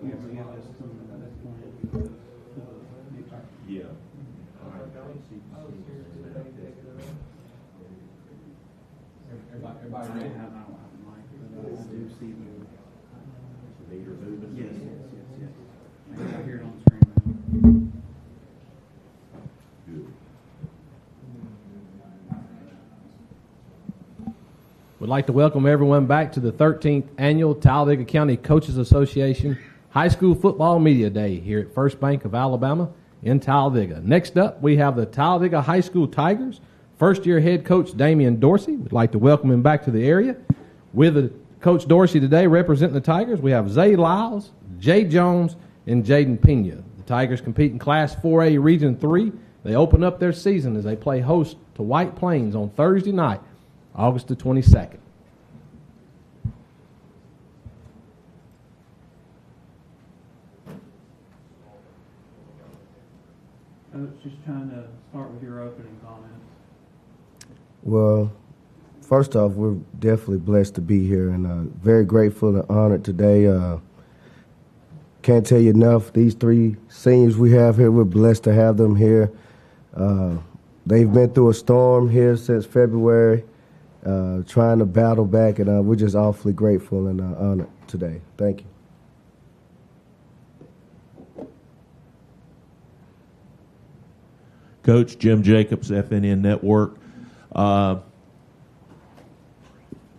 Yeah. Everybody ready? Yes. I hear it on the screen. Good. We'd like to welcome everyone back to the 13th Annual Talladega County Coaches Association High School Football Media Day here at First Bank of Alabama in Talladega. Next up, we have the Talladega High School Tigers. First-year head coach Damian Dorsey. We'd like to welcome him back to the area. With Coach Dorsey today representing the Tigers, we have Zay Lyles, Jay Jones, and Jaden Pena. The Tigers compete in Class 4A Region 3. They open up their season as they play host to White Plains on Thursday night, August the 22nd. Just trying to start with your opening comments. Well, first off, we're definitely blessed to be here and very grateful and honored today. Can't tell you enough. These three seniors we have here, we're blessed to have them here. They've been through a storm here since February, trying to battle back, and we're just awfully grateful and honored today. Thank you. Coach Jim Jacobs, FNN Network.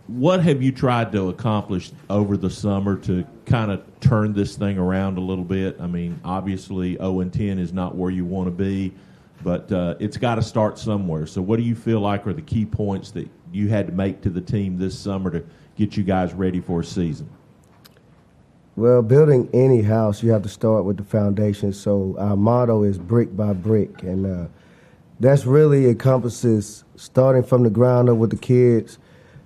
What have you tried to accomplish over the summer to kind of turn this thing around a little bit? I mean, obviously 0-10 is not where you want to be, but it's got to start somewhere. So what do you feel like are the key points that you had to make to the team this summer to get you guys ready for a season? Well, building any house, you have to start with the foundation. So our motto is brick by brick, and that's really encompasses starting from the ground up with the kids.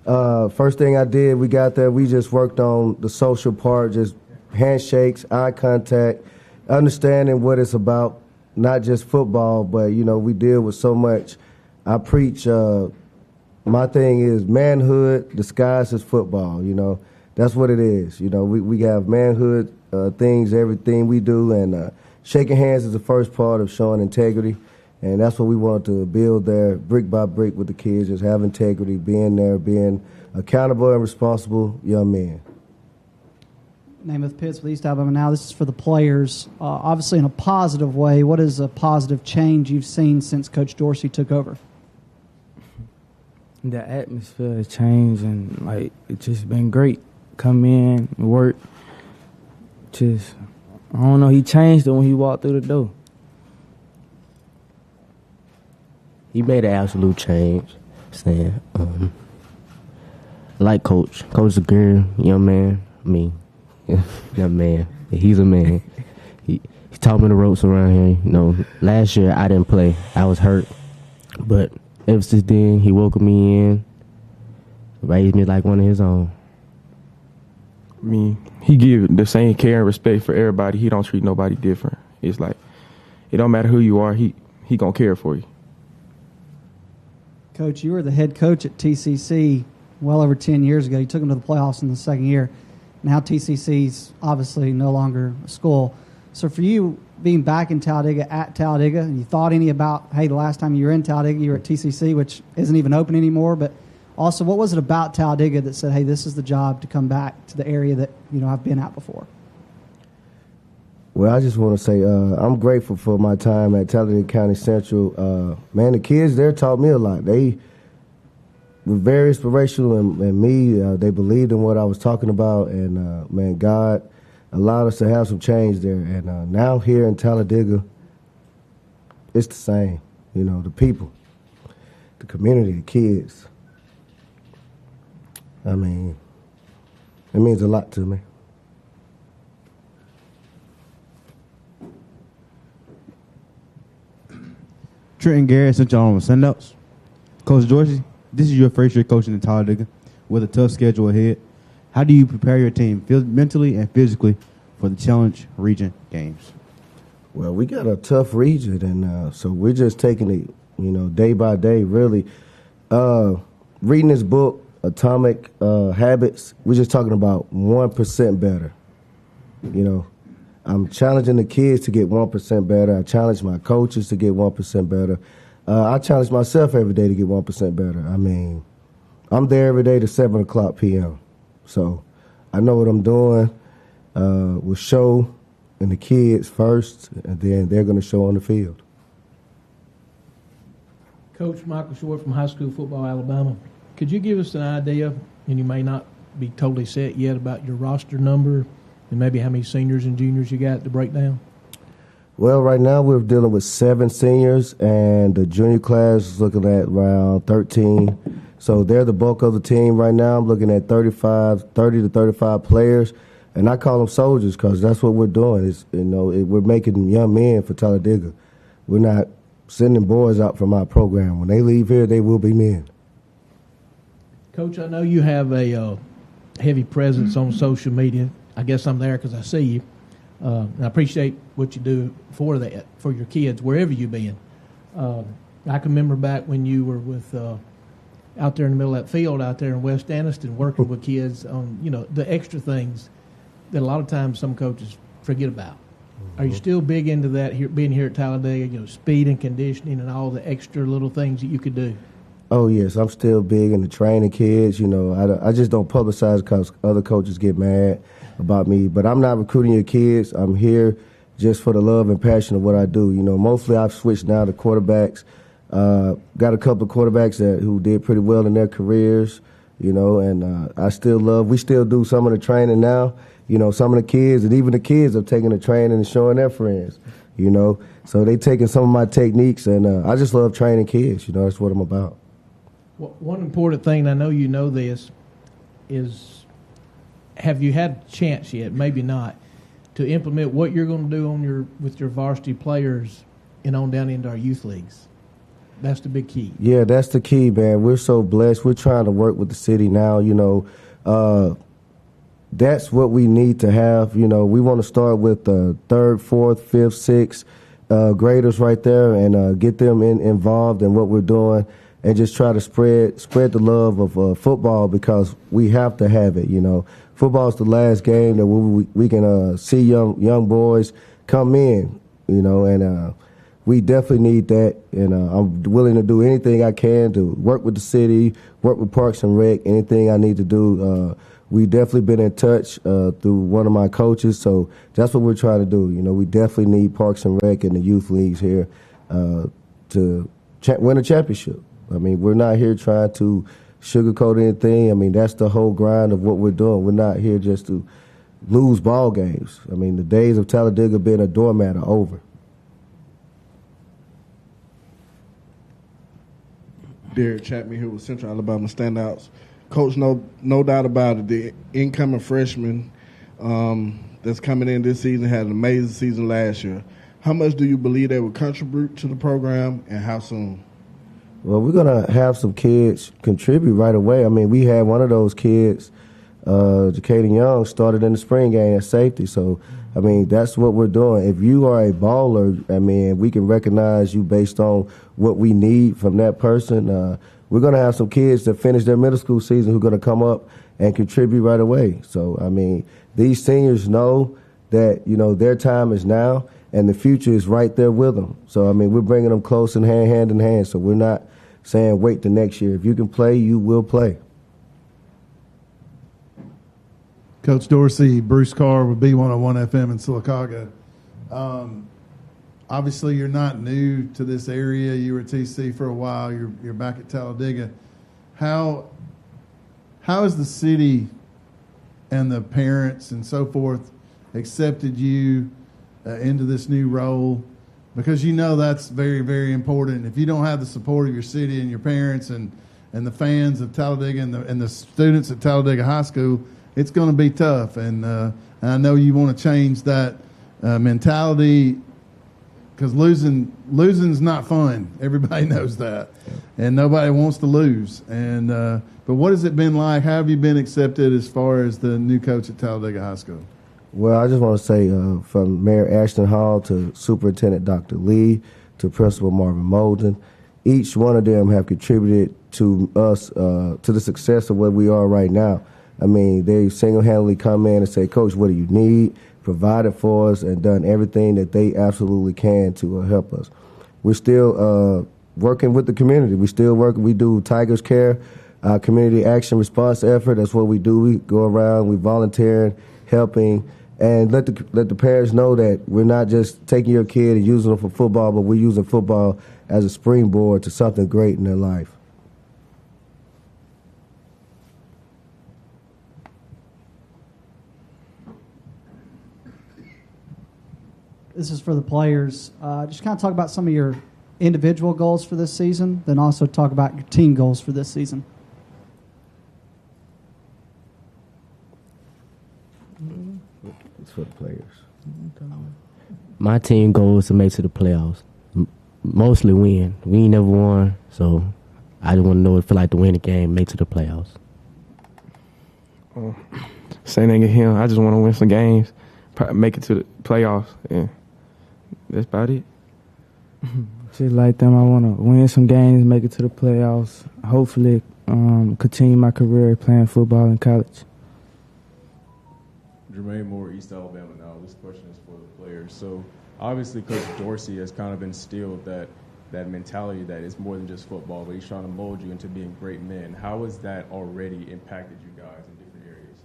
First thing I did, we got there, we just worked on the social part, just handshakes, eye contact, understanding what it's about, not just football, but, you know, we deal with so much. I preach, my thing is manhood disguised as football, you know. That's what it is. You know, we have manhood things, everything we do, and shaking hands is the first part of showing integrity, and that's what we want to build there, brick by brick with the kids, just have integrity, being there, being accountable and responsible young men. Namath Pitts with East Alabama Now. This is for the players, obviously in a positive way. What is a positive change you've seen since Coach Dorsey took over? The atmosphere has changed, and, like, it's just been great. Come in, work, just, I don't know, he changed it when he walked through the door. He made an absolute change. Saying, like Coach. Coach is a good young man. I mean, young man. He's a man. He taught me the ropes around here. You know, last year I didn't play. I was hurt. But ever since then, he welcomed me in, raised me like one of his own. I mean, he give the same care and respect for everybody. He don't treat nobody different. It's like, it don't matter who you are, he gonna care for you. Coach, you were the head coach at TCC well over 10 years ago. You took them to the playoffs in the second year. Now TCC's obviously no longer a school. So for you, being back in Talladega, at Talladega, you thought any about, hey, the last time you were in Talladega, you were at TCC, which isn't even open anymore, but also, what was it about Talladega that said, hey, this is the job to come back to the area that, you know, I've been at before? Well, I just want to say I'm grateful for my time at Talladega County Central. Man, the kids there taught me a lot. They were very inspirational in me. They believed in what I was talking about, and, man, God allowed us to have some change there. And now here in Talladega, it's the same. You know, the people, the community, the kids. I mean, it means a lot to me. Trenton Garrett, Central Alabama Sun Notes. Coach Dorsey, this is your first year coaching in Talladega with a tough schedule ahead. How do you prepare your team mentally and physically for the Challenge Region games? Well, we got a tough region, and so we're just taking it, you know, day by day, really. Reading this book, Atomic Habits, we're just talking about 1% better. You know, I'm challenging the kids to get 1% better. I challenge my coaches to get 1% better. I challenge myself every day to get 1% better. I mean, I'm there every day to 7 o'clock p.m. So I know what I'm doing. We'll show in the kids first, and then they're going to show on the field. Coach Michael Short from High School Football Alabama. Could you give us an idea, and you may not be totally set yet, about your roster number and maybe how many seniors and juniors you got to break down? Well, right now we're dealing with 7 seniors, and the junior class is looking at around 13. So they're the bulk of the team right now. I'm looking at 30 to 35 players, and I call them soldiers because that's what we're doing. We're making young men for Talladega. We're not sending boys out from our program. When they leave here, they will be men. Coach, I know you have a heavy presence on social media. I guess I'm there because I see you. And I appreciate what you do for that, for your kids, wherever you've been. I can remember back when you were with out there in the middle of that field out there in West Anniston working with kids on, the extra things that a lot of times some coaches forget about. Mm-hmm. Are you still big into that here, being here at Talladega, speed and conditioning and all the extra little things that you could do? Oh, yes, I'm still big into training kids. I just don't publicize because other coaches get mad about me. But I'm not recruiting your kids. I'm here just for the love and passion of what I do. Mostly I've switched now to quarterbacks. Got a couple of quarterbacks who did pretty well in their careers, and we still do some of the training now. Some of the kids, and even the kids are taking the training and showing their friends, So they taking some of my techniques, and I just love training kids. That's what I'm about. One important thing, I know you know this, is have you had a chance yet, maybe not, to implement what you're going to do with your varsity players and on down into our youth leagues? That's the big key. Yeah, that's the key, man. We're so blessed. We're trying to work with the city now, that's what we need to have. We want to start with the 3rd, 4th, 5th, 6th graders right there and get them involved in what we're doing and just try to spread the love of football because we have to have it, Football is the last game that we can see young boys come in, and we definitely need that. And I'm willing to do anything I can to work with the city, work with Parks and Rec, anything I need to do. We definitely been in touch through one of my coaches, so that's what we're trying to do. We definitely need Parks and Rec and the youth leagues here to win a championship. I mean, we're not here trying to sugarcoat anything. I mean, that's the whole grind of what we're doing. We're not here just to lose ball games. I mean, the days of Talladega being a doormat are over. Derek Chapman here with Central Alabama Standouts. Coach, no doubt about it, the incoming freshman that's coming in this season had an amazing season last year. How much do you believe they will contribute to the program, and how soon? Well, we're going to have some kids contribute right away. I mean, we had one of those kids, Jacaden Young, started in the spring game at safety. So, I mean, that's what we're doing. If you are a baller, I mean, we can recognize you based on what we need from that person. We're going to have some kids that finish their middle school season who are going to come up and contribute right away. So, I mean, these seniors know that, their time is now and the future is right there with them. So, I mean, we're bringing them close and hand in hand. So we're not saying wait the next year. If you can play, you will play. Coach Dorsey, Bruce Carr with B101 FM in Sylacauga. Obviously, you're not new to this area. You were at TC for a while. You're back at Talladega. How has the city and the parents and so forth accepted you into this new role? Because that's very, very important. If you don't have the support of your city and your parents and the fans of Talladega and the students at Talladega High School, it's going to be tough. And I know you want to change that mentality because losing's not fun. Everybody knows that, and nobody wants to lose. And but what has it been like? How have you been accepted as far as the new coach at Talladega High School? Well, I just want to say from Mayor Ashton Hall to Superintendent Dr. Lee to Principal Marvin Molden, each one of them have contributed to us, to the success of where we are right now. I mean, they single-handedly come in and say, Coach, what do you need? provided for us and done everything that they absolutely can to help us. We're still working with the community. We still work. We do Tigers Care, community action response effort. That's what we do. We go around, we volunteer, helping, and let the parents know that we're not just taking your kid and using them for football, but we're using football as a springboard to something great in their life. This is for the players. Just kind of talk about some of your individual goals for this season, then also talk about your team goals for this season. It's for the players. My team goal is to make it to the playoffs. Mostly win. We ain't never won, so I just want to know what it feel like to win a game, make it to the playoffs. Same thing as him. I just want to win some games, make it to the playoffs, and that's about it. Just like them, I want to win some games, make it to the playoffs. Hopefully, continue my career playing football in college. Jermaine Moore, East Alabama now. This question is for the players. So obviously Coach Dorsey has kind of instilled that mentality that it's more than just football, but he's trying to mold you into being great men. How has that already impacted you guys in different areas?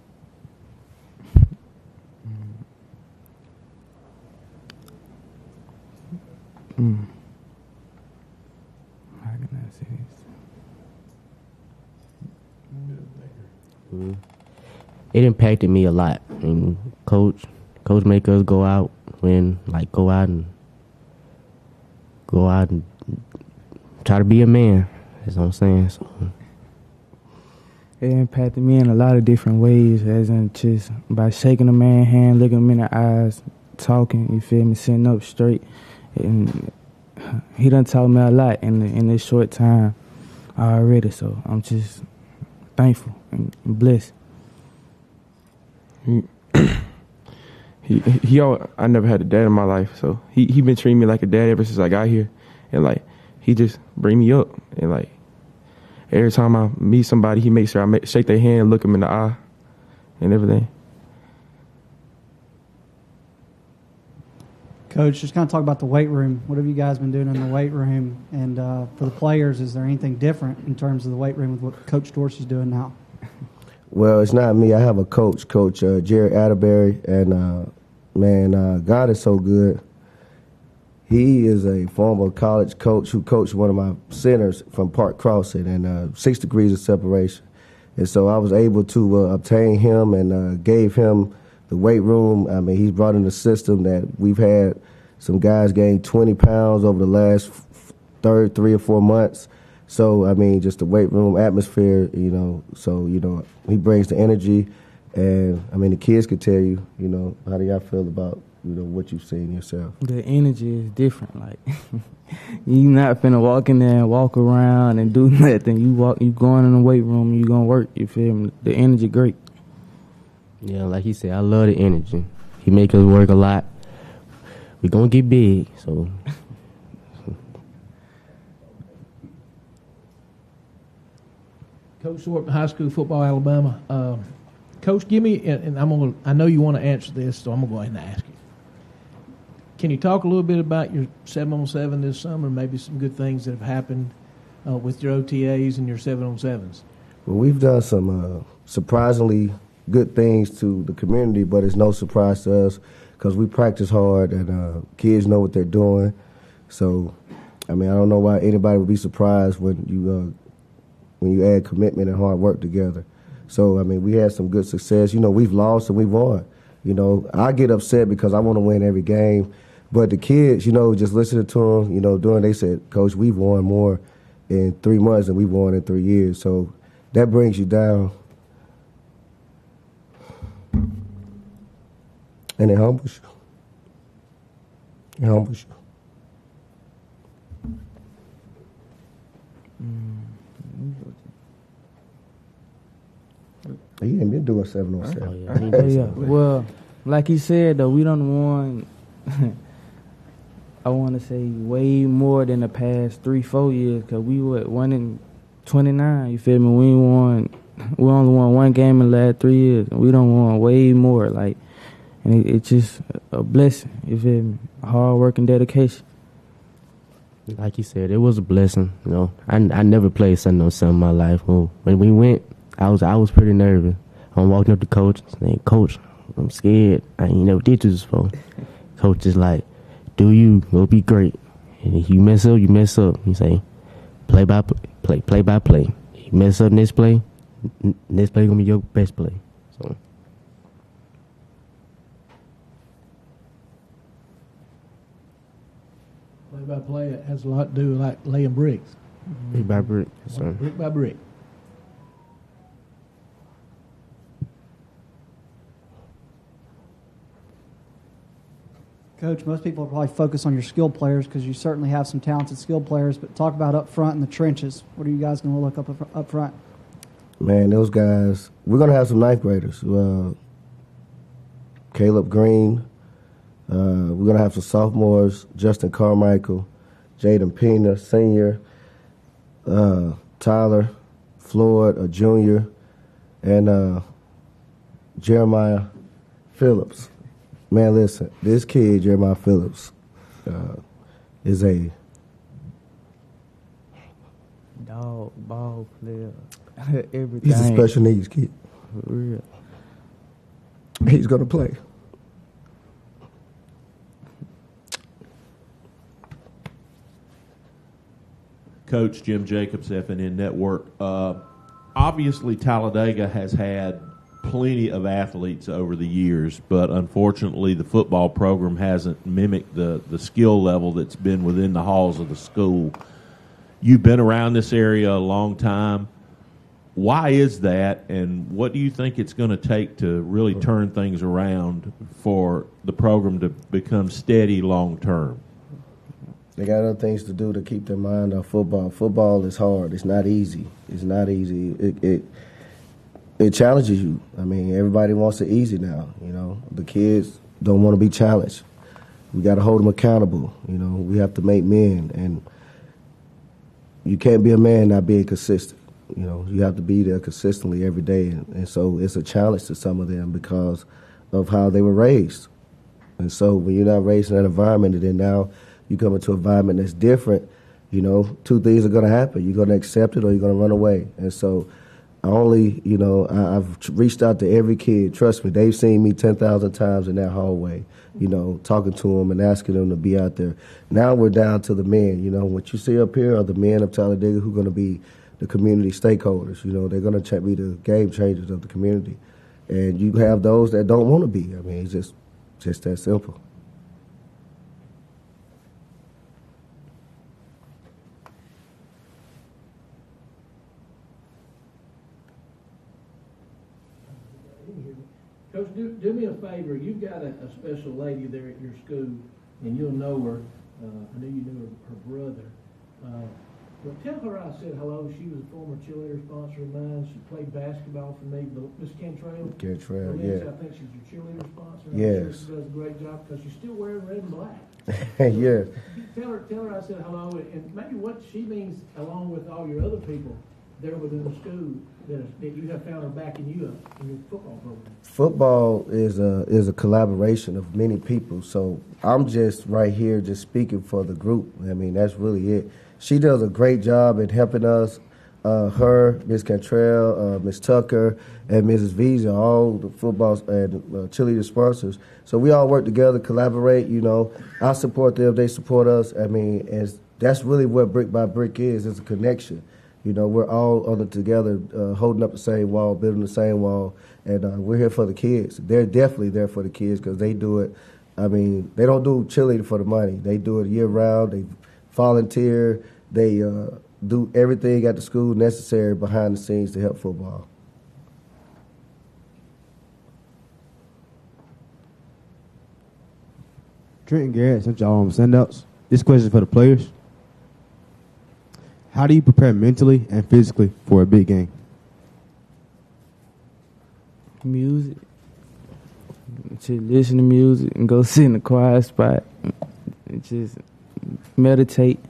How can I say this? It impacted me a lot. I mean, coach make us go out and try to be a man. That's what I'm saying. So. It impacted me in a lot of different ways, as in just by shaking a man's hand, looking him in the eyes, talking, you feel me, sitting up straight. And he done taught me a lot in this short time already, so I'm just thankful and blessed. I never had a dad in my life, so he been treating me like a dad ever since I got here, and like he just bring me up, and like every time I meet somebody, he makes sure I shake their hand, look them in the eye, and everything. Coach, just kind of talk about the weight room. What have you guys been doing in the weight room? And for the players, is there anything different in terms of the weight room with what Coach Dorsey's doing now? Well, it's not me. I have a coach, Jerry Atterbury, and God is so good. He is a former college coach who coached one of my centers from Park Crossing, and 6 degrees of separation. And so I was able to obtain him and gave him the weight room. I mean, he's brought in a system that we've had some guys gain 20 pounds over the last 3 or 4 months. So, I mean, just the weight room atmosphere, he brings the energy. And, I mean, the kids could tell you, how do y'all feel about, what you've seen yourself? The energy is different. Like, you not finna walk in there and walk around and do nothing. You going in the weight room, you gonna work, you feel me? The energy great. Yeah, like he said, I love the energy. He make us work a lot. We gonna get big, so... Coach Thorpe, high school football, Alabama. Coach, give me, and I know you want to answer this, so I'm going to go ahead and ask you. Can you talk a little bit about your 7-on-7 this summer, maybe some good things that have happened with your OTAs and your 7-on-7s? Well, we've done some surprisingly good things to the community, but it's no surprise to us because we practice hard and kids know what they're doing. So, I mean, I don't know why anybody would be surprised when you add commitment and hard work together. So, I mean, we had some good success. We've lost and we've won. I get upset because I want to win every game. But the kids, just listening to them, they said, Coach, we've won more in 3 months than we've won in 3 years. So that brings you down. And it humbles you. It humbles you. He ain't been doing 7-on-7. Yeah. Well, like he said, though, we done won, I want to say, way more than the past 3-4 years because we were 1-29, you feel me? We only won 1 game in the last 3 years, and we done won way more. Like, and it's just a blessing. You feel me? Hard work and dedication. Like you said, it was a blessing. You know, I never played Sunday on Sunday in my life. When we went, I was pretty nervous. I'm walking up to coach, saying, "Coach, I'm scared. I ain't never did this before." Coach is like, "Do you? It'll be great. And if you mess up, you mess up." He say, "Play by play. You mess up next play gonna be your best play." So. Play by play, it has a lot to do with like laying bricks. Brick by brick. So. Brick by brick. Coach, most people probably focus on your skilled players because you certainly have some talented skilled players, but talk about up front in the trenches. What are you guys going to look up front? Man, those guys, we're going to have some ninth graders. Caleb Green. We're going to have some sophomores, Justin Carmichael, Jaden Pena, senior, Tyler Floyd, a junior, and Jeremiah Phillips. Man, listen, this kid, Jeremiah Phillips, is a dog, ball player, everything. He's a special needs kid. For real. He's going to play. Coach Jim Jacobs, FNN Network. Obviously, Talladega has had plenty of athletes over the years, but unfortunately the football program hasn't mimicked the skill level that's been within the halls of the school. You've been around this area a long time. Why is that, and what do you think it's going to take to really turn things around for the program to become steady long term? They got other things to do to keep their mind off football. Football is hard. It's not easy. It's not easy. It challenges you. I mean, everybody wants it easy now. You know, the kids don't want to be challenged. We got to hold them accountable. You know, we have to make men, and you can't be a man not being consistent. You know, you have to be there consistently every day, and so it's a challenge to some of them because of how they were raised. And so when you're not raised in that environment, and then now you come into an environment that's different, you know, two things are going to happen. You're going to accept it or you're going to run away. And so I've reached out to every kid. Trust me, they've seen me 10,000 times in that hallway, you know, talking to them and asking them to be out there. Now we're down to the men. You know, what you see up here are the men of Talladega who are going to be the community stakeholders. You know, they're going to be the game changers of the community. And you have those that don't want to be. I mean, it's just that simple. Coach, do me a favor. You've got a special lady there at your school, and you'll know her. I know you knew her brother. But tell her I said hello. She was a former cheerleader sponsor of mine. She played basketball for me. Miss Cantrell? Cantrell, yeah. I think she's your cheerleader sponsor. Yes. She does a great job because she's still wearing red and black. Yeah. Tell her I said hello, and maybe what she means along with all your other people there within the school that you have found her backing you up in your football program. Football is a collaboration of many people. So I'm just right here just speaking for the group. I mean, that's really it. She does a great job in helping us. Her, Miss Cantrell, Miss Tucker, and Mrs. Visa, all the football and cheerleader sponsors. So we all work together, collaborate. You know, I support them, they support us. I mean, and that's really what Brick by Brick is. It's a connection. You know, we're all on it together, holding up the same wall, building the same wall, and we're here for the kids. They're definitely there for the kids because they do it. I mean, they don't do cheerleading for the money. They do it year-round. They volunteer. They do everything at the school necessary behind the scenes to help football. Trent Garrett, since y'all on sendouts, this question is for the players. How do you prepare mentally and physically for a big game? Music. Just listen to music and go sit in a quiet spot. And just meditate.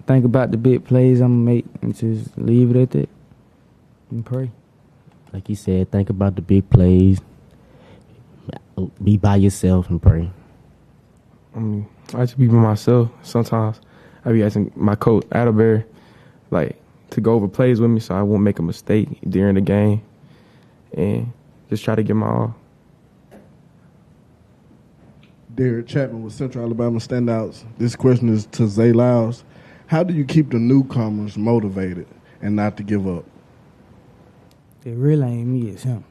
Think about the big plays I'm going to make and just leave it at that and pray. Like you said, think about the big plays. be by yourself and pray. I just be by myself. Sometimes I be asking my coach, Atterbury, like, to go over plays with me so I won't make a mistake during the game and just try to get my all. Derek Chapman with Central Alabama Standouts. This question is to Zay Lyles. How do you keep the newcomers motivated and not to give up? It really ain't me, it's him.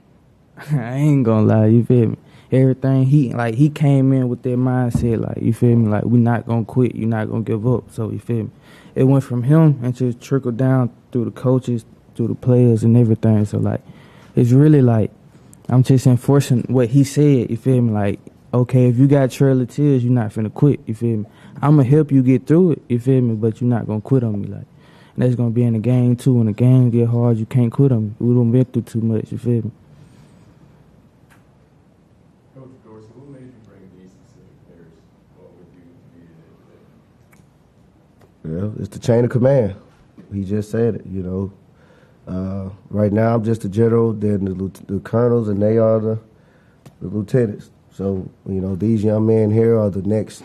I ain't gonna lie, you feel me? Everything he came in with that mindset, like, you feel me? Like, we not gonna quit, you not gonna give up. So, you feel me? It went from him and just trickled down through the coaches, through the players and everything. So, like, it's really like I'm just enforcing what he said, you feel me? Like, okay, if you got Trail of Tears, you're not finna quit, you feel me? I'm gonna help you get through it, you feel me? But you're not gonna quit on me, like. And that's gonna be in the game too. When the game get hard, you can't quit on me. We done been through too much, you feel me? Coach Dorsey, what made you bring these specific players with you to be today? Well, it's the chain of command. He just said it, you know. Right now, I'm just the general, then the colonels, and they are the lieutenants. So, you know, these young men here are the next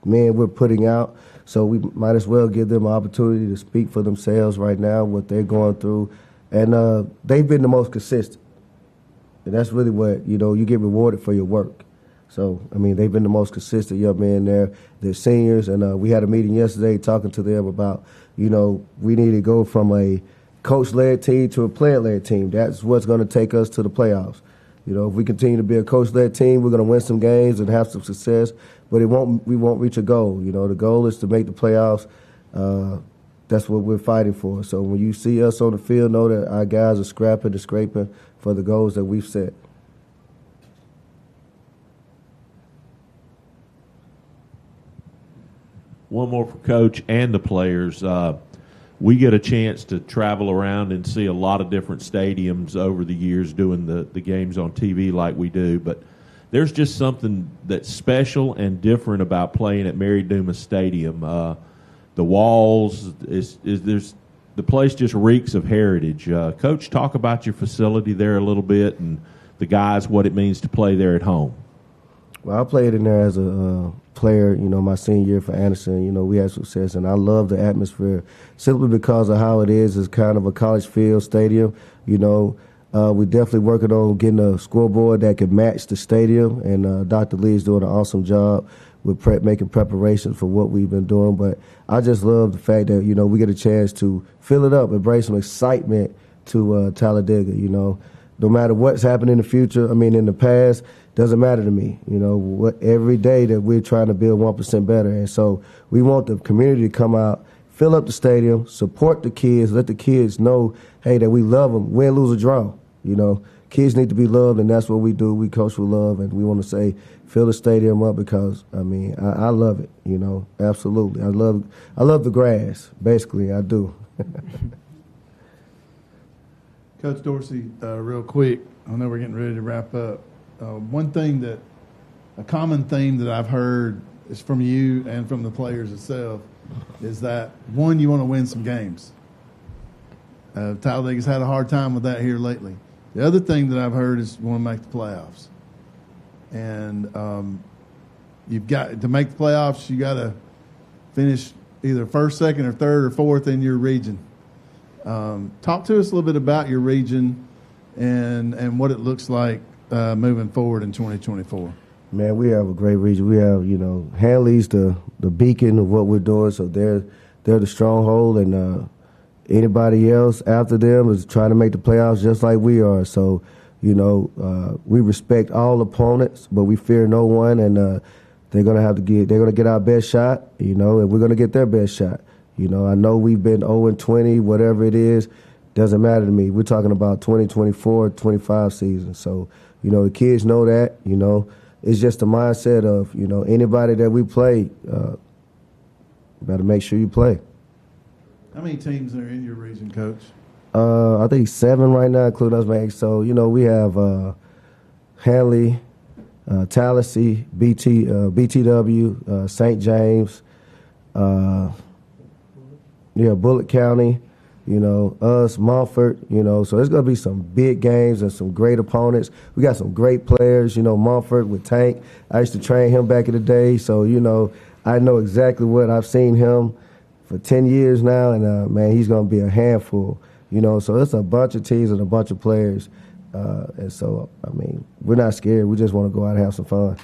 men we're putting out. So we might as well give them an opportunity to speak for themselves right now, what they're going through. And they've been the most consistent. And that's really what, you know, you get rewarded for your work. So, I mean, they've been the most consistent young men there. They're seniors, and we had a meeting yesterday talking to them about, you know, we need to go from a coach-led team to a player-led team. That's what's going to take us to the playoffs. You know, if we continue to be a coach-led team, we're going to win some games and have some success, but we won't reach a goal. You know, the goal is to make the playoffs. That's what we're fighting for. So when you see us on the field, know that our guys are scrapping and scraping for the goals that we've set. One more for Coach and the players. We get a chance to travel around and see a lot of different stadiums over the years doing the games on TV like we do, but there's just something that's special and different about playing at Mary Dumas Stadium. The walls, the place just reeks of heritage. Coach, talk about your facility there a little bit and the guys, what it means to play there at home. Well, I played in there as a player, you know, my senior year for Anderson. You know, we had success, and I love the atmosphere simply because of how it is. It's kind of a college field stadium. You know, we're definitely working on getting a scoreboard that can match the stadium, and Dr. Lee is doing an awesome job with making preparations for what we've been doing. But I just love the fact that, you know, we get a chance to fill it up and bring some excitement to Talladega, you know. No matter what's happened in the future, I mean, in the past, doesn't matter to me. You know, every day that we're trying to build 1% better. And so we want the community to come out, fill up the stadium, support the kids, let the kids know, hey, that we love them, win, lose, or draw. You know, kids need to be loved, and that's what we do. We coach with love, and we want to say, fill the stadium up because, I mean, I love it, you know, absolutely. I love the grass, basically, I do. Coach Dorsey, real quick, I know we're getting ready to wrap up. A common theme that I've heard is from you and from the players itself is that, one, you want to win some games. Talladega's had a hard time with that here lately. The other thing that I've heard is you want to make the playoffs. And you've got to make the playoffs, you got to finish either first, second, or third, or fourth in your region. Talk to us a little bit about your region and what it looks like moving forward in 2024. Man, we have a great region. We have, you know, Hanley's the beacon of what we're doing, so they're the stronghold, and anybody else after them is trying to make the playoffs just like we are. So, you know, we respect all opponents, but we fear no one, and they're gonna get our best shot, you know, and we're gonna get their best shot. You know, I know we've been 0-20, whatever it is, doesn't matter to me. We're talking about 2024, 25 season. So, you know, the kids know that, you know. It's just the mindset of, you know, anybody that we play, better make sure you play. How many teams are in your region, Coach? I think 7 right now, including us, man. So, you know, we have Hanley, Tallahassee, BTW, St. James, Bullitt County. us, Munford, so there's going to be some big games and some great opponents. We got some great players, Munford with Tank. I used to train him back in the day, so, I know exactly what I've seen him for 10 years now, and, man, he's going to be a handful, So it's a bunch of teams and a bunch of players, and so, we're not scared. We just want to go out and have some fun.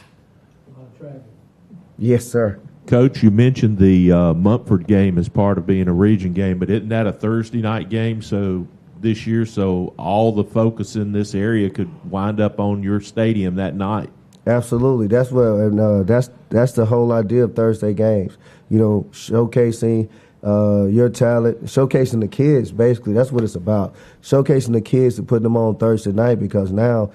Yes, sir. Coach, you mentioned the Munford game as part of being a region game, but isn't that a Thursday night game? So this year, so all the focus in this area could wind up on your stadium that night. Absolutely, that's that's the whole idea of Thursday games. Showcasing your talent, showcasing the kids. Basically, that's what it's about. Showcasing the kids and putting them on Thursday night because now,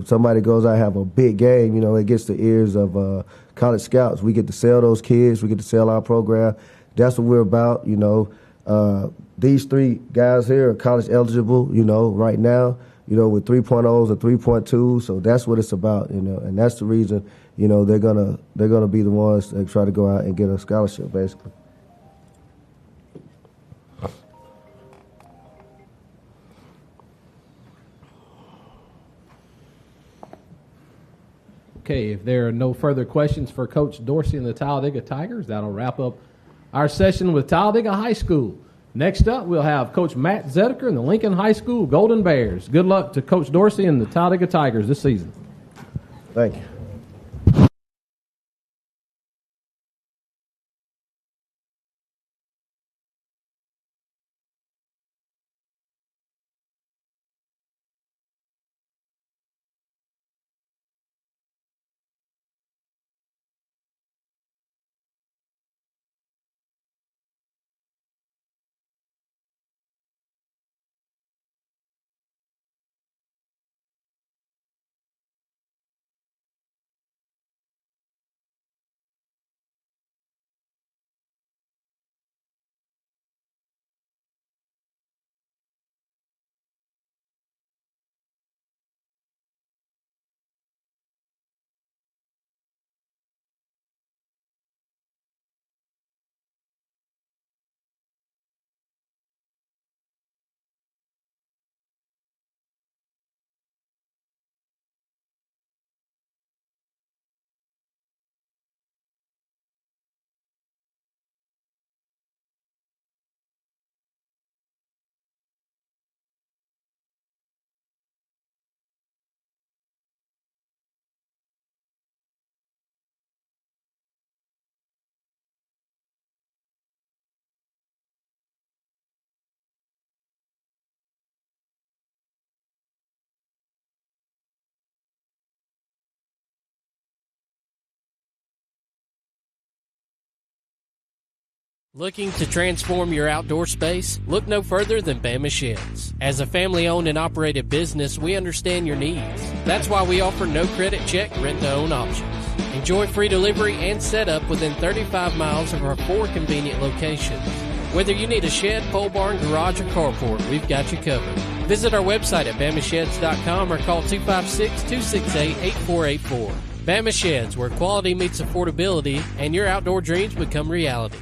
somebody goes out and have a big game. It gets the ears of college scouts. We get to sell those kids. We get to sell our program. That's what we're about. These three guys here are college eligible, right now, with 3.0s and 3.2s. So that's what it's about, and that's the reason, they're gonna be the ones that try to go out and get a scholarship, basically. Okay, if there are no further questions for Coach Dorsey and the Talladega Tigers, that'll wrap up our session with Talladega High School. Next up, we'll have Coach Matt Zedeker and the Lincoln High School Golden Bears. Good luck to Coach Dorsey and the Talladega Tigers this season. Thank you. Looking to transform your outdoor space? Look no further than Bama Sheds. As a family-owned and operated business, we understand your needs. That's why we offer no credit check rent-to-own options. Enjoy free delivery and setup within 35 miles of our 4 convenient locations. Whether you need a shed, pole barn, garage, or carport, we've got you covered. Visit our website at BamaSheds.com or call 256-268-8484. Bama Sheds, where quality meets affordability and your outdoor dreams become reality.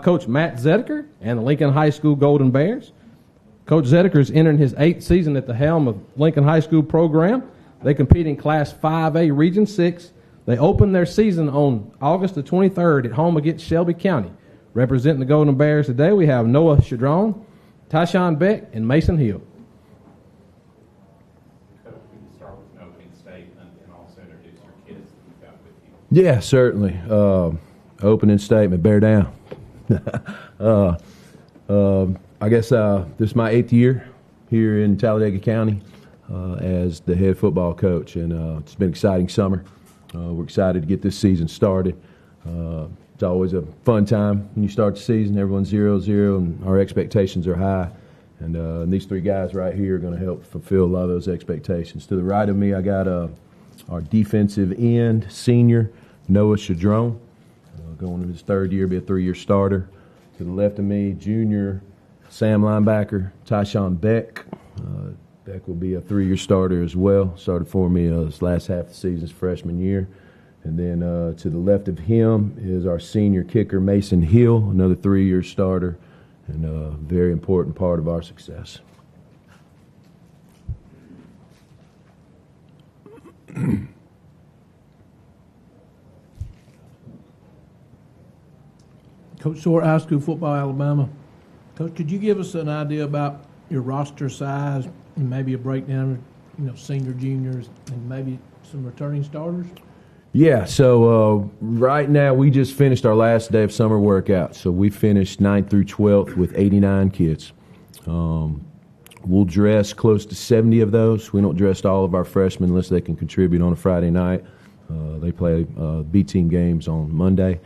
Coach Matt Zedeker and the Lincoln High School Golden Bears. Coach Zedeker is entering his 8th season at the helm of Lincoln High School program. They compete in Class 5A Region 6. They open their season on August the 23rd at home against Shelby County. Representing the Golden Bears today, we have Noah Chadron, Tyshawn Beck, and Mason Hill. Coach, we can start with an opening statement and also introduce your kids that you've got with you. Yeah, certainly. Opening statement, bear down. I guess this is my 8th year here in Talladega County as the head football coach, and it's been an exciting summer. We're excited to get this season started. It's always a fun time when you start the season. Everyone's 0-0, and our expectations are high. And these 3 guys right here are going to help fulfill a lot of those expectations. To the right of me, I got our defensive end senior, Noah Chadron, going into his 3rd year, be a 3-year starter. To the left of me, junior Sam linebacker, Tyshawn Beck. Beck will be a 3-year starter as well. Started for me his last half of the season, his freshman year. And then to the left of him is our senior kicker, Mason Hill, another 3-year starter, and a very important part of our success. Coach Short, High School Football, Alabama. Coach, could you give us an idea about your roster size and maybe a breakdown of, senior, juniors, and maybe some returning starters? Yeah, so right now we just finished our last day of summer workout. So we finished 9th through 12th with 89 kids. We'll dress close to 70 of those. We don't dress all of our freshmen unless they can contribute on a Friday night. They play B-team games on Monday.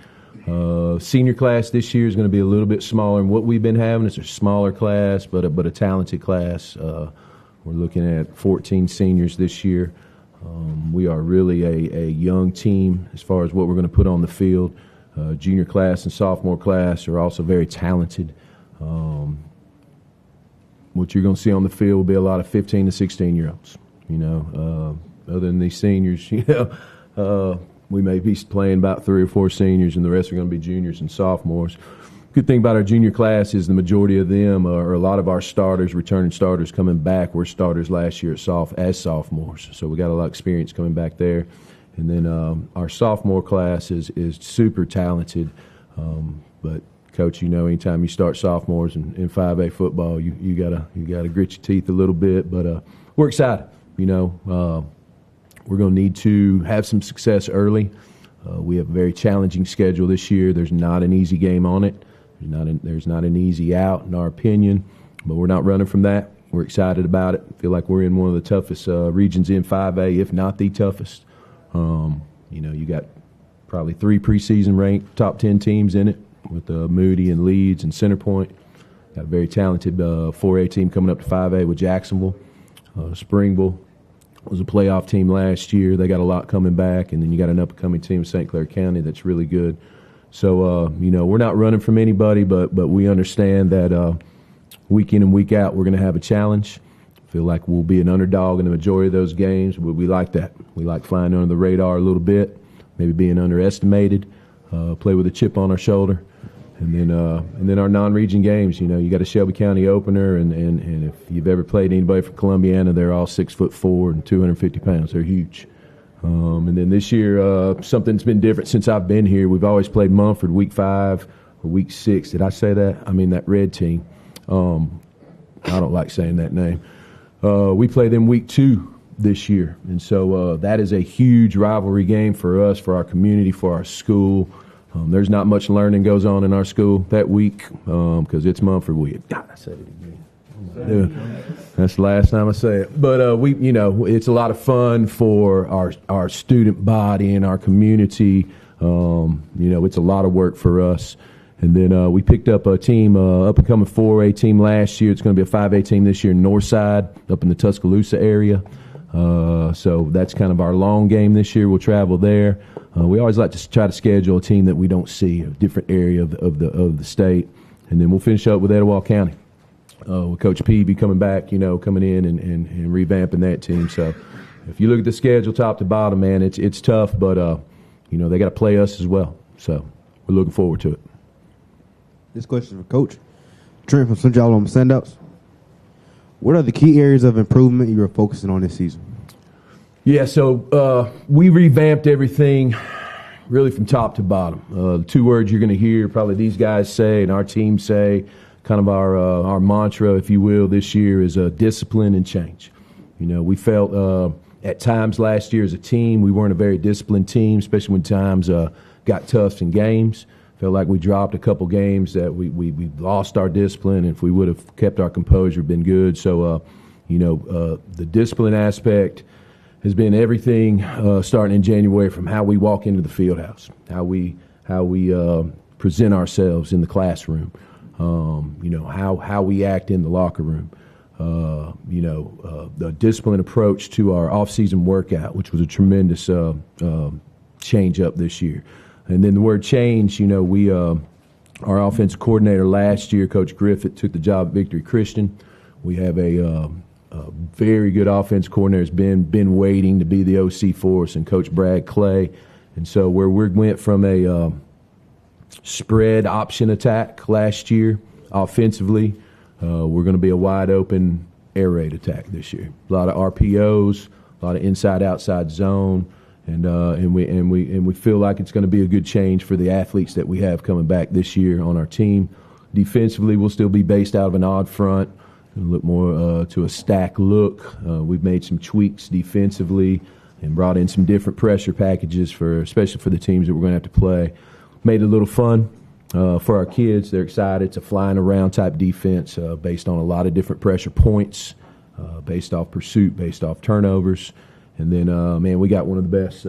Senior class this year is going to be a little bit smaller than what we've been having. It's a smaller class, but a talented class. We're looking at 14 seniors this year. We are really a young team as far as what we're going to put on the field. Junior class and sophomore class are also very talented. What you're going to see on the field will be a lot of 15 to 16-year-olds. Other than these seniors, we may be playing about 3 or 4 seniors, and the rest are going to be juniors and sophomores. Good thing about our junior class is the majority of them, or a lot of our starters, returning starters coming back, were starters last year as sophomores. So we got a lot of experience coming back there. And then our sophomore class is super talented. But Coach, anytime you start sophomores in 5A football, you gotta grit your teeth a little bit. But we're excited. We're going to need to have some success early. We have a very challenging schedule this year. There's not an easy game on it. There's not an easy out, in our opinion, but we're not running from that. We're excited about it. Feel like we're in one of the toughest regions in 5A, if not the toughest. You got probably 3 preseason ranked top 10 teams in it with Moody and Leeds and Centerpoint. Got a very talented 4A team coming up to 5A with Jacksonville. Springville was a playoff team last year. They got a lot coming back, and then you got an up-and-coming team in St. Clair County that's really good. So, we're not running from anybody, but we understand that week in and week out we're going to have a challenge. Feel like we'll be an underdog in the majority of those games, but we like that. We like flying under the radar a little bit, maybe being underestimated, play with a chip on our shoulder. And then our non-region games, you got a Shelby County opener, and if you've ever played anybody from Columbiana, they're all 6'4" and 250 pounds. They're huge. And then this year, something's been different since I've been here. We've always played Munford week 5 or week 6. Did I say that? I mean that red team. I don't like saying that name. We play them week 2 this year, and so that is a huge rivalry game for us, for our community, for our school. There's not much learning goes on in our school that week because it's Munford week. God, I said it again. That's the last time I say it. But it's a lot of fun for our student body and our community. It's a lot of work for us. And then we picked up a team, up-and-coming 4A team last year. It's going to be a 5A team this year in Northside, up in the Tuscaloosa area. So that's kind of our long game this year. We'll travel there. We always like to try to schedule a team that we don't see, a different area of the state. And then we'll finish up with Etowah County. With Coach Peavy coming back, coming in and revamping that team. So if you look at the schedule top to bottom, man, it's tough, but, they got to play us as well. So we're looking forward to it. This question is for Coach Trent from Central Alabama Standouts. What are the key areas of improvement you are focusing on this season? Yeah, so we revamped everything really from top to bottom. The two words you're going to hear probably these guys say and our team say, kind of our mantra, if you will, this year is discipline and change. You know, we felt at times last year as a team we weren't a very disciplined team, especially when times got tough in games. Felt like we dropped a couple games that we lost our discipline, and if we would have kept our composure, been good. So, the discipline aspect has been everything starting in January, from how we walk into the field house, how we present ourselves in the classroom, how we act in the locker room, the disciplined approach to our off-season workout, which was a tremendous change up this year. And then the word change, our offensive coordinator last year, Coach Griffith, took the job at Victory Christian. We have a very good offense coordinator has been waiting to be the OC for us, and Coach Brad Clay. And so where we went from a spread option attack last year offensively, we're going to be a wide open air raid attack this year. A lot of RPOs, a lot of inside-outside zone, and we feel like it's going to be a good change for the athletes that we have coming back this year on our team. Defensively, we'll still be based out of an odd front. Look more to a stack look. We've made some tweaks defensively and brought in some different pressure packages especially for the teams that we're going to have to play. Made it a little fun for our kids. They're excited. It's a flying around type defense based on a lot of different pressure points, based off pursuit, based off turnovers. And then, we got one of the best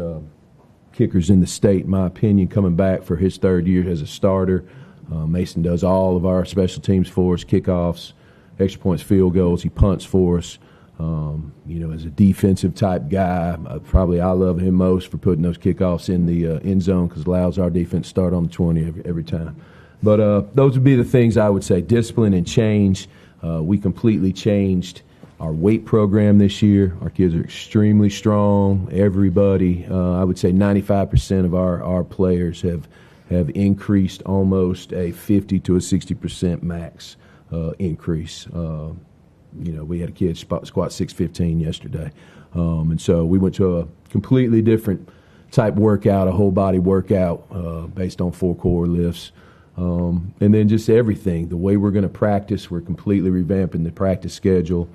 kickers in the state, in my opinion, coming back for his third year as a starter. Mason does all of our special teams for us, kickoffs, extra points, field goals. He punts for us. As a defensive type guy, probably I love him most for putting those kickoffs in the end zone, because it allows our defense to start on the 20 every time. But those would be the things I would say. Discipline and change. We completely changed our weight program this year. Our kids are extremely strong. Everybody, I would say 95% of our players have increased almost a 50 to a 60% max increase. We had a kid squat 615 yesterday. And so we went to a completely different type workout, a whole body workout based on 4 core lifts. And then just everything, the way we're going to practice, we're completely revamping the practice schedule.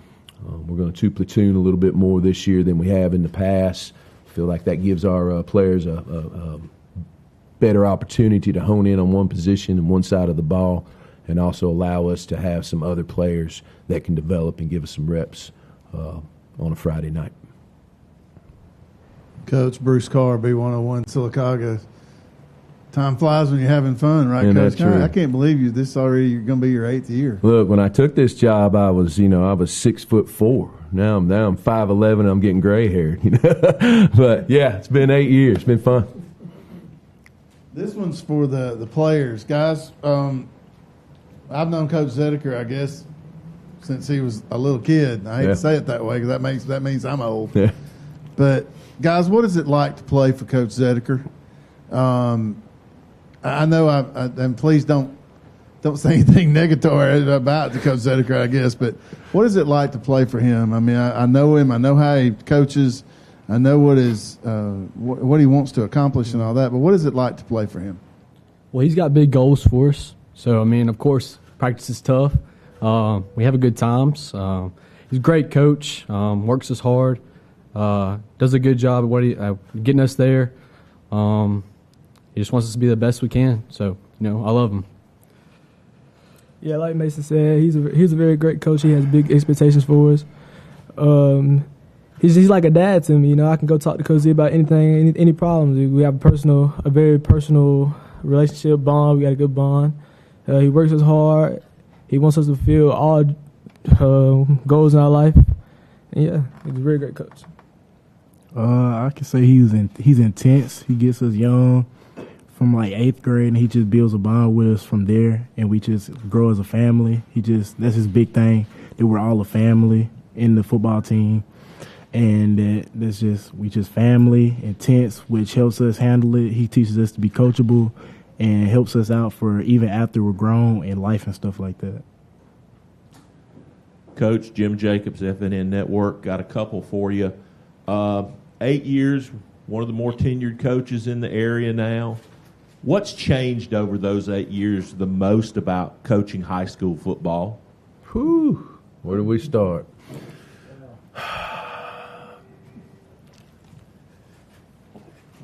We're going to 2-platoon a little bit more this year than we have in the past. I feel like that gives our players a better opportunity to hone in on one position and one side of the ball, and also allow us to have some other players that can develop and give us some reps on a Friday night. Coach Bruce Carr, B101 Sylacauga. Time flies when you're having fun, right, And Coach? that's true. I can't believe you're going to be your 8th year. Look, when I took this job, I was 6'4". Now I'm 5'11". I'm getting gray haired. But yeah, it's been 8 years. It's been fun. This one's for the players, guys. I've known Coach Zedeker, I guess, since he was a little kid. I hate to say it that way, because that means I'm old. Yeah. But guys, what is it like to play for Coach Zedeker? I know, and please don't say anything negatory about the Coach Zedeker, I guess. But what is it like to play for him? I mean, I know him. I know how he coaches. I know what he wants to accomplish and all that. But what is it like to play for him? Well, he's got big goals for us. So, of course, practice is tough. We have a good times. He's a great coach, works us hard, does a good job at getting us there. He just wants us to be the best we can. So, I love him. Yeah, like Mason said, he's a very great coach. He has big expectations for us. He's like a dad to me. I can go talk to Coach Z about anything, any problems. We have a very personal relationship bond. We got a good bond. He works us hard. He wants us to fulfill all goals in our life. And yeah, he's a very great coach. I can say he's intense. He gets us young from like 8th grade, and he just builds a bond with us from there, and we just grow as a family. That's his big thing, that we're all a family in the football team, and we just family, intense, which helps us handle it. He teaches us to be coachable, and helps us out for even after we're grown in life and stuff like that. Coach Jim Jacobs, FNN Network, got a couple for you. 8 years, one of the more tenured coaches in the area now. What's changed over those 8 years the most about coaching high school football? Whew. Where do we start?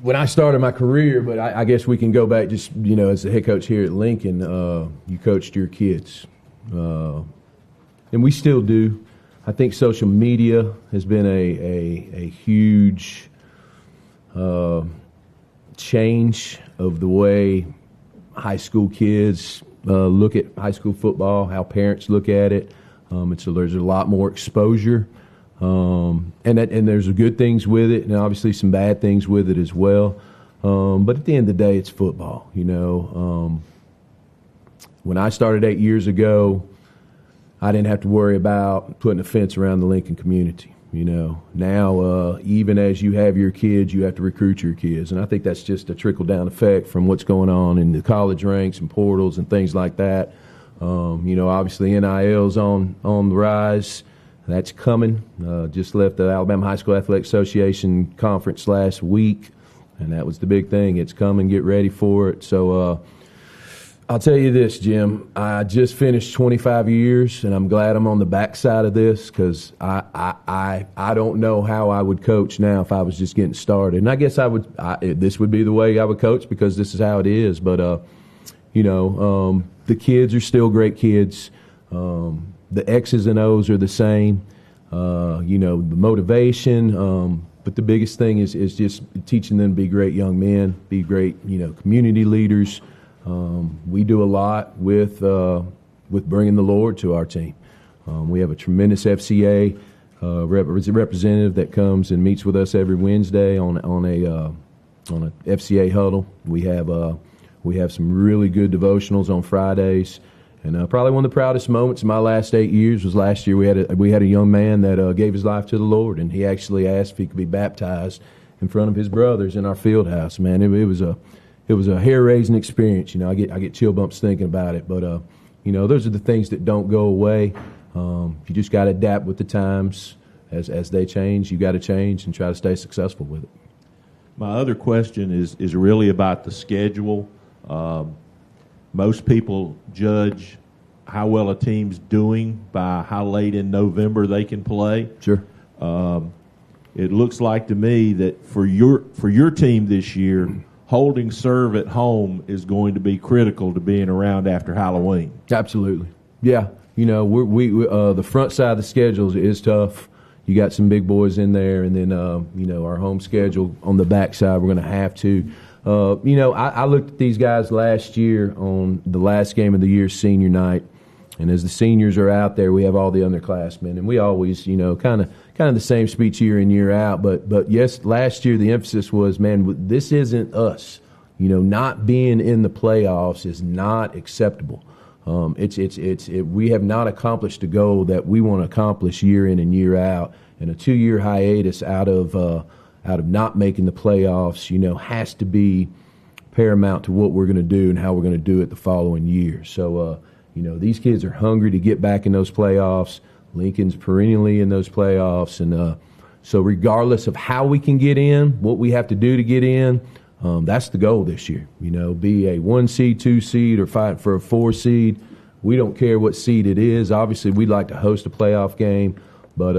When I started my career, but I guess we can go back just, as the head coach here at Lincoln, you coached your kids. And we still do. I think social media has been a huge change of the way high school kids look at high school football, how parents look at it. And so there's a lot more exposure. And there's good things with it, and obviously some bad things with it as well. But at the end of the day, it's football. When I started 8 years ago, I didn't have to worry about putting a fence around the Lincoln community. Now even as you have your kids, you have to recruit your kids, and I think that's just a trickle down effect from what's going on in the college ranks and portals and things like that. Obviously NIL's on the rise. That's coming. Just left the Alabama High School Athletic Association conference last week, and that was the big thing. It's coming. Get ready for it. So I'll tell you this, Jim. I just finished 25 years, and I'm glad I'm on the backside of this because I don't know how I would coach now if I was just getting started. And I guess this would be the way I would coach because this is how it is. But, the kids are still great kids. The X's and O's are the same, the motivation. But the biggest thing is just teaching them to be great young men, be great, community leaders. We do a lot with bringing the Lord to our team. We have a tremendous FCA representative that comes and meets with us every Wednesday on a FCA huddle. We have some really good devotionals on Fridays. And probably one of the proudest moments in my last 8 years was last year. We had a young man that gave his life to the Lord, and he actually asked if he could be baptized in front of his brothers in our field house. Man, it was a hair raising experience. I get chill bumps thinking about it. But those are the things that don't go away. You just got to adapt with the times as they change. You got to change and try to stay successful with it. My other question is really about the schedule. Most people judge how well a team's doing by how late in November they can play. Sure. It looks like to me that for your team this year, holding serve at home is going to be critical to being around after Halloween. Absolutely. Yeah. We the front side of the schedule is tough. You got some big boys in there, and then our home schedule on the back side we're going to have to. I looked at these guys last year on the last game of the year, senior night, and as the seniors are out there, we have all the underclassmen, and we always, kind of the same speech year in, year out. But yes, last year the emphasis was, man, this isn't us. Not being in the playoffs is not acceptable. We have not accomplished the goal that we want to accomplish year in and year out, and a 2-year hiatus out of not making the playoffs, has to be paramount to what we're going to do and how we're going to do it the following year. So, these kids are hungry to get back in those playoffs. Lincoln's perennially in those playoffs. And so regardless of how we can get in, what we have to do to get in, that's the goal this year. Be a 1 seed, 2 seed, or fight for a 4 seed. We don't care what seed it is. Obviously, we'd like to host a playoff game. But,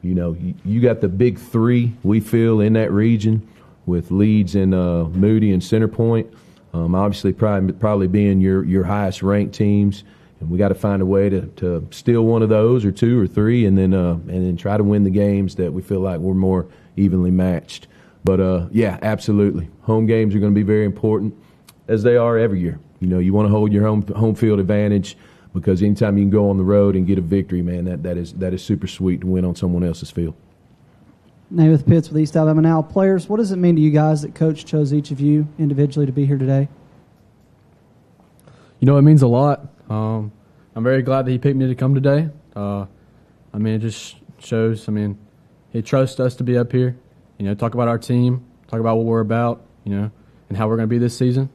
you got the big three, we feel, in that region with Leeds and Moody and Center Point. Obviously, probably being your highest ranked teams. And we got to find a way to steal one of those or 2 or 3 and then try to win the games that we feel like we're more evenly matched. But, yeah, absolutely. Home games are going to be very important, as they are every year. You want to hold your home field advantage, because anytime you can go on the road and get a victory, man, that is super sweet to win on someone else's field. Namath Pitts with East Alabama Now. Players, what does it mean to you guys that Coach chose each of you individually to be here today? It means a lot. I'm very glad that he picked me to come today. It just shows, he trusts us to be up here, talk about our team, talk about what we're about, and how we're going to be this season.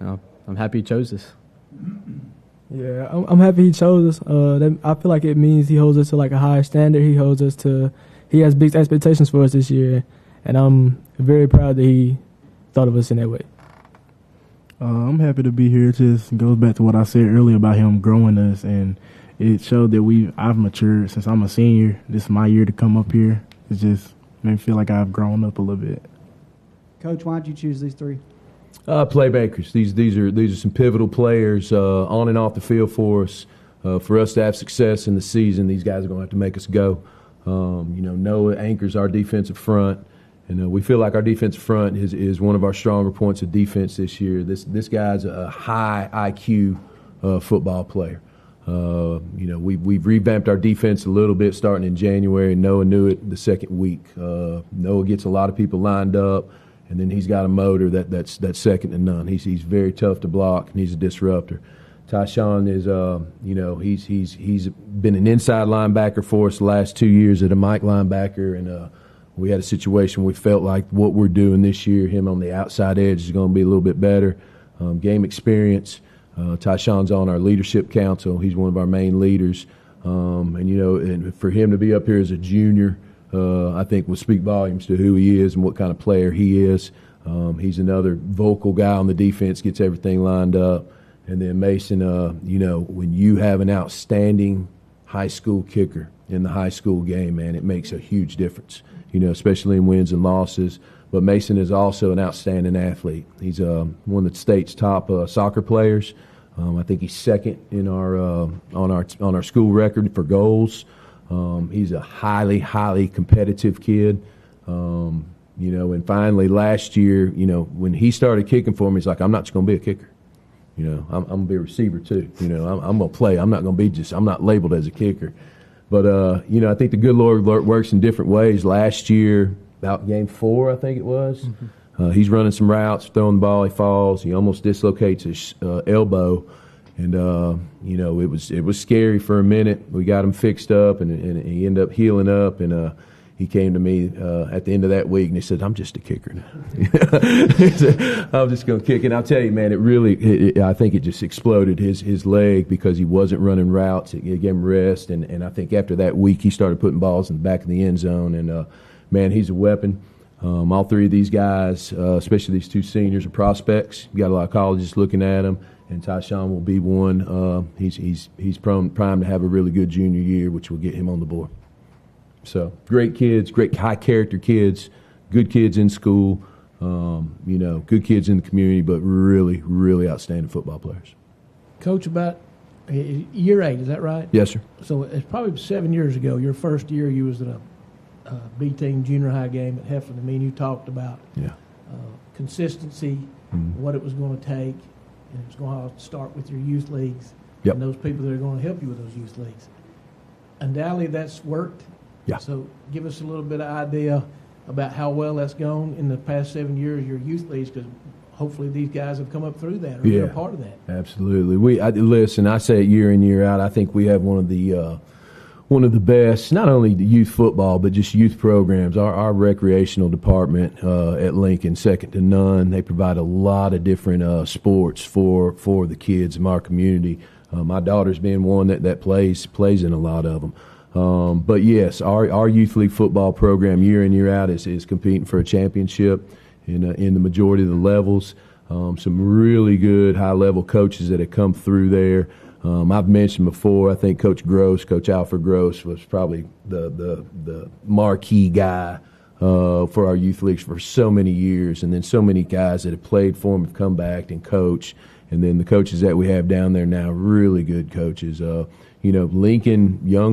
I'm happy he chose us. Yeah, I'm happy he chose us. I feel like it means he holds us to like a higher standard. He has big expectations for us this year, and I'm very proud that he thought of us in that way. I'm happy to be here. It just goes back to what I said earlier about him growing us, and it showed that I've matured since I'm a senior. This is my year to come up here. It just made me feel like I've grown up a little bit. Coach, why don't you choose these three? Playmakers. These are some pivotal players on and off the field for us. For us to have success in the season, these guys are going to have to make us go. Noah anchors our defensive front, and we feel like our defensive front is one of our stronger points of defense this year. This guy's a high IQ football player. We've revamped our defense a little bit starting in January. Noah knew it the second week. Noah gets a lot of people lined up, and then he's got a motor that's second to none. He's very tough to block, and he's a disruptor. Tyshawn is, he's been an inside linebacker for us the last 2 years at a Mike linebacker, and we had a situation we felt like what we're doing this year, him on the outside edge is going to be a little bit better. Game experience. Tyshawn's on our leadership council. He's one of our main leaders, and for him to be up here as a junior, I think will speak volumes to who he is and what kind of player he is. He's another vocal guy on the defense, gets everything lined up. And then Mason, when you have an outstanding high school kicker in the high school game, man, it makes a huge difference, especially in wins and losses. But Mason is also an outstanding athlete. He's one of the state's top soccer players. I think he's second in on our school record for goals. He's a highly competitive kid. And finally last year, when he started kicking for me, he's like, I'm not just going to be a kicker. I'm going to be a receiver too. I'm going to play. I'm not going to be I'm not labeled as a kicker. But, I think the good Lord works in different ways. Last year, about game 4, I think it was, he's running some routes, throwing the ball, he falls. He almost dislocates his elbow. And, it was scary for a minute. We got him fixed up, and he ended up healing up. And he came to me at the end of that week, and he said, I'm just a kicker now. He said, I'm just going to kick. And I'll tell you, man, I think it just exploded his leg because he wasn't running routes. It gave him rest. And I think after that week, he started putting balls in the back of the end zone. And, man, he's a weapon. All three of these guys, especially these 2 seniors, are prospects. You got a lot of colleges looking at him. And Tyshawn will be one. He's primed to have a really good junior year, which will get him on the board. So great kids, great high-character kids, good kids in school, good kids in the community, but really, really outstanding football players. Coach, about year 8, is that right? Yes, sir. So it's probably 7 years ago, your first year you was in a B-team junior high game at Heflin. I mean, you talked about consistency, what it was going to take, and it was going to have to start with your youth leagues and those people that are going to help you with those youth leagues. Undoubtedly, that's worked. Yeah. So give us a little bit of idea about how well that's gone in the past 7 years, your youth leagues, because hopefully these guys have come up through that or they're a part of that. Absolutely. Listen, I say it year in, year out, I think we have one of the best, not only the youth football, but just youth programs. Our recreational department at Lincoln, second to none. They provide a lot of different sports for the kids in our community. My daughter's being one that plays in a lot of them. But yes, our youth league football program year in, year out is competing for a championship in the majority of the levels. Some really good high level coaches that have come through there. I've mentioned before, I think Coach Alfred Gross was probably the marquee guy for our youth leagues for so many years, and then so many guys that have played for him have come back and coached. And then the coaches that we have down there now, really good coaches. Young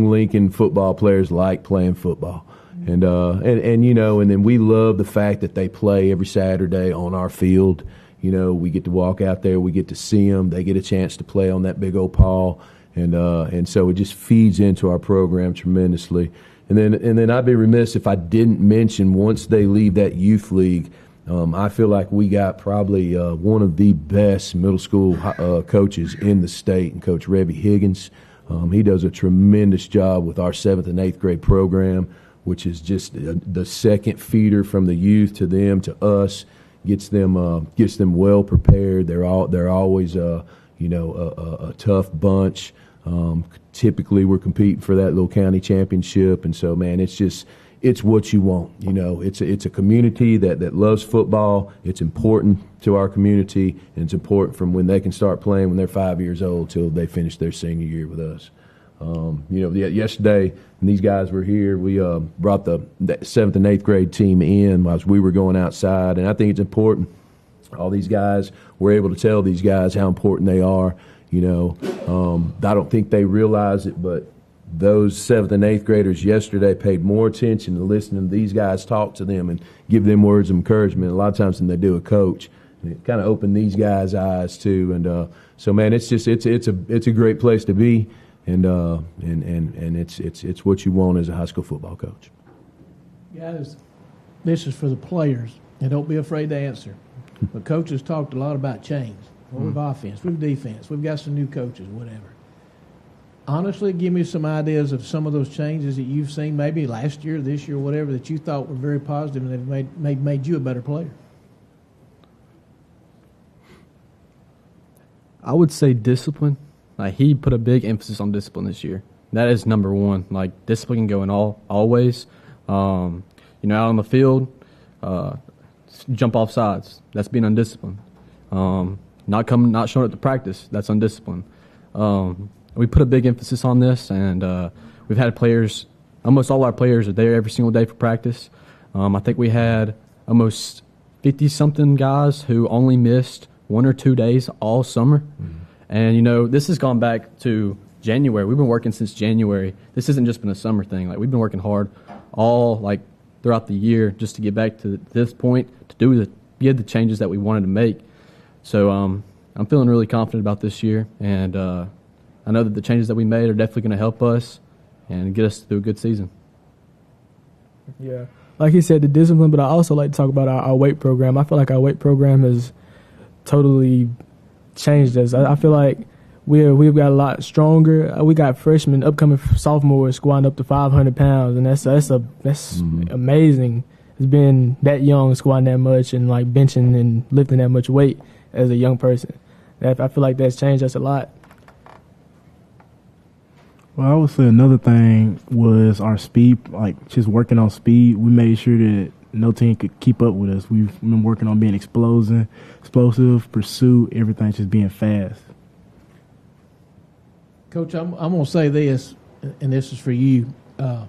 Lincoln football players like playing football. And then we love the fact that they play every Saturday on our field. We get to walk out there, we get to see them. They get a chance to play on that big old Paul. And so it just feeds into our program tremendously. And then I'd be remiss if I didn't mention once they leave that youth league, I feel like we got probably one of the best middle school coaches in the state, and Coach Revy Higgins. He does a tremendous job with our 7th and 8th grade program, which is just the second feeder from the youth to them to us. gets them well prepared. They're always a tough bunch. Typically, we're competing for that little county championship, and so, man, it's what you want. It's a community that loves football. It's important to our community, and it's important from when they can start playing when they're 5 years old till they finish their senior year with us. Yesterday, when these guys were here, we brought the 7th and 8th grade team in as we were going outside, and I think it's important. All these guys, we're able to tell these guys how important they are. I don't think they realize it, but those 7th and 8th graders yesterday paid more attention to listening to these guys talk to them and give them words of encouragement a lot of times than they do a coach. And it kind of opened these guys' eyes too. And so, man, it's a great place to be, and it's what you want as a high school football coach. Guys, this is for the players, and don't be afraid to answer. But coaches talked a lot about change. Well, we've offense, we've defense, we've got some new coaches, whatever. Honestly, give me some ideas of some of those changes that you've seen, maybe last year, this year, whatever, that you thought were very positive and they've made you a better player. I would say discipline. Like, he put a big emphasis on discipline this year. That is number one. Like, discipline can go in always. Out on the field, jump off sides. That's being undisciplined. Not showing up to practice. That's undisciplined. We put a big emphasis on this, and we've had players. Almost all our players are there every single day for practice. I think we had almost 50-something guys who only missed 1 or 2 days all summer. Mm-hmm. And, this has gone back to January. We've been working since January. This hasn't just been a summer thing. Like, we've been working hard throughout the year just to get back to this point, to get the changes that we wanted to make. So I'm feeling really confident about this year, and I know that the changes that we made are definitely going to help us and get us through a good season. Yeah. Like he said, the discipline, but I also like to talk about our weight program. I feel like our weight program has totally changed us. I feel like we've got a lot stronger. We got freshmen, upcoming sophomores squatting up to 500 pounds, and that's amazing. It's been that young squatting that much and like benching and lifting that much weight as a young person. I feel like that's changed us a lot. Well, I would say another thing was our speed, like just working on speed. We made sure that no team could keep up with us. We've been working on being explosive, pursuit, everything just being fast. Coach, I'm going to say this, and this is for you. How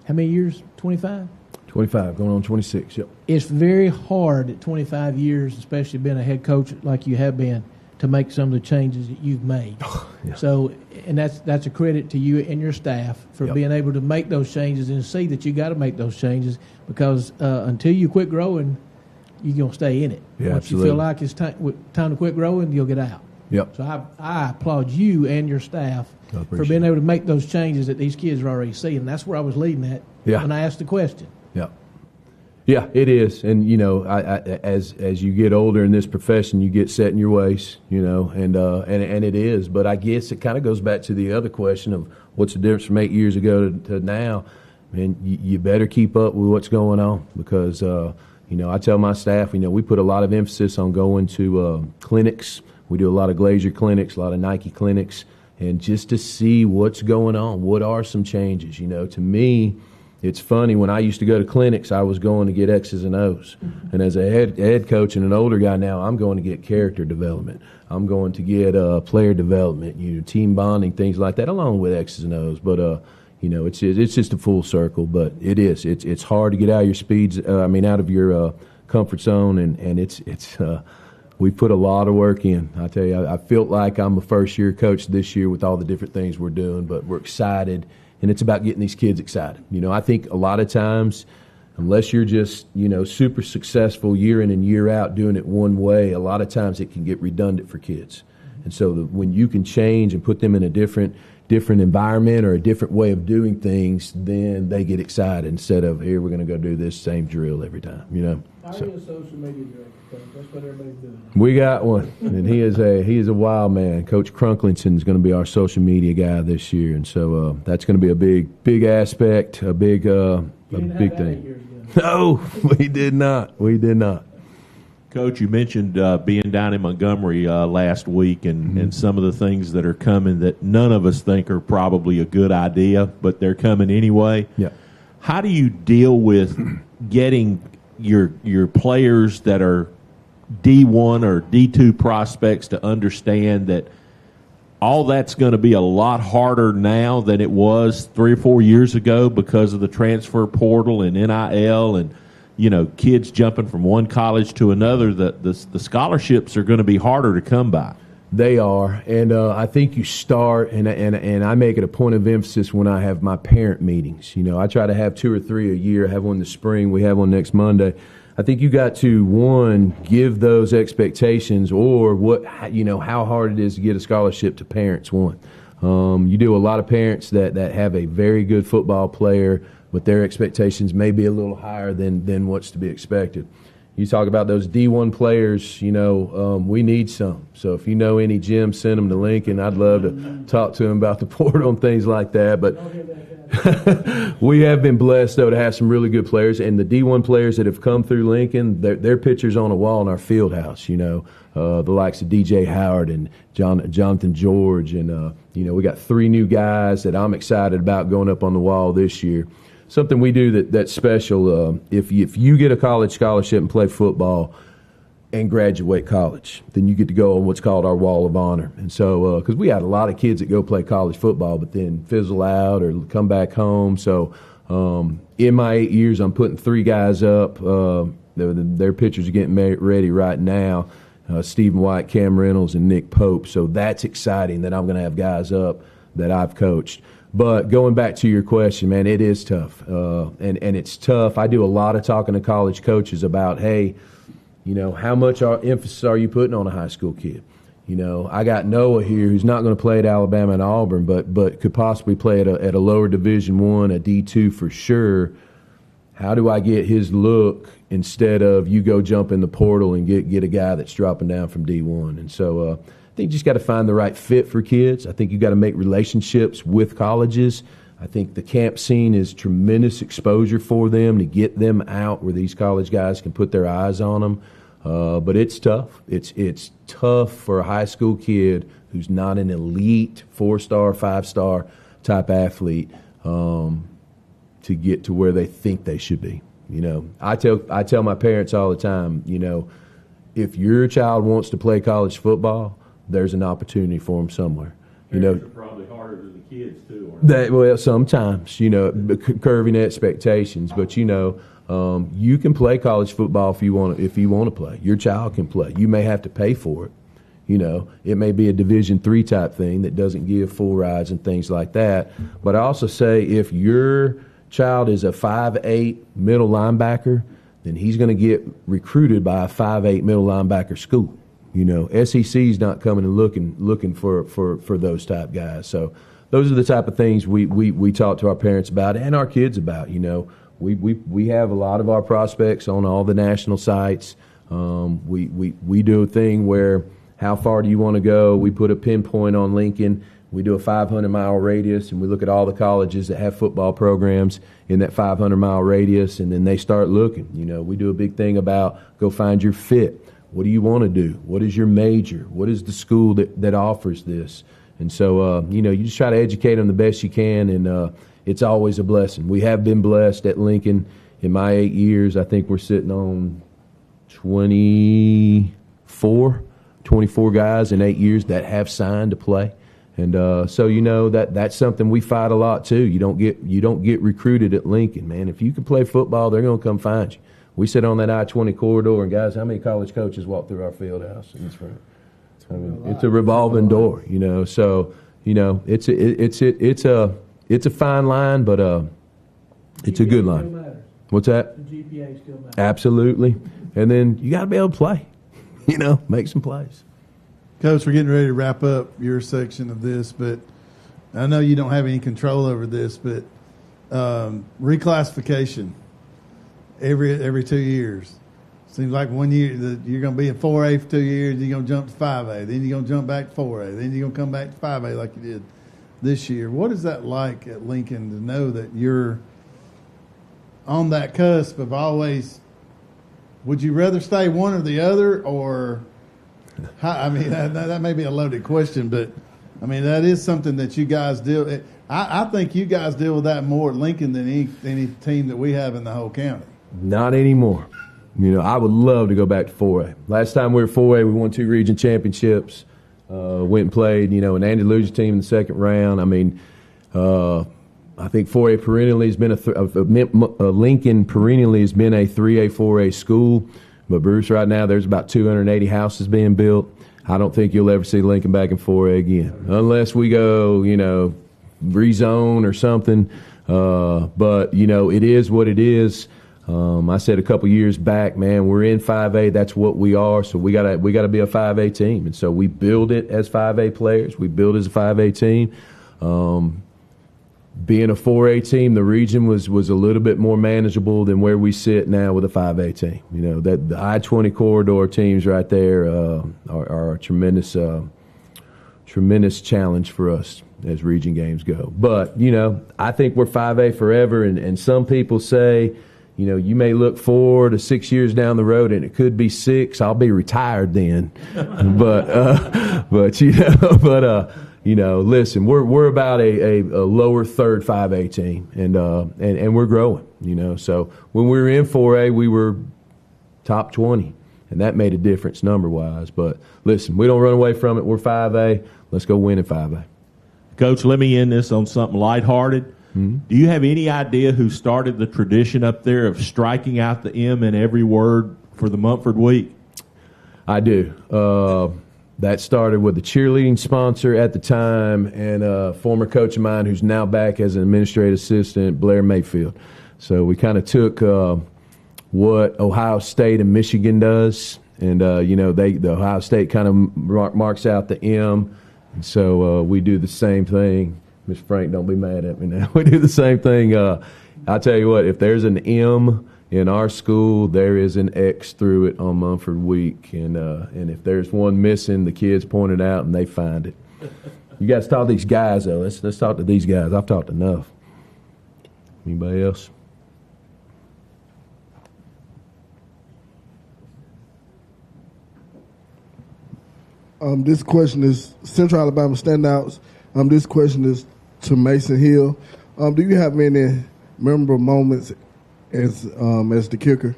many years? 25? 25, going on 26, yep. It's very hard at 25 years, especially being a head coach like you have been, to make some of the changes that you've made. Yeah. So, and that's a credit to you and your staff for being able to make those changes and see that you got to make those changes, because until you quit growing, you're going to stay in it. Yeah, Once absolutely. you feel like it's time to quit growing, you'll get out. Yep. So I applaud you and your staff for being able to make those changes that these kids are already seeing. And that's where I was leading at when I asked the question. Yeah. Yeah, it is. And, as you get older in this profession, you get set in your ways, and it is. But I guess it kind of goes back to the other question of what's the difference from 8 years ago to now. Man, you better keep up with what's going on, because, I tell my staff, we put a lot of emphasis on going to clinics. We do a lot of Glazier clinics, a lot of Nike clinics, and just to see what's going on. What are some changes? To me, it's funny, when I used to go to clinics, I was going to get X's and O's. Mm-hmm. And as a head coach and an older guy now, I'm going to get character development. I'm going to get player development, team bonding, things like that, along with X's and O's. But, it's just a full circle. But it is. It's hard to get out of your speeds, out of your comfort zone, and it's we put a lot of work in. I tell you, I felt like I'm a first-year coach this year with all the different things we're doing, but we're excited. And it's about getting these kids excited. I think a lot of times, unless you're just, super successful year in and year out doing it one way, a lot of times it can get redundant for kids. And so when you can change and put them in a different environment or a different way of doing things, then they get excited instead of, here, we're going to go do this same drill every time, How are you a social media director? That's what everybody's doing. We got one, and he is a wild man. Coach Crunklington is going to be our social media guy this year, and so that's going to be a big aspect, a big thing. No, we did not. Coach, you mentioned being down in Montgomery last week and some of the things that are coming that none of us think are probably a good idea, but they're coming anyway. Yeah. How do you deal with getting your players that are D1 or D2 prospects to understand that all that's going to be a lot harder now than it was 3 or 4 years ago because of the transfer portal and NIL and kids jumping from one college to another? The scholarships are going to be harder to come by. They are, and I think you start, and I make it a point of emphasis when I have my parent meetings. I try to have 2 or 3 a year. I have one this spring. We have one next Monday. I think you got to, one, give those expectations, or how hard it is to get a scholarship to parents. One, you do a lot of parents that have a very good football player, but their expectations may be a little higher than what's to be expected. You talk about those D1 players, we need some. So if you know any gyms, send them to Lincoln. I'd love to talk to them about the portal and things like that. But we have been blessed, though, to have some really good players. And the D1 players that have come through Lincoln, their pictures on a wall in our field house, the likes of DJ Howard and Jonathan George. And, we got 3 new guys that I'm excited about going up on the wall this year. Something we do that's special, if you get a college scholarship and play football and graduate college, then you get to go on what's called our Wall of Honor. And so, because we had a lot of kids that go play college football but then fizzle out or come back home. So in my 8 years, I'm putting 3 guys up. Their pictures are getting ready right now, Stephen White, Cam Reynolds, and Nick Pope. So that's exciting that I'm going to have guys up that I've coached. But going back to your question, man, it is tough. And it's tough. I do a lot of talking to college coaches about, hey, how much emphasis are you putting on a high school kid? I got Noah here who's not going to play at Alabama and Auburn, but could possibly play at a lower Division I, a D2 for sure. How do I get his look instead of you go jump in the portal and get a guy that's dropping down from D1? And so I think you just got to find the right fit for kids. I think you got to make relationships with colleges. I think the camp scene is tremendous exposure for them to get them out where these college guys can put their eyes on them. But it's tough. It's tough for a high school kid who's not an elite 4-star, 5-star type athlete to get to where they think they should be. I tell my parents all the time, if your child wants to play college football, there's an opportunity for them somewhere. Parents are probably harder than the kids too. Aren't they? Sometimes, curving expectations, but you can play college football if you want to play. Your child can play. You may have to pay for it. It may be a Division III type thing that doesn't give full rides and things like that. But I also say if your child is a 5'8" middle linebacker, then he's going to get recruited by a 5'8" middle linebacker school. SEC's not coming and looking for those type guys. So those are the type of things we talk to our parents about and our kids about. We have a lot of our prospects on all the national sites. We do a thing where how far do you want to go? We put a pinpoint on Lincoln. We do a 500-mile radius, and we look at all the colleges that have football programs in that 500-mile radius, and then they start looking. We do a big thing about go find your fit. What do you want to do? What is your major? What is the school that offers this? And so, you just try to educate them the best you can, and it's always a blessing. We have been blessed at Lincoln in my 8 years. I think we're sitting on 24 guys in 8 years that have signed to play. And so that's something we fight a lot too. You don't get recruited at Lincoln, man. If you can play football, they're going to come find you. We sit on that I-20 corridor, and guys, how many college coaches walk through our field house? It's a revolving door, So it's a fine line, but it's a good line. What's that? The GPA still matters. Absolutely, and then you got to be able to play. Make some plays. Coach, we're getting ready to wrap up your section of this, but I know you don't have any control over this, but reclassification every 2 years. Seems like 1 year you're going to be in 4A for 2 years, you're going to jump to 5A, then you're going to jump back to 4A, then you're going to come back to 5A like you did this year. What is that like at Lincoln to know that you're on that cusp of always would you rather stay one or the other, or I mean that may be a loaded question, but I mean that is something that you guys deal. I think you guys deal with that more at Lincoln than any team that we have in the whole county. Not anymore. I would love to go back to 4A. Last time we were 4A, we won 2 region championships. Went and played, an Andy Luge's team in the second round. I mean, I think 4A perennially has been Lincoln perennially has been a 3A, 4A school. But Bruce, right now there's about 280 houses being built. I don't think you'll ever see Lincoln back in 4A again, unless we go, rezone or something. But it is what it is. I said a couple years back, man, we're in 5A. That's what we are. So we gotta be a 5A team, and so we build it as 5A players. We build as a 5A team. Being a 4A team, the region was a little bit more manageable than where we sit now with a 5A team. That the I-20 corridor teams right there are a tremendous challenge for us as region games go. But I think we're 5A forever, and some people say, you may look 4 to 6 years down the road, and it could be 6. I'll be retired then. But listen, we're about a lower third 5A team, and we're growing. So when we were in 4A, we were top 20, and that made a difference number wise. But listen, we don't run away from it. We're 5A. Let's go win in 5A. Coach, let me end this on something lighthearted. Mm-hmm. Do you have any idea who started the tradition up there of striking out the M in every word for the Munford Week? I do. That started with the cheerleading sponsor at the time and a former coach of mine who's now back as an administrative assistant, Blair Mayfield. So we kind of took what Ohio State and Michigan does, and the Ohio State kind of marks out the M, and so we do the same thing. Ms. Frank, don't be mad at me now. We do the same thing. I'll tell you what, if there's an M in our school, there is an X through it on Munford Week. And if there's one missing, the kids point it out and they find it. You guys talk to these guys, though. Let's talk to these guys. I've talked enough. Anybody else? This question is Central Alabama standouts. This question is to Mason Hill. Do you have any memorable moments as the kicker?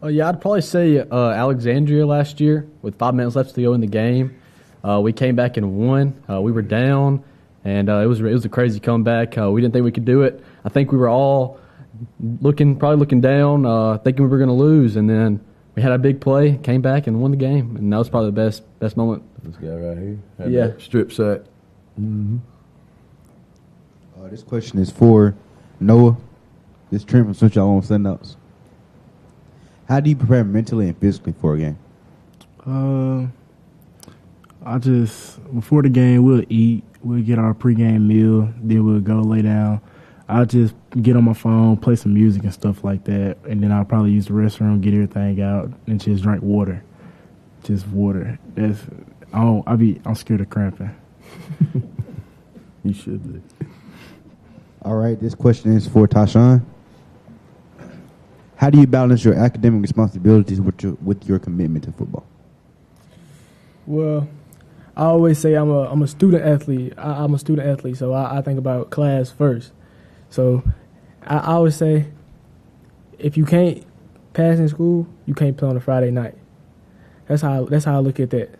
Yeah, I'd probably say Alexandria last year with 5 minutes left to go in the game. We came back and won. We were down, and it was a crazy comeback. We didn't think we could do it. I think we were all looking down, thinking we were going to lose, and then we had a big play, came back and won the game, and that was probably the best moment. This guy right here had Yeah. that strip sack. Mm-hmm. This question is for Noah. This Trent from Central Alabama Standouts. How do you prepare mentally and physically for a game? Before the game, we'll eat. We'll get our pregame meal. Then we'll go lay down. I'll just get on my phone, play some music and stuff like that. And then I'll probably use the restroom, get everything out, and just drink water. Just water. I'm scared of cramping. You should be. All right, this question is for Tashawn. How do you balance your academic responsibilities with your commitment to football? Well, I always say I'm a student athlete. I'm a student athlete, so I think about class first. So I always say, if you can't pass in school, you can't play on a Friday night. That's how I look at that.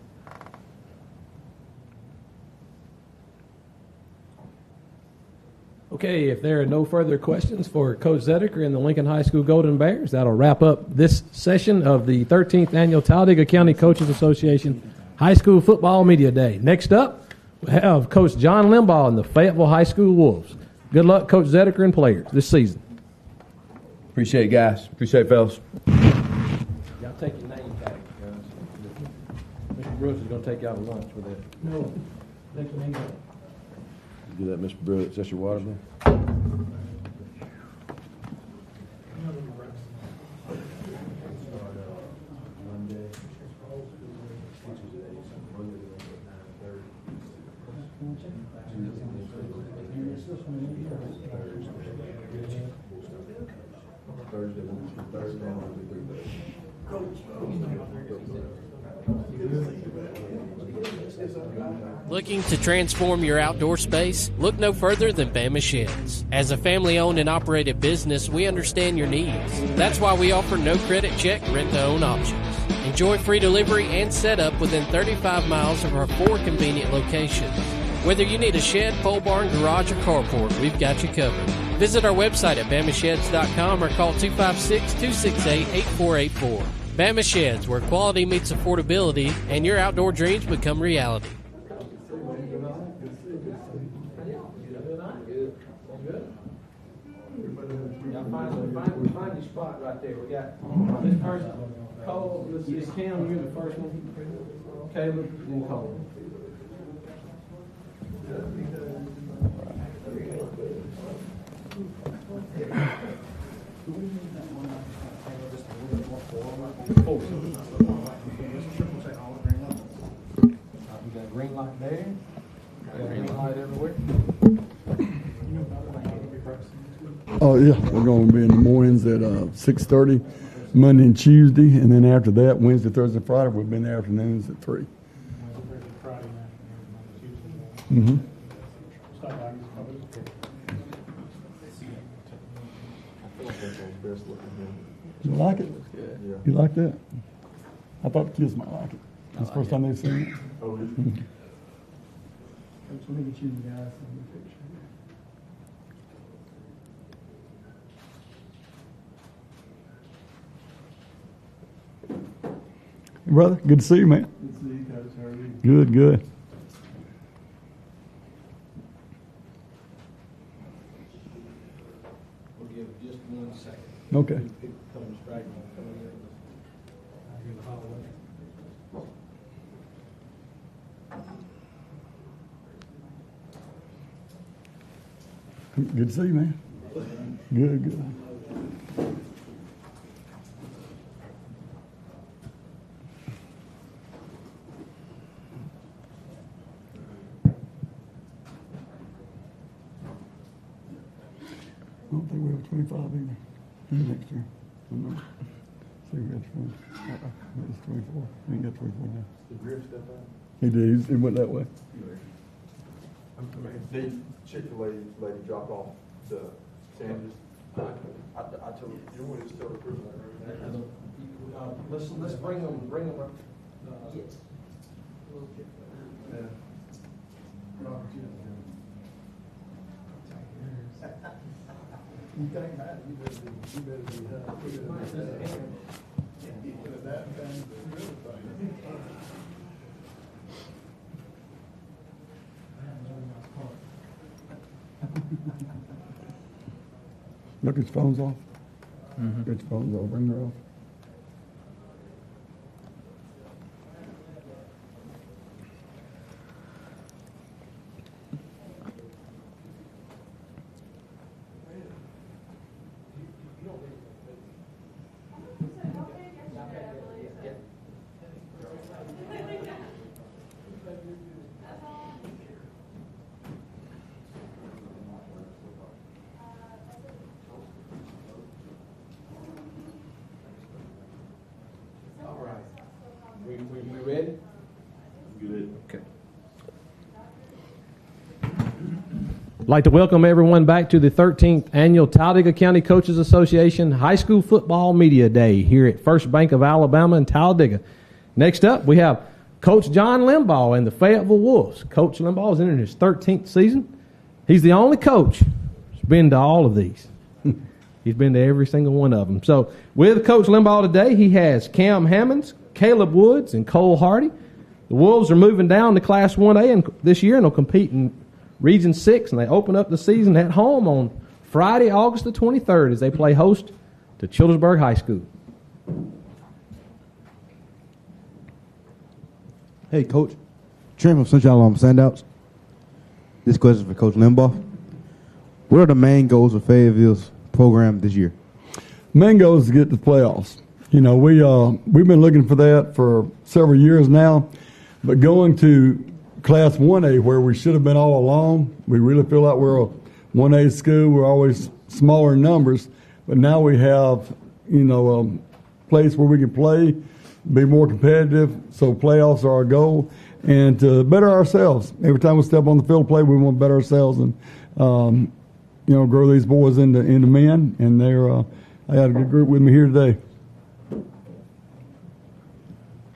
Okay, if there are no further questions for Coach Zediker and the Lincoln High School Golden Bears, that'll wrap up this session of the 13th Annual Talladega County Coaches Association High School Football Media Day. Next up, we have Coach John Limbaugh and the Fayetteville High School Wolves. Good luck, Coach Zediker and players this season. Appreciate it, guys. Appreciate it, fellas. Y'all take your name tag, guys. Mr. Brooks is going to take y'all to lunch with that. No, take your name tag. Do that, Mr. Brooks. That's your water, man. Thursday, Looking to transform your outdoor space? Look no further than Bama Sheds. As a family-owned and operated business, we understand your needs. That's why we offer no credit check rent-to-own options. Enjoy free delivery and setup within 35 miles of our 4 convenient locations. Whether you need a shed, pole barn, garage, or carport, we've got you covered. Visit our website at bamasheds.com or call 256-268-8484. Bama Sheds, where quality meets affordability and your outdoor dreams become reality. Find your spot right there. We got this person, Cole. Let's see, Cam, you're the first one. Caleb, and Cole. We got green light there. We got green light everywhere. Oh yeah, we're going to be in the mornings at 6:30, Monday and Tuesday, and then after that, Wednesday, Thursday, Friday, we'll be in the afternoons at 3. Mm-hmm. You like it? You like that? I thought the kids might like it. That's the first time they've seen it. Oh, really? Let me get you the guys in the picture. Brother, good to see you, man. Good to see you, Coach. How are you? Good, good. We'll give it just 1 second. Okay. People coming straight and coming in the hallway. Good to see you, man. Good, good. I don't think we have 25 either. Next year. I don't know. See, we got 20. It's 24. We ain't got 24 now. Did Griff step out? He did. He went that way. The Chick-fil-A lady dropped off the sandwiches. I told you want to still recruit that, right? Let's bring them up. Yes. Yeah. You think that? You better be Look, his phone's off. Mm-hmm. His phone's off. Bring her off. We ready? Good. Okay. I'd like to welcome everyone back to the 13th Annual Talladega County Coaches Association High School Football Media Day here at First Bank of Alabama in Talladega. Next up, we have Coach John Limbaugh and the Fayetteville Wolves. Coach Limbaugh is entering his 13th season. He's the only coach who's been to all of these. He's been to every single one of them. So with Coach Limbaugh today, he has Cam Hammonds, Caleb Woods, and Cole Hardy. The Wolves are moving down to Class 1A this year, and they'll compete in Region 6, and they open up the season at home on Friday, August the 23rd, as they play host to Childersburg High School. Hey, Coach. Trent from Central Alabama Sandouts. This question is for Coach Limbaugh. What are the main goals of Fayetteville's program this year? Main goal is to get to the playoffs. You know, we've been looking for that for several years now, but going to Class 1A, where we should have been all along, we really feel like we're a 1A school. We're always smaller in numbers, but now we have, place where we can play, be more competitive. So playoffs are our goal, and to better ourselves. Every time we step on the field to play, we want to better ourselves and grow these boys into men. And I had a good group with me here today.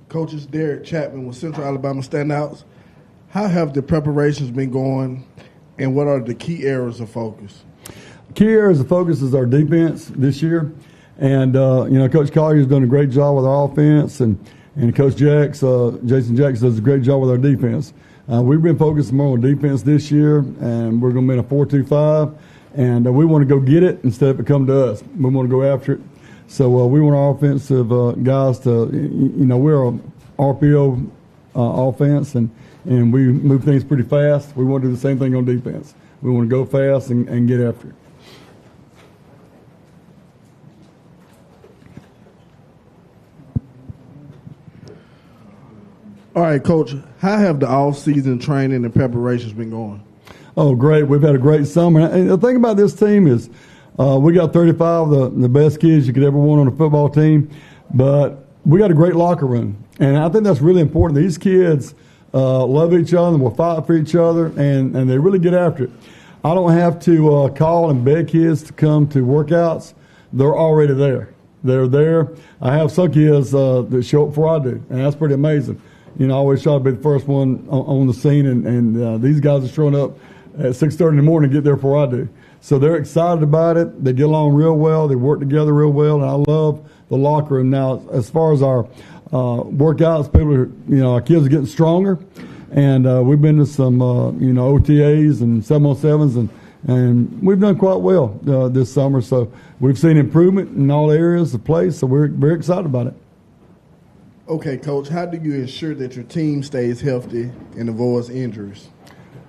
Coaches Derek Chapman with Central Alabama Standouts. How have the preparations been going, and what are the key areas of focus? Key areas of focus is our defense this year. And, Coach Collier's done a great job with our offense, and Coach Jason Jacks does a great job with our defense. We've been focusing more on defense this year, and we're going to be in a 4-2-5, and we want to go get it instead of it come to us. We want to go after it. So we want our offensive guys to, we're an RPO offense, and we move things pretty fast. We want to do the same thing on defense. We want to go fast and get after it. All right, Coach, how have the off-season training and preparations been going? Oh, great. We've had a great summer. And the thing about this team is we got 35 of the best kids you could ever want on a football team, but we got a great locker room. And I think that's really important. These kids love each other and will fight for each other, and they really get after it. I don't have to call and beg kids to come to workouts. They're already there. They're there. I have some kids that show up before I do, and that's pretty amazing. I always try to be the first one on the scene, and these guys are showing up at 6:30 in the morning to get there before I do. So they're excited about it. They get along real well. They work together real well, and I love the locker room. Now, as far as our workouts, our kids are getting stronger, and we've been to some, OTAs and 7-on-7s, and we've done quite well this summer. So we've seen improvement in all areas of play, so we're very excited about it. Okay, Coach, how do you ensure that your team stays healthy and avoids injuries?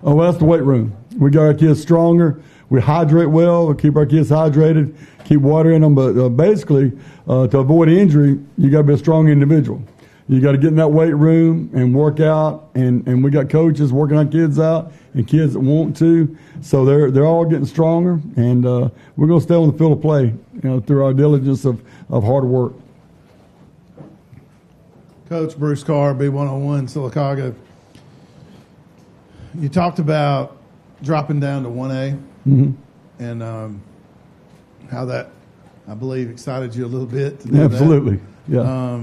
Oh, well, that's the weight room. We got our kids stronger. We hydrate well. We keep our kids hydrated, keep water in them. But basically, to avoid injury, you got to be a strong individual. You got to get in that weight room and work out. And we got coaches working our kids out and kids that want to. So they're all getting stronger. And we're going to stay on the field of play, through our diligence of hard work. Coach Bruce Carr, B101, Sylacauga. You talked about dropping down to 1A, and how that, I believe, excited you a little bit to do Absolutely, that. yeah.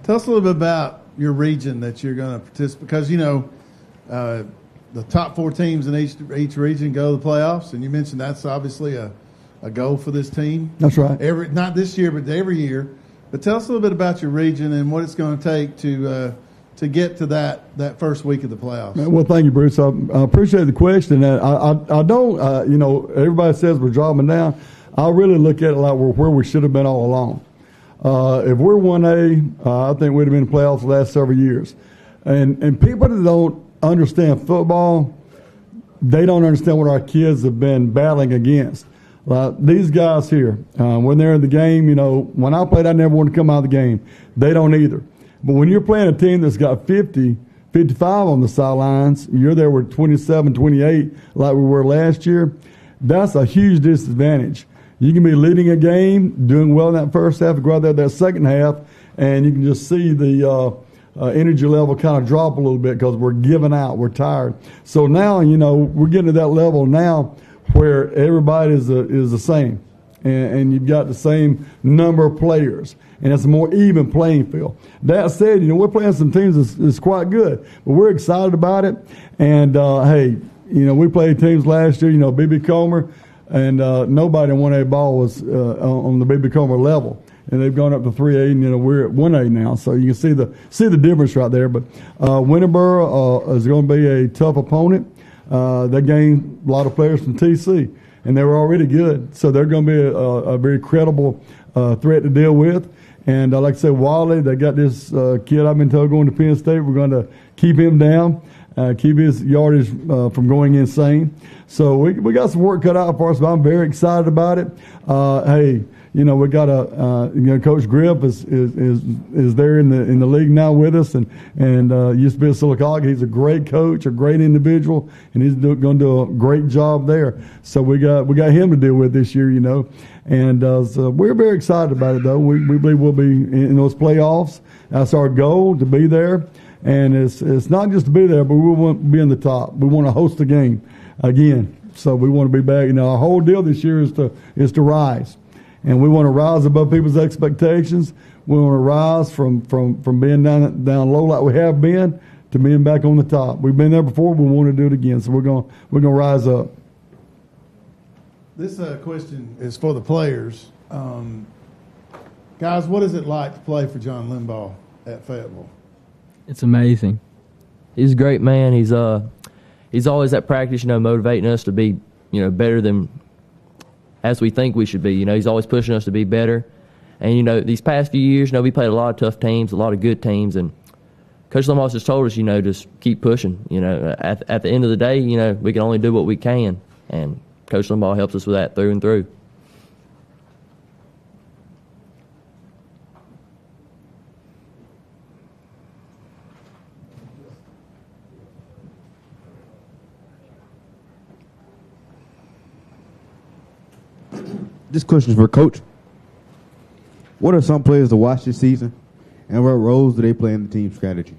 Tell us a little bit about your region that you're going to participate, because the top 4 teams in each region go to the playoffs, and you mentioned that's obviously a goal for this team. That's right. Not this year, but every year. But tell us a little bit about your region and what it's going to take to get to that first week of the playoffs. Well, thank you, Bruce. I appreciate the question. I don't, everybody says we're dropping down. I really look at it like we're where we should have been all along. If we're 1A, I think we'd have been in the playoffs the last several years. And people that don't understand football, they don't understand what our kids have been battling against. These guys here, when they're in the game, when I played, I never wanted to come out of the game. They don't either. But when you're playing a team that's got 50, 55 on the sidelines, you're there with 27, 28 like we were last year, that's a huge disadvantage. You can be leading a game, doing well in that first half, go out there that second half, and you can just see the energy level kind of drop a little bit because we're giving out, we're tired. So now, we're getting to that level now where everybody is the same, and you've got the same number of players, and it's a more even playing field. That said, we're playing some teams that's quite good, but we're excited about it. And we played teams last year, BB Comer, and nobody in 1A ball was on the BB Comer level, and they've gone up to 3A, and we're at 1A now, so you can see the difference right there. But Winterboro is going to be a tough opponent. They gained a lot of players from TC, and they were already good. So they're going to be a very credible threat to deal with. And like I said, Wally, they got this kid I've been told going to Penn State. We're going to keep him down, keep his yardage from going insane. So we got some work cut out for us, but I'm very excited about it. You know, we got Coach Griff is there in the league now with us, and used to be at Sylacauga. He's a great coach, a great individual, and he's going to do a great job there. So we got him to deal with this year, you know, and so we're very excited about it though. We believe we'll be in those playoffs. That's our goal, to be there, and it's not just to be there, but we want to be in the top. We want to host the game again, so we want to be back. You know, our whole deal this year is to rise. And we want to rise above people's expectations. We want to rise from being down low like we have been to being back on the top. We've been there before. We want to do it again. So we're going to rise up. This question is for the players. Guys, what is it like to play for John Limbaugh at Fayetteville? It's amazing. He's a great man. He's always at practice, you know, motivating us to be, you know, better than as we think we should be. You know, he's always pushing us to be better. And, you know, these past few years, you know, we played a lot of tough teams, a lot of good teams, and Coach Limbaugh just told us, you know, just keep pushing. You know, at the end of the day, you know, we can only do what we can, and Coach Limbaugh helps us with that through and through. This question is for Coach. What are some players to watch this season, and what roles do they play in the team strategy?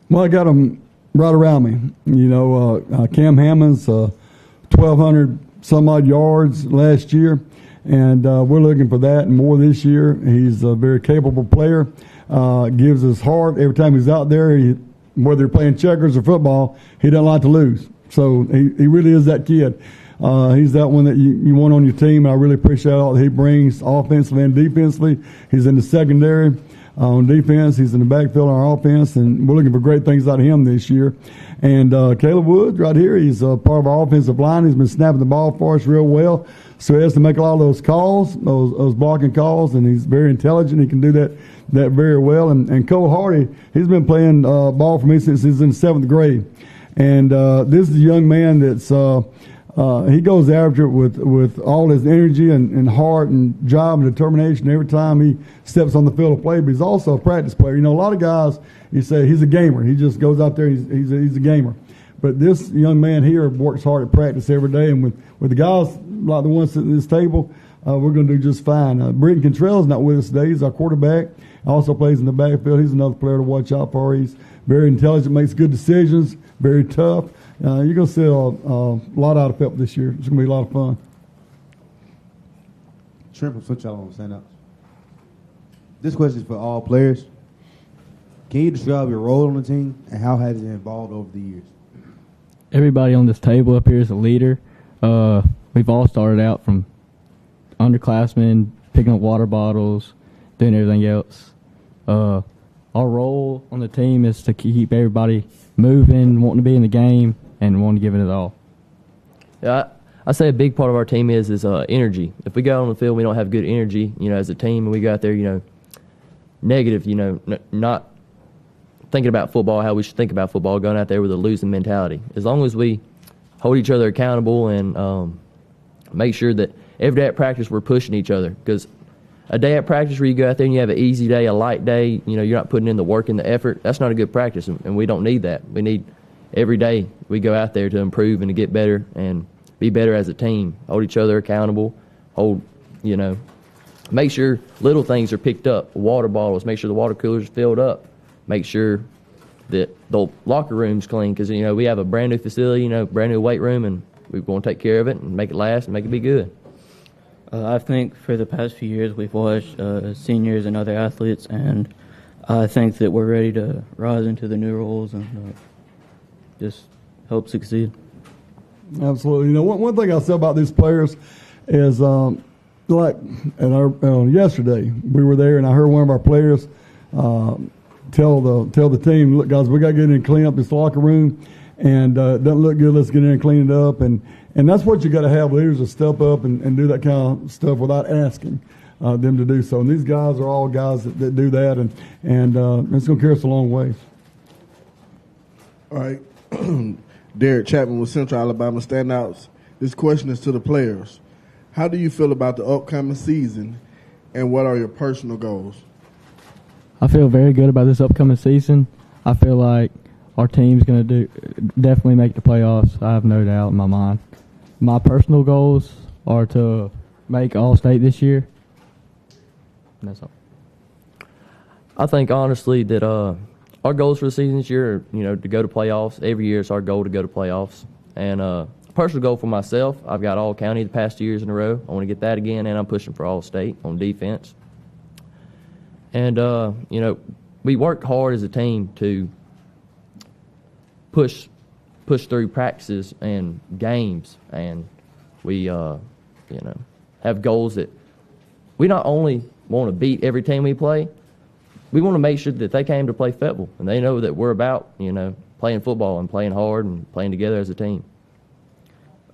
Well, I got them right around me. You know, Cam Hammond's 1,200 some odd yards last year, and we're looking for that and more this year. He's a very capable player. Gives his heart every time he's out there. Whether you're playing checkers or football, he doesn't like to lose. So he really is that kid. He's that one that you want on your team. I really appreciate all that he brings offensively and defensively. He's in the secondary on defense. He's in the backfield on our offense, and we're looking for great things out of him this year. And Caleb Woods right here, he's part of our offensive line. He's been snapping the ball for us real well. So he has to make a lot of those calls, those blocking calls, and he's very intelligent. He can do that very well. And Cole Hardy, he's been playing ball for me since he's in the 7th grade. And this is a young man that's he goes after it with all his energy and heart and job and determination every time he steps on the field of play. But he's also a practice player. You know, a lot of guys, you say he's a gamer. He just goes out there. He's a gamer. But this young man here works hard at practice every day. And with the guys like the ones sitting at this table, we're going to do just fine. Britton Cantrell's not with us today. He's our quarterback. Also plays in the backfield. He's another player to watch out for. He's very intelligent, makes good decisions, very tough. You're going to see a lot out of Pep this year. It's going to be a lot of fun. Shrimp will switch out on standouts. This question is for all players. Can you describe your role on the team and how has it evolved over the years? Everybody on this table up here is a leader. We've all started out from underclassmen, picking up water bottles, doing everything else. Our role on the team is to keep everybody moving, wanting to be in the game, and wanting to give it all. Yeah, I say a big part of our team is energy. If we go on the field, we don't have good energy, you know, as a team, and we go out there, you know, negative, you know, not thinking about football how we should think about football, going out there with a losing mentality. As long as we hold each other accountable and make sure that every day at practice we're pushing each other, because a day at practice where you go out there and you have an easy day, a light day, you know, you're not putting in the work and the effort, that's not a good practice, and we don't need that. We need every day we go out there to improve and to get better and be better as a team, hold each other accountable, you know, make sure little things are picked up, water bottles, make sure the water cooler's filled up, make sure that the locker room's clean, because, you know, we have a brand new facility, you know, brand new weight room, and we're going to take care of it and make it last and make it be good. I think for the past few years we've watched seniors and other athletes, and I think that we're ready to rise into the new roles and just help succeed. Absolutely. You know, one thing I'll say about these players is, like yesterday, we were there, and I heard one of our players tell the team, "Look, guys, we got to get in and clean up this locker room, and it doesn't look good. Let's get in and clean it up." And that's what you got to have, leaders to step up and do that kind of stuff without asking them to do so. And these guys are all guys that do that, and it's going to carry us a long ways. All right. Derek Chapman with Central Alabama Standouts. This question is to the players. How do you feel about the upcoming season, and what are your personal goals? I feel very good about this upcoming season. I feel like our team's going to definitely make the playoffs. I have no doubt in my mind. My personal goals are to make All-State this year. And that's all. I think honestly that our goals for the season this year are, to go to playoffs. Every year it's our goal to go to playoffs. And personal goal for myself, I've got All-County the past 2 years in a row. I want to get that again, and I'm pushing for All-State on defense. And, we work hard as a team to push through practices and games, and we, have goals that we not only want to beat every team we play, we want to make sure that they came to play Fayetteville, and they know that we're about, playing football and playing hard and playing together as a team.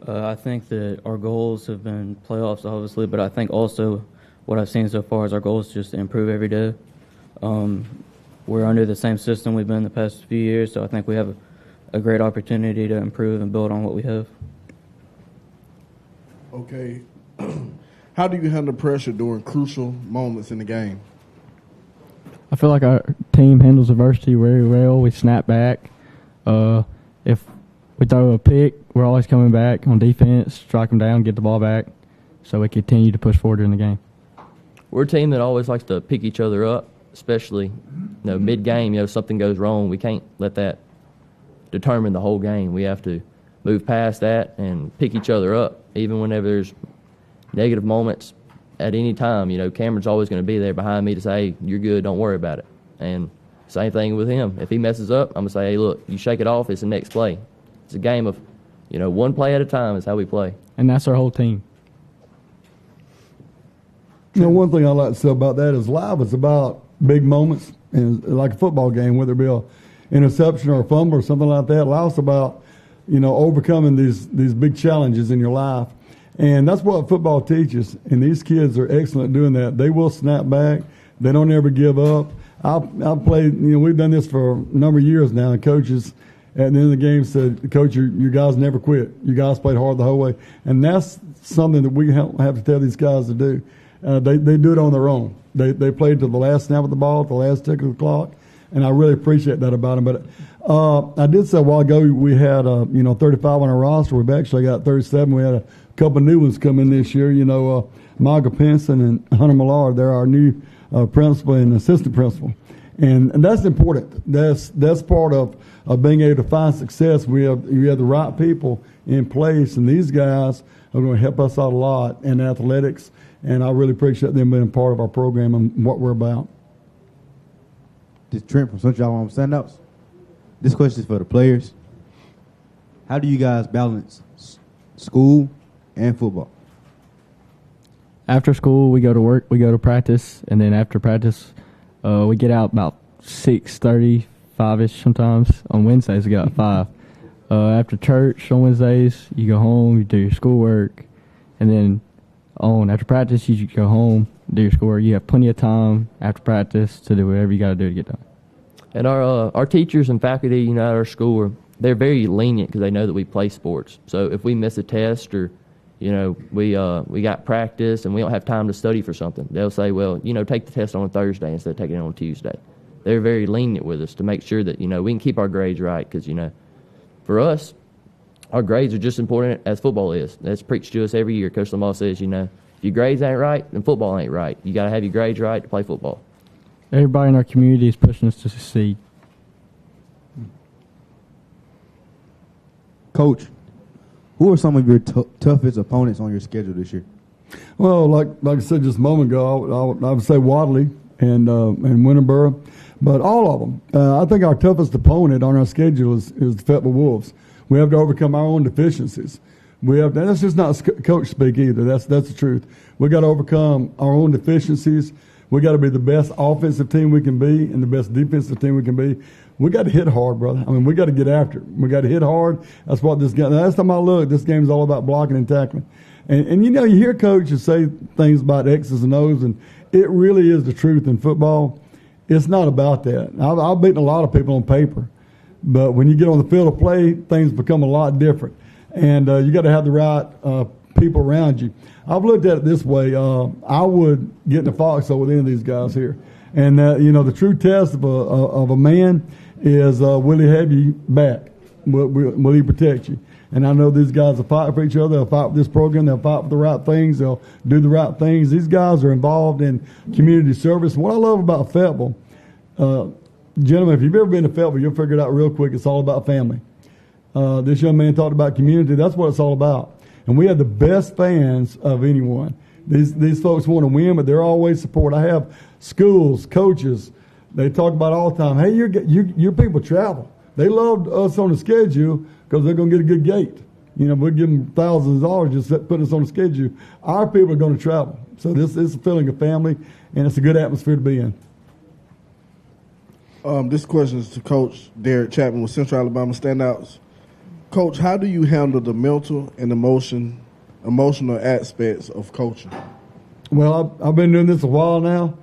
I think that our goals have been playoffs, obviously, but I think also what I've seen so far is our goal is just to improve every day. We're under the same system we've been the past few years, so I think we have a great opportunity to improve and build on what we have. Okay. How do you handle pressure during crucial moments in the game? I feel like our team handles adversity very well. We snap back. If we throw a pick, we're always coming back on defense, strike them down, get the ball back, so we continue to push forward in the game. We're a team that always likes to pick each other up, especially mid-game. Something goes wrong, we can't let that determine the whole game. We have to move past that and pick each other up, even whenever there's negative moments at any time. Cameron's always going to be there behind me to say, hey, you're good, don't worry about it. And same thing with him. If he messes up, I'm going to say, hey, look, you shake it off, it's the next play. It's a game of, one play at a time is how we play. And that's our whole team. One thing I like to say about that is life is about big moments, and like a football game, whether it be an interception or a fumble or something like that. Life's about, overcoming these big challenges in your life. And that's what football teaches, and these kids are excellent doing that. They will snap back. They don't ever give up. I played, we've done this for a number of years now, and coaches at the end of the game said, Coach, your guys never quit. You guys played hard the whole way. And that's something that we have to tell these guys to do. They do it on their own. They played to the last snap of the ball, at the last tick of the clock, and I really appreciate that about them. But I did say a while ago we had 35 on our roster. We've actually got 37. We had a couple new ones come in this year. Michael Pinson and Hunter Millard. They're our new principal and assistant principal, and that's important. That's part of being able to find success. You have the right people in place, and these guys are going to help us out a lot in athletics. And I really appreciate them being part of our program and what we're about. This is Trent from Central Alabama Standouts. This question is for the players. How do you guys balance school and football? After school, we go to work, we go to practice, and then after practice, we get out about 6:30, 5-ish sometimes. On Wednesdays, we get out 5. After church on Wednesdays, you go home, you do your schoolwork, and then after practice, you go home, do your schoolwork. You have plenty of time after practice to do whatever you got to do to get done. And our teachers and faculty, at our school, they're very lenient because they know that we play sports. So if we miss a test or, we got practice and we don't have time to study for something, they'll say, well, take the test on a Thursday instead of taking it on a Tuesday. They're very lenient with us to make sure that, we can keep our grades right because, for us, our grades are just important as football is. That's preached to us every year. Coach Lamar says, if your grades ain't right, then football ain't right. You got to have your grades right to play football. Everybody in our community is pushing us to succeed. Coach, who are some of your toughest opponents on your schedule this year? Well, like I said just a moment ago, I would say Wadley and Winterboro, but all of them. I think our toughest opponent on our schedule is the Fayetteville Wolves. We have to overcome our own deficiencies. That's just not coach speak either. That's the truth. We got to overcome our own deficiencies. We got to be the best offensive team we can be and the best defensive team we can be. We got to hit hard, brother. We got to get after it. We got to hit hard. That's what this game. Last time I looked, this game is all about blocking and tackling. And you hear coaches say things about X's and O's, and it really is the truth in football. It's not about that. I've beaten a lot of people on paper. But when you get on the field of play, things become a lot different. And you got to have the right people around you. I've looked at it this way. I would get in the foxhole with any of these guys here. And, the true test of a man is will he have you back? Will he protect you? And I know these guys will fight for each other. They'll fight for this program. They'll fight for the right things. They'll do the right things. These guys are involved in community service. What I love about Fayetteville, gentlemen, if you've ever been to Fayetteville, you'll figure it out real quick. It's all about family. This young man talked about community. That's what it's all about. And we have the best fans of anyone. These folks want to win, but they're always support. I have schools, coaches. They talk about all the time, hey, your people travel. They love us on the schedule because they're going to get a good gate. We'll give them thousands of dollars just to put us on the schedule. Our people are going to travel. So this is a feeling of family, and it's a good atmosphere to be in. This question is to Coach Derek Chapman with Central Alabama Standouts. Coach, how do you handle the mental and emotional aspects of coaching? Well, I've been doing this a while now,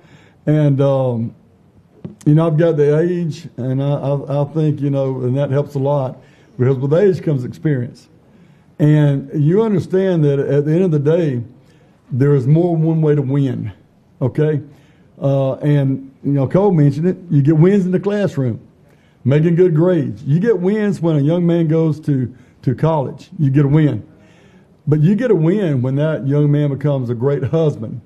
and I've got the age, and I think and that helps a lot because with age comes experience, and you understand that at the end of the day, there is more than one way to win. Okay, and Cole mentioned it. You get wins in the classroom, making good grades. You get wins when a young man goes to college. You get a win. But you get a win when that young man becomes a great husband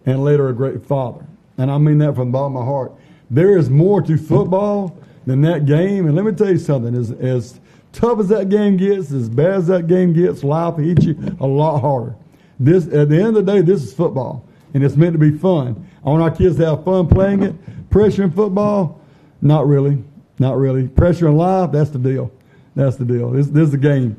and later a great father. And I mean that from the bottom of my heart. There is more to football than that game. And let me tell you something. As tough as that game gets, as bad as that game gets, life hits you a lot harder. At the end of the day, this is football. And it's meant to be fun. I want our kids to have fun playing it. Pressure in football? Not really. Not really. Pressure in life? That's the deal. That's the deal. This is the game.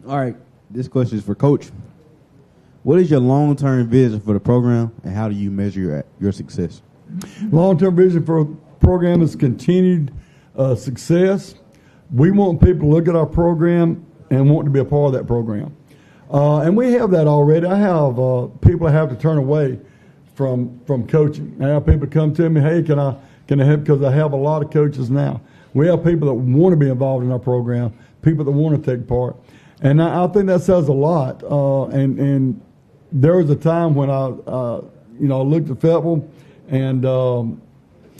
All right, this question is for Coach. What is your long-term vision for the program, and how do you measure your success? Long-term vision for a program is continued success. We want people to look at our program and want to be a part of that program. And we have that already. I have people I have to turn away from coaching. I have people come to me, hey, can I help? Because I have a lot of coaches now. We have people that want to be involved in our program, people that want to take part. And I think that says a lot. And there was a time when I looked at Fayetteville, and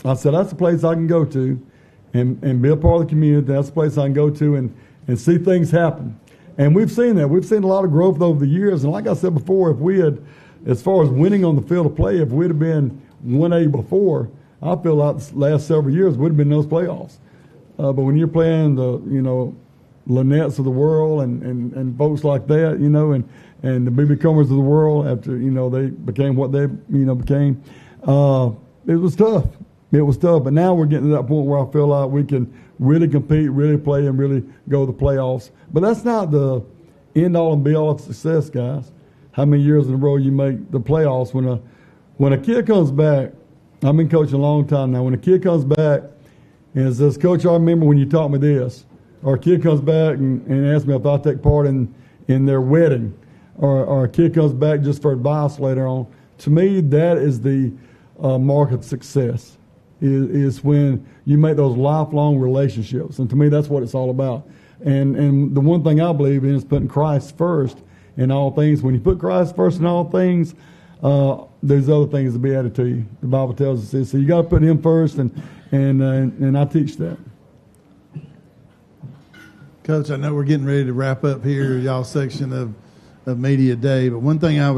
I said, that's a place I can go to and be a part of the community. That's a place I can go to and see things happen. And we've seen that. We've seen a lot of growth over the years. And like I said before, if we had, as far as winning on the field of play, if we'd have been 1A before, I feel like the last several years we'd have been in those playoffs. But when you're playing the, Lynette's of the world and folks like that, and the BB Comers of the world after, they became what they, became, it was tough. It was tough. But now we're getting to that point where I feel like we can really compete, really play, and really go to the playoffs. But that's not the end-all and be-all of success, guys. How many years in a row you make the playoffs. When a kid comes back, I've been coaching a long time now. When a kid comes back and says, Coach, I remember when you taught me this. Or a kid comes back and asks me if I take part in their wedding. Or a kid comes back just for advice later on. To me, that is the mark of success, is when you make those lifelong relationships. And to me, that's what it's all about. And the one thing I believe in is putting Christ first in all things. When you put Christ first in all things, there's other things to be added to you. The Bible tells us this. So you got to put Him first, and I teach that. Coach, I know we're getting ready to wrap up here, y'all section of Media Day, but one thing I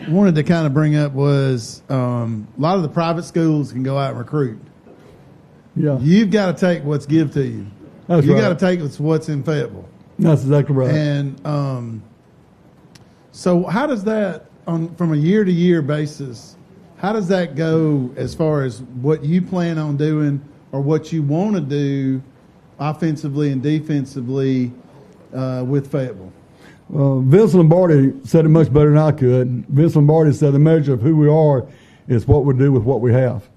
wanted to kind of bring up was a lot of the private schools can go out and recruit. Yeah. You've got to take what's given to you. That's you right. got to take what's in Fayetteville. That's exactly right. And so how does that, from a year-to-year basis, how does that go as far as what you plan on doing or what you want to do offensively and defensively with Fayetteville? Vince Lombardi said it much better than I could. Vince Lombardi said the measure of who we are is what we do with what we have.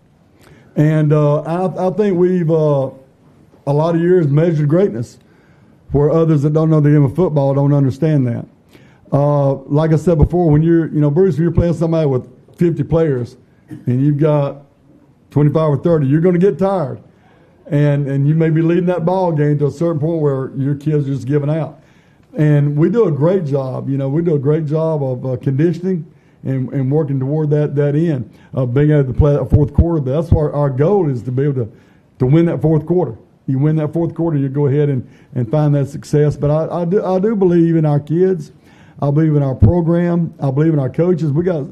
And I think we've, a lot of years, measured greatness where others that don't know the game of football don't understand that. Like I said before, when Bruce, when you're playing somebody with 50 players and you've got 25 or 30, you're going to get tired. And you may be leading that ball game to a certain point where your kids are just giving out. And we do a great job. We do a great job of conditioning and working toward that end of being able to play that fourth quarter. But that's our goal is to be able to win that fourth quarter. You win that fourth quarter, you go ahead and find that success. But I do believe in our kids. I believe in our program. I believe in our coaches. We got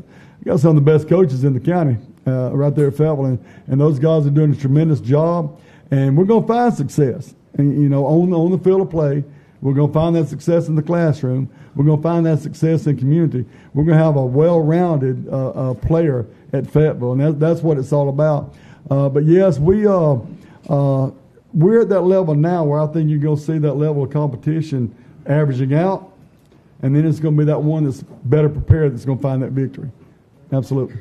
some of the best coaches in the county right there at Fayetteville, and those guys are doing a tremendous job. And we're going to find success, and, on the field of play. We're going to find that success in the classroom. We're going to find that success in community. We're going to have a well-rounded player at Fayetteville, and that's what it's all about. But yes, we're at that level now where I think you're going to see that level of competition averaging out, and then it's going to be that one that's better prepared that's going to find that victory. Absolutely.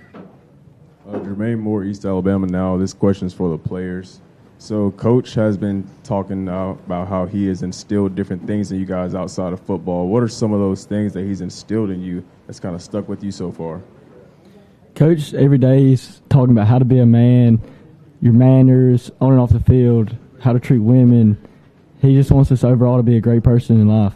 Jermaine Moore, East Alabama now. This question is for the players. So Coach has been talking about how he has instilled different things in you guys outside of football. What are some of those things that he's instilled in you that's kind of stuck with you so far? Coach, every day he's talking about how to be a man, your manners, on and off the field, how to treat women. He just wants us overall to be a great person in life.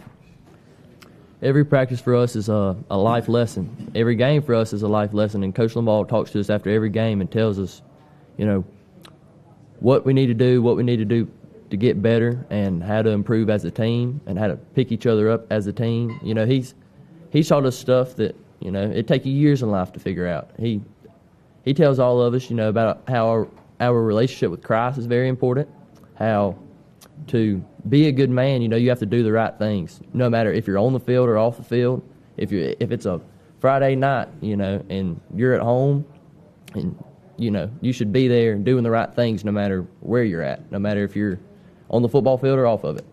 Every practice for us is a life lesson. Every game for us is a life lesson, and Coach Limbaugh talks to us after every game and tells us, what we need to do to get better and how to improve as a team and how to pick each other up as a team. He's taught us stuff that, it takes you years in life to figure out. He tells all of us, about how our relationship with Christ is very important, how to be a good man, you have to do the right things, no matter if you're on the field or off the field. If it's a Friday night, and you're at home, and you should be there doing the right things no matter where you're at, no matter if you're on the football field or off of it.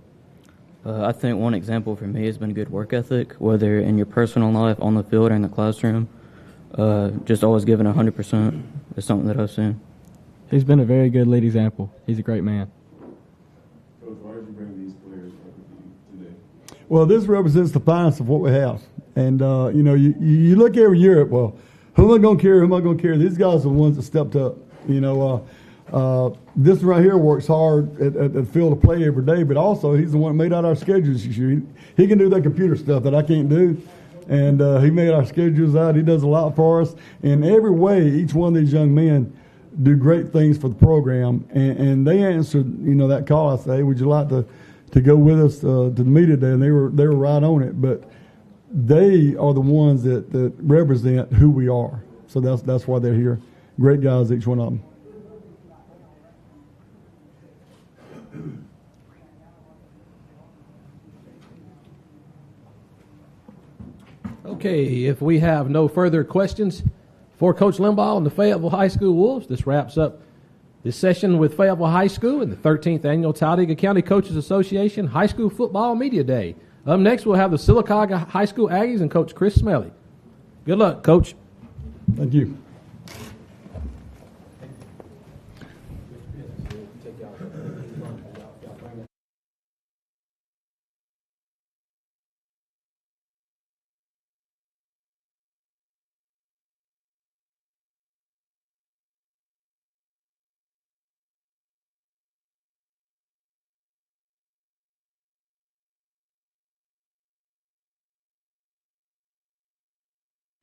I think one example for me has been good work ethic, whether in your personal life, on the field, or in the classroom. Just always giving 100% is something that I've seen. He's been a very good lead example. He's a great man. Coach, why did you bring these players up with you today? Well, this represents the finest of what we have. And, you look every year at, well, who am I going to carry? Who am I going to carry? These guys are the ones that stepped up. This right here works hard at the field of play every day, but also he's the one that made out our schedules this year. He can do that computer stuff that I can't do, and he made our schedules out. He does a lot for us. In every way, each one of these young men do great things for the program, and they answered, that call. I say, hey, would you like to go with us to the media today? And they were right on it, but they are the ones that represent who we are. So that's why they're here. Great guys, each one of them. Okay, if we have no further questions for Coach Limbaugh and the Fayetteville High School Wolves, this wraps up this session with Fayetteville High School and the 13th Annual Talladega County Coaches Association High School Football Media Day. Up next, we'll have the Sylacauga High School Aggies and Coach Chris Smelly. Good luck, Coach. Thank you.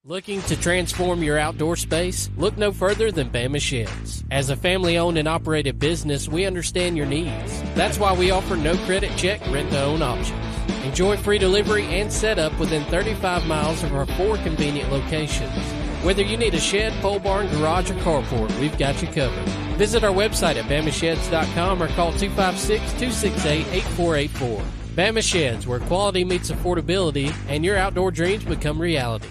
Looking to transform your outdoor space? Look no further than Bama Sheds. As a family-owned and operated business, we understand your needs. That's why we offer no credit check, rent-to-own options. Enjoy free delivery and setup within 35 miles of our 4 convenient locations. Whether you need a shed, pole barn, garage, or carport, we've got you covered. Visit our website at BamaSheds.com or call 256-268-8484. Bama Sheds, where quality meets affordability and your outdoor dreams become reality.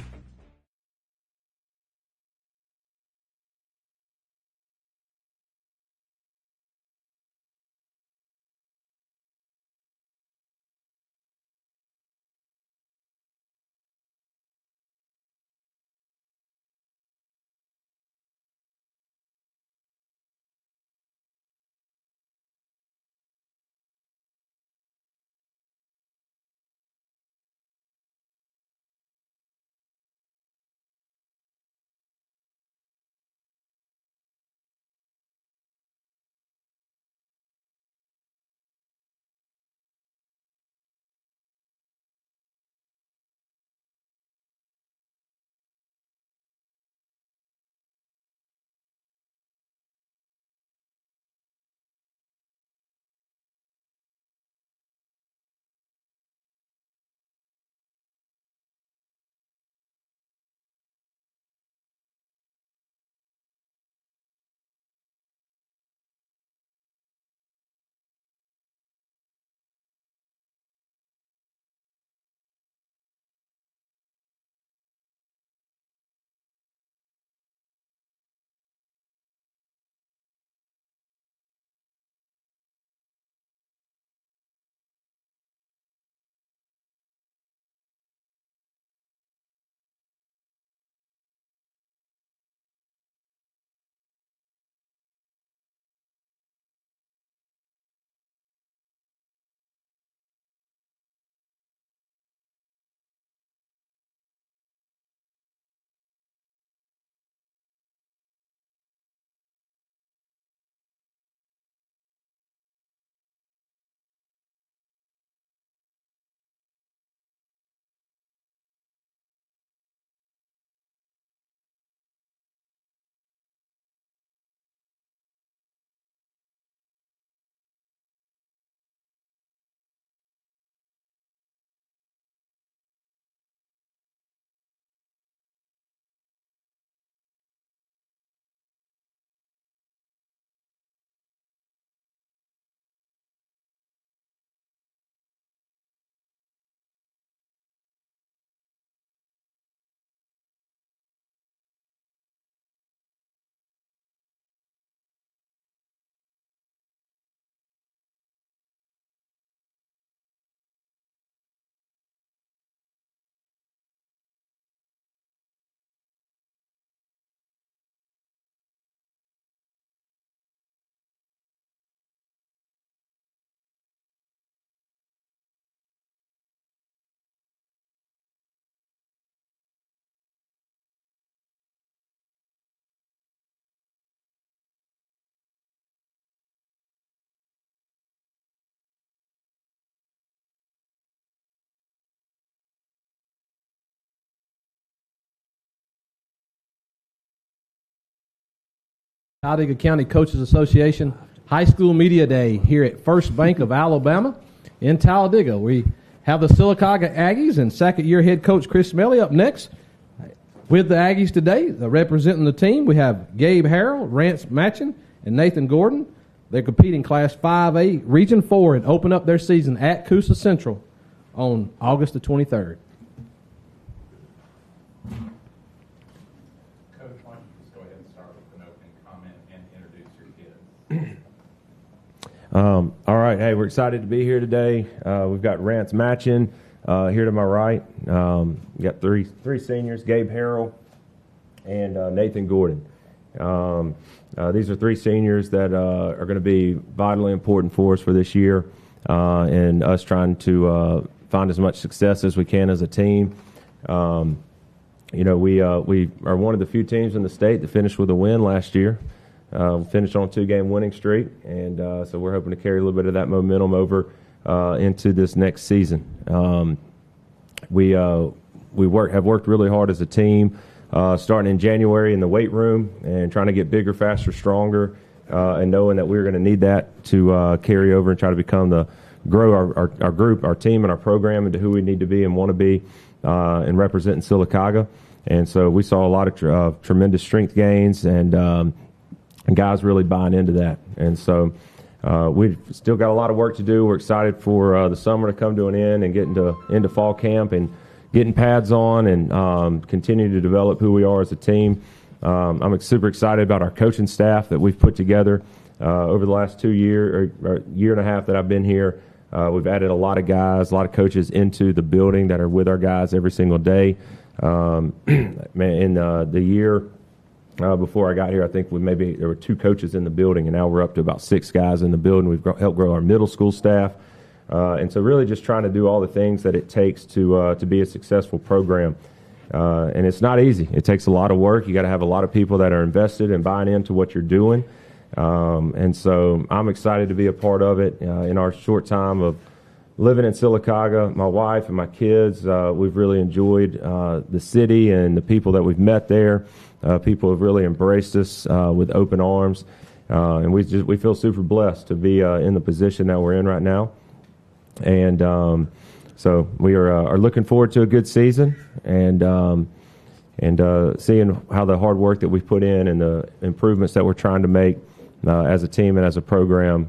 Talladega County Coaches Association High School Media Day here at First Bank of Alabama in Talladega. We have the Sylacauga Aggies and second-year head coach Chris Smelly up next. With the Aggies today, representing the team, we have Gabe Harrell, Rance Matchin, and Nathan Gordon. They're competing Class 5A Region 4 and open up their season at Coosa Central on August the 23rd. Coach, why don't you just go ahead and start with an opening comment and introduce your kids? All right. Hey, we're excited to be here today. We've got Rance Matchin here to my right. We got three seniors, Gabe Harrell and Nathan Gordon. These are three seniors that are going to be vitally important for us for this year and us trying to find as much success as we can as a team. We are one of the few teams in the state that finished with a win last year. Finished on a 2-game winning streak, and so we're hoping to carry a little bit of that momentum over into this next season. We have worked really hard as a team, starting in January in the weight room and trying to get bigger, faster, stronger, and knowing that we're going to need that to carry over and try to grow our group, our team, and our program into who we need to be and want to be and representing Sylacauga. And so we saw a lot of tremendous strength gains and guys really buying into that. And so we've still got a lot of work to do. We're excited for the summer to come to an end and get into fall camp and getting pads on and continue to develop who we are as a team. I'm super excited about our coaching staff that we've put together over the last 2 years or year and a half that I've been here. We've added a lot of guys, a lot of coaches into the building that are with our guys every single day. In the year before I got here, I think there were 2 coaches in the building, and now we're up to about 6 guys in the building. We've helped grow our middle school staff, and so really just trying to do all the things that it takes to be a successful program. And it's not easy. It takes a lot of work. You got to have a lot of people that are invested and buying into what you're doing. And so I'm excited to be a part of it. In our short time of living in Sylacauga, my wife and my kids, we've really enjoyed the city and the people that we've met there. People have really embraced us with open arms, and we feel super blessed to be in the position that we're in right now. And so we are looking forward to a good season and seeing how the hard work that we've put in and the improvements that we're trying to make as a team and as a program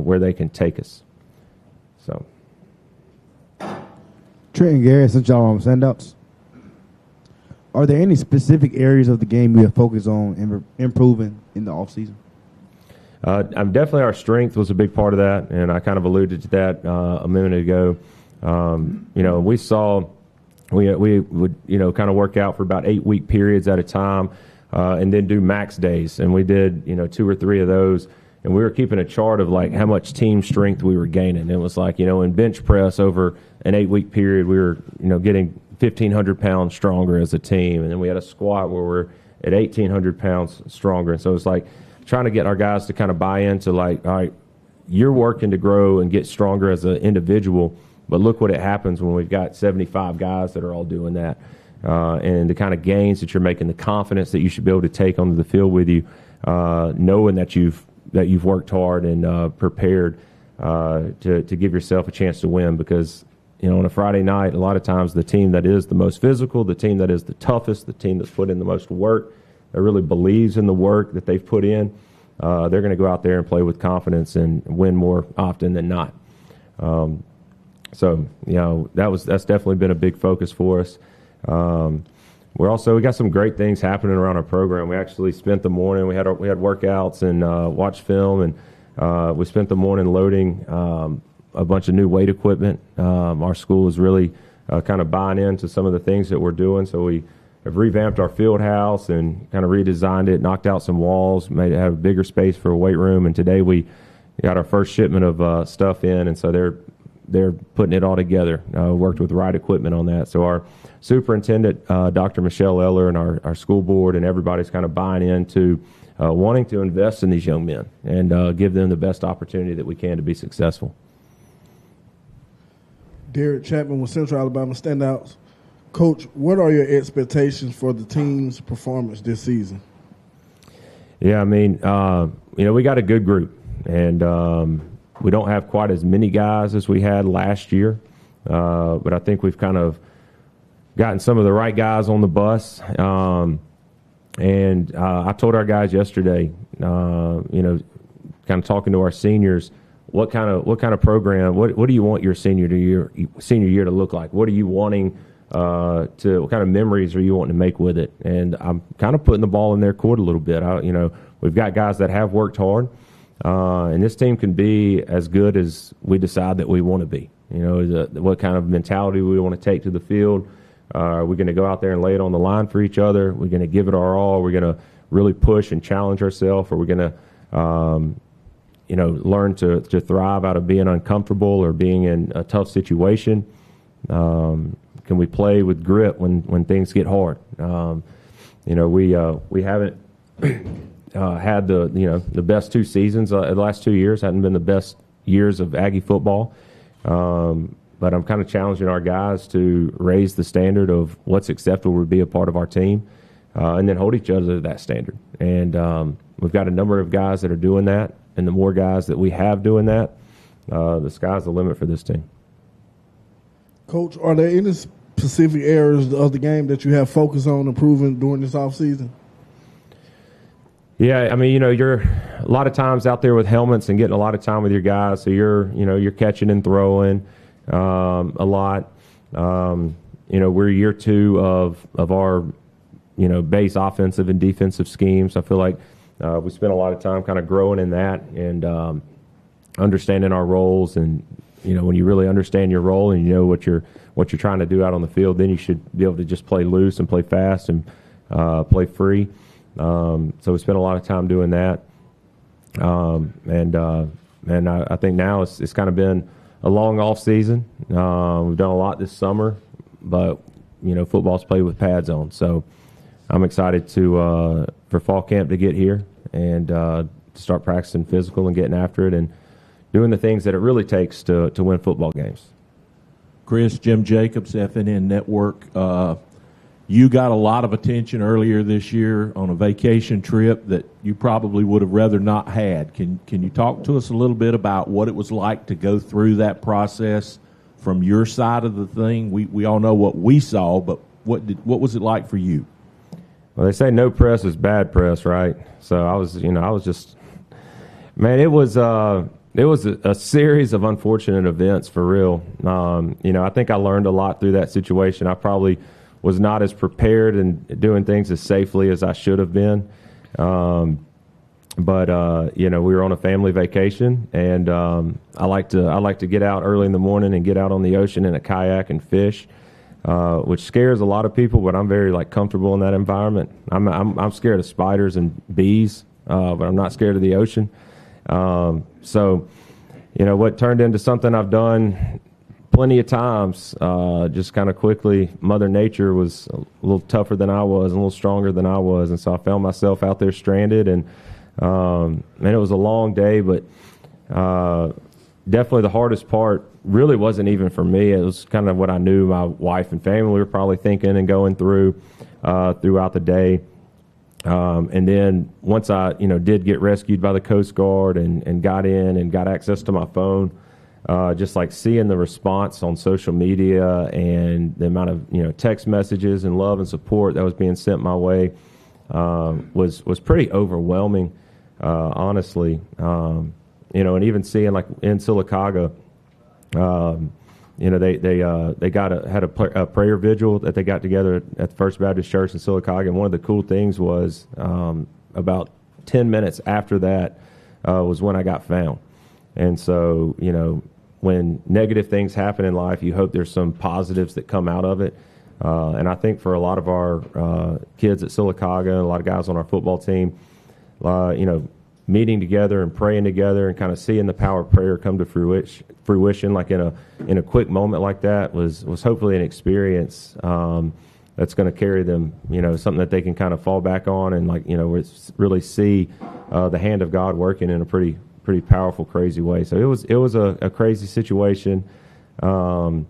where they can take us. So, Trent and Gary, since y'all on standouts, are there any specific areas of the game you have focused on improving in the offseason? Definitely our strength was a big part of that, and I kind of alluded to that a minute ago. We saw we would kind of work out for about 8-week periods at a time, and then do max days, and we did 2 or 3 of those, and we were keeping a chart of like how much team strength we were gaining. It was like in bench press over an 8-week period, we were getting 1,500 pounds stronger as a team, and then we had a squat where we're at 1,800 pounds stronger. And so it's like trying to get our guys to kind of buy into like, all right, you're working to grow and get stronger as an individual, but look what it happens when we've got 75 guys that are all doing that. And the kind of gains that you're making, the confidence that you should be able to take onto the field with you, knowing that you've worked hard and prepared to give yourself a chance to win. Because on a Friday night, a lot of times the team that is the most physical, the team that is the toughest, the team that's put in the most work, that really believes in the work that they've put in, they're going to go out there and play with confidence and win more often than not. So that's definitely been a big focus for us. We got some great things happening around our program. We actually spent the morning, we had workouts and watched film, and we spent the morning loading a bunch of new weight equipment. Our school is really kind of buying into some of the things that we're doing. So we have revamped our field house and kind of redesigned it, knocked out some walls, made it have a bigger space for a weight room. And today we got our first shipment of stuff in, and so they're putting it all together. Worked with right equipment on that. So our superintendent, Dr. Michelle Eller, and our school board and everybody's kind of buying into wanting to invest in these young men and give them the best opportunity that we can to be successful. Derek Chapman with Central Alabama Standouts. Coach, what are your expectations for the team's performance this season? Yeah, I mean, we got a good group, and we don't have quite as many guys as we had last year, but I think we've kind of gotten some of the right guys on the bus. And I told our guys yesterday, kind of talking to our seniors, what kind of program, what do you want your senior year to look like? What are you wanting what kind of memories are you wanting to make with it? And I'm kind of putting the ball in their court a little bit. We've got guys that have worked hard, and this team can be as good as we decide that we want to be. What kind of mentality we want to take to the field. Are we going to go out there and lay it on the line for each other? We're going to give it our all. We're going to really push and challenge ourselves. Or we're going to, learn to thrive out of being uncomfortable or being in a tough situation. Can we play with grit when things get hard? We haven't had the best 2 seasons. The last 2 years hadn't been the best years of Aggie football. But I'm kind of challenging our guys to raise the standard of what's acceptable to be a part of our team, and then hold each other to that standard. And we've got a number of guys that are doing that, and the more guys that we have doing that, the sky's the limit for this team. Coach, are there any specific areas of the game that you have focused on improving during this offseason? Yeah, I mean, you're a lot of times out there with helmets and getting a lot of time with your guys, so you're catching and throwing a lot. We're year 2 of our base offensive and defensive schemes. I feel like we spent a lot of time kind of growing in that and understanding our roles. And when you really understand your role and you know what you're trying to do out on the field, then you should be able to just play loose and play fast and play free. So we spent a lot of time doing that. And I think now it's kind of been a long off season. We've done a lot this summer, but football's played with pads on. So I'm excited for fall camp to get here and to start practicing physical and getting after it and doing the things that it really takes to win football games. Chris, Jim Jacobs, FNN Network. You got a lot of attention earlier this year on a vacation trip that you probably would have rather not had. Can you talk to us a little bit about what it was like to go through that process from your side of the thing? We all know what we saw, but what was it like for you? Well, they say no press is bad press, right? So I was just, man, it was a series of unfortunate events for real. I think I learned a lot through that situation. I probably was not as prepared and doing things as safely as I should have been. But we were on a family vacation, and I like to get out early in the morning and get out on the ocean in a kayak and fish, which scares a lot of people. But I'm very comfortable in that environment. I'm scared of spiders and bees, but I'm not scared of the ocean. So what turned into something I've done plenty of times, just kind of quickly, Mother Nature was a little tougher than I was and a little stronger than I was. And so I found myself out there stranded. And, it was a long day, but definitely the hardest part really wasn't even for me. It was kind of what I knew my wife and family were probably thinking and going through throughout the day. And then once I, did get rescued by the Coast Guard and got in and got access to my phone, just seeing the response on social media and the amount of text messages and love and support that was being sent my way was pretty overwhelming, honestly. And even seeing in Sylacauga, they had a prayer vigil that they got together at the First Baptist Church in Sylacauga, and one of the cool things was about 10 minutes after that was when I got found. And so, when negative things happen in life, you hope there's some positives that come out of it. And I think for a lot of our kids at Sylacauga and a lot of guys on our football team, meeting together and praying together and kind of seeing the power of prayer come to fruition in a quick moment like that was hopefully an experience that's going to carry them, something that they can kind of fall back on and really see the hand of God working in a pretty powerful, crazy way. So it was a crazy situation, and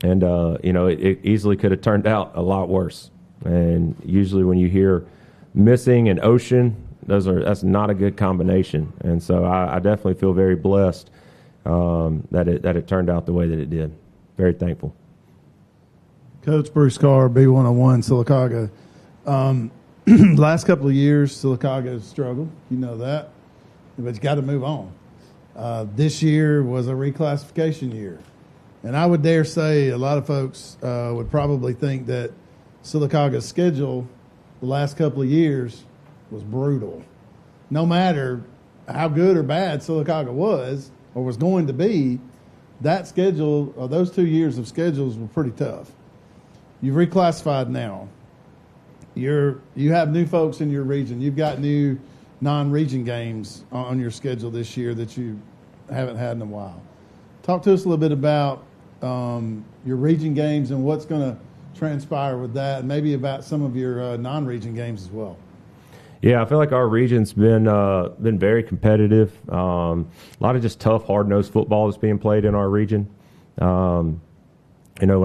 it easily could have turned out a lot worse. And usually when you hear missing and ocean, that's not a good combination. And so I definitely feel very blessed that it turned out the way that it did. Very thankful. Coach Bruce Carr, B101 Sylacauga. Last couple of years, Sylacauga has struggled. You know that. But you got to move on. This year was a reclassification year. And I would dare say a lot of folks would probably think that Sylacauga's schedule the last couple of years was brutal. No matter how good or bad Sylacauga was or was going to be, that schedule, or those 2 years of schedules were pretty tough. You've reclassified now. You have new folks in your region. You've got new non-region games on your schedule this year that you haven't had in a while. Talk to us a little bit about your region games and what's going to transpire with that, and maybe about some of your non-region games as well. Yeah, I feel like our region's been very competitive. A lot of just tough, hard-nosed football that's being played in our region. When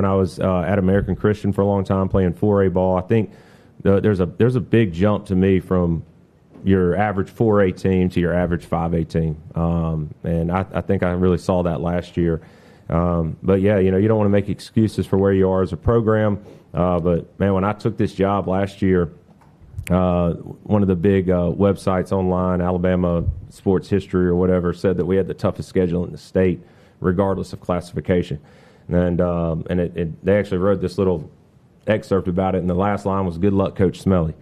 I was at American Christian for a long time playing 4A ball, I think there's a big jump to me from your average 4A team to your average 5A team. And I think I really saw that last year. But, yeah, you don't want to make excuses for where you are as a program. But, man, when I took this job last year, one of the big websites online, Alabama Sports History or whatever, said that we had the toughest schedule in the state, regardless of classification. And they actually wrote this little excerpt about it, and the last line was "Good luck, Coach Smelly,"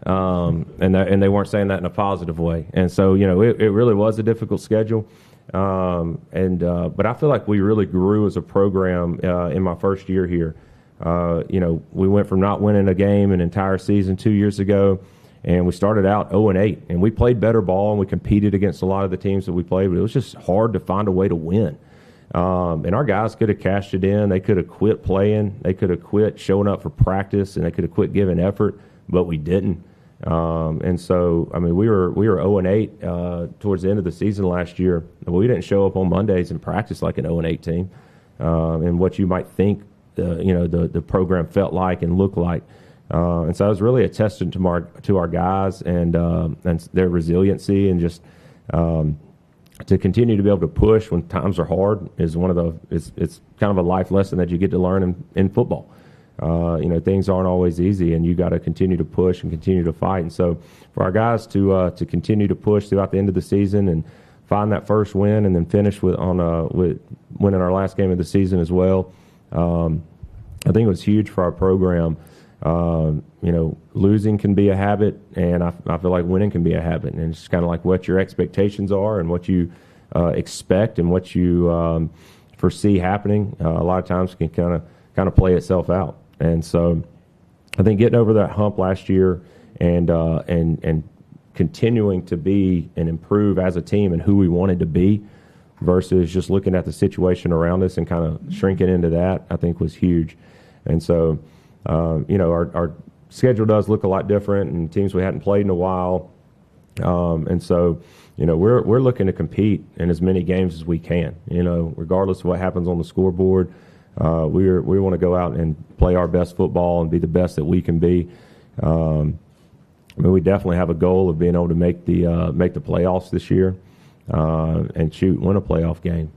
and they weren't saying that in a positive way. And so, it really was a difficult schedule. But I feel like we really grew as a program in my first year here. We went from not winning a game an entire season 2 years ago, and we started out 0-8, and we played better ball, and we competed against a lot of the teams that we played, but it was just hard to find a way to win. And our guys could have cashed it in. They could have quit playing. They could have quit showing up for practice, and they could have quit giving effort, but we didn't. And so, we were 0-8 towards the end of the season last year. We didn't show up on Mondays and practice like an 0-8 team, and what you might think the program felt like and looked like. And so it was really a testament to our guys and their resiliency, and just to continue to be able to push when times are hard is it's kind of a life lesson that you get to learn in football. Things aren't always easy, and you got to continue to push and continue to fight. And so for our guys to continue to push throughout the end of the season and find that first win, and then finish with winning our last game of the season as well, I think it was huge for our program. Losing can be a habit, and I feel like winning can be a habit. And it's kind of like what your expectations are and what you expect and what you foresee happening. A lot of times can kind of play itself out. And so I think getting over that hump last year and continuing to be and improve as a team and who we wanted to be versus just looking at the situation around us and kind of shrinking into that, I think was huge. And so, our schedule does look a lot different, and teams we hadn't played in a while. And so, we're looking to compete in as many games as we can, regardless of what happens on the scoreboard. We want to go out and play our best football and be the best that we can be. We definitely have a goal of being able to make the playoffs this year, and win a playoff game.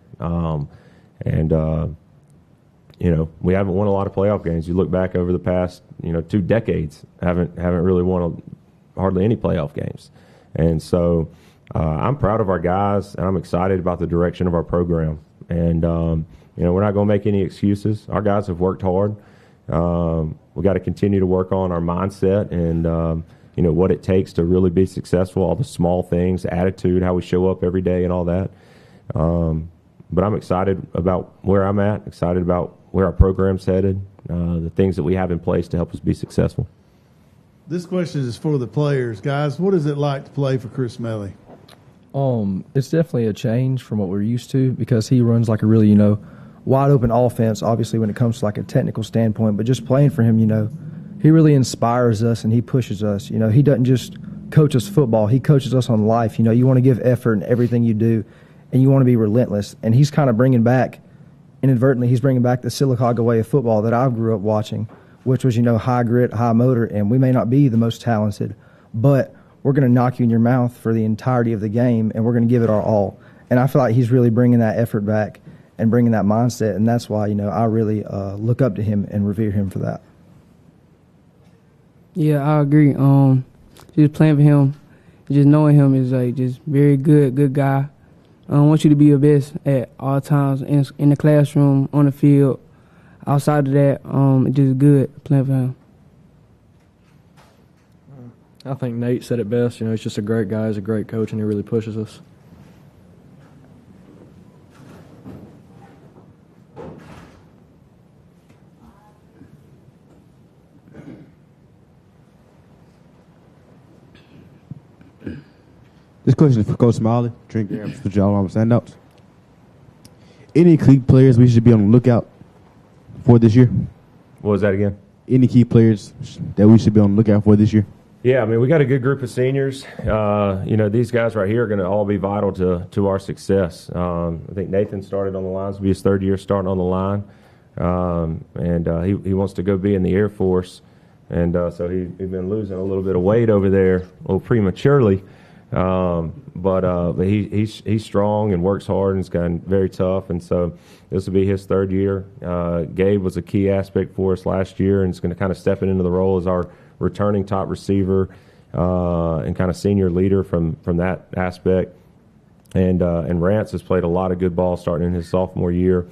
We haven't won a lot of playoff games. You look back over the past, 2 decades, haven't really won hardly any playoff games. And so I'm proud of our guys, and I'm excited about the direction of our program. And, we're not going to make any excuses. Our guys have worked hard. We got to continue to work on our mindset and, what it takes to really be successful, all the small things, attitude, how we show up every day and all that. But I'm excited about where I'm at, excited about where our program's headed, the things that we have in place to help us be successful. This question is for the players. Guys, what is it like to play for Chris Melly? It's definitely a change from what we're used to, because he runs like a really, wide open offense, obviously, when it comes to like a technical standpoint. But just playing for him, he really inspires us and he pushes us. He doesn't just coach us football. He coaches us on life. You want to give effort in everything you do, and you want to be relentless. And he's kind of inadvertently, he's bringing back the Sylacauga way of football that I grew up watching, which was, high grit, high motor, and we may not be the most talented, but we're going to knock you in your mouth for the entirety of the game, and we're going to give it our all. And I feel like he's really bringing that effort back and bringing that mindset, and that's why, I really look up to him and revere him for that. Yeah, I agree. Just playing for him, just knowing him is like just very good guy. I want you to be your best at all times in the classroom, on the field. Outside of that, it's just good playing for him. I think Nate said it best. He's just a great guy. He's a great coach, and he really pushes us. This question is for Coach Smiley. Drink games for y'all on standouts. Any key players we should be on the lookout for this year? What was that again? Any key players that we should be on the lookout for this year? Yeah, I mean, we got a good group of seniors. These guys right here are going to all be vital to our success. I think Nathan started on the line. This will be his third year starting on the line. He wants to go be in the Air Force. And so he's been losing a little bit of weight over there a little prematurely. But he's strong and works hard and has gotten very tough. And so this will be his third year. Gabe was a key aspect for us last year and is going to kind of step into the role as our returning top receiver and kind of senior leader from that aspect. And Rance has played a lot of good ball starting in his sophomore year.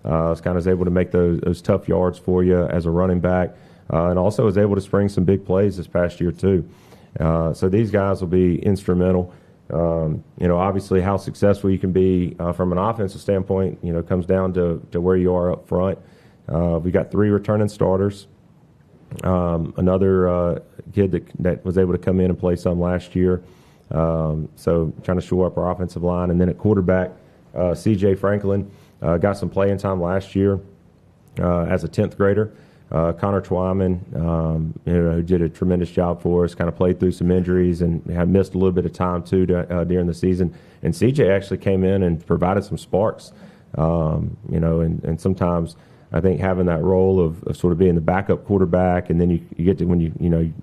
Was kind of able to make those tough yards for you as a running back, and also was able to spring some big plays this past year too. So these guys will be instrumental. Obviously how successful you can be from an offensive standpoint, comes down to where you are up front. We got 3 returning starters. Another kid that was able to come in and play some last year. So trying to shore up our offensive line. And then at quarterback, C.J. Franklin got some playing time last year as a 10th grader. Connor Twyman, who did a tremendous job for us, kind of played through some injuries and had missed a little bit of time too during the season. And CJ actually came in and provided some sparks, and sometimes I think having that role of sort of being the backup quarterback, and then you get to when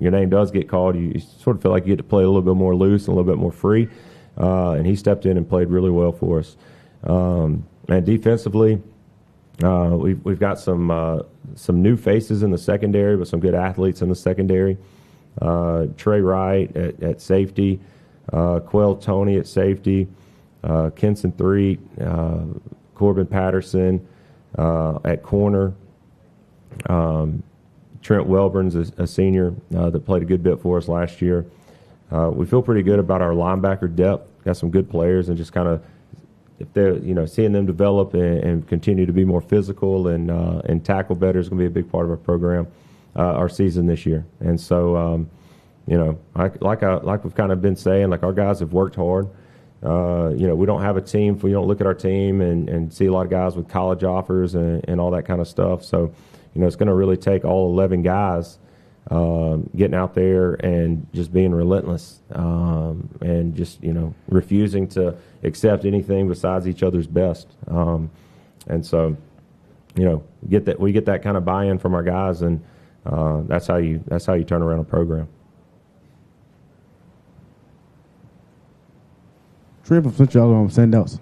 your name does get called, you sort of feel like you get to play a little bit more loose and a little bit more free. And he stepped in and played really well for us. And defensively, we've got some new faces in the secondary, but some good athletes in the secondary. Trey Wright at safety, Quell Tony at safety, Kenson Threet, Corbin Patterson at corner. Trent Welburn's a senior that played a good bit for us last year. We feel pretty good about our linebacker depth. Got some good players, and just kind of if they're seeing them develop and continue to be more physical and tackle better is going to be a big part of our program, our season this year. And so like we've kind of been saying, like our guys have worked hard. We don't have a team. We don't look at our team and see a lot of guys with college offers and all that kind of stuff. So it's going to really take all 11 guys getting out there and just being relentless and just refusing to accept anything besides each other's best. And so we get that kind of buy-in from our guys, and that's how you turn around a program. Trip from Central on standouts.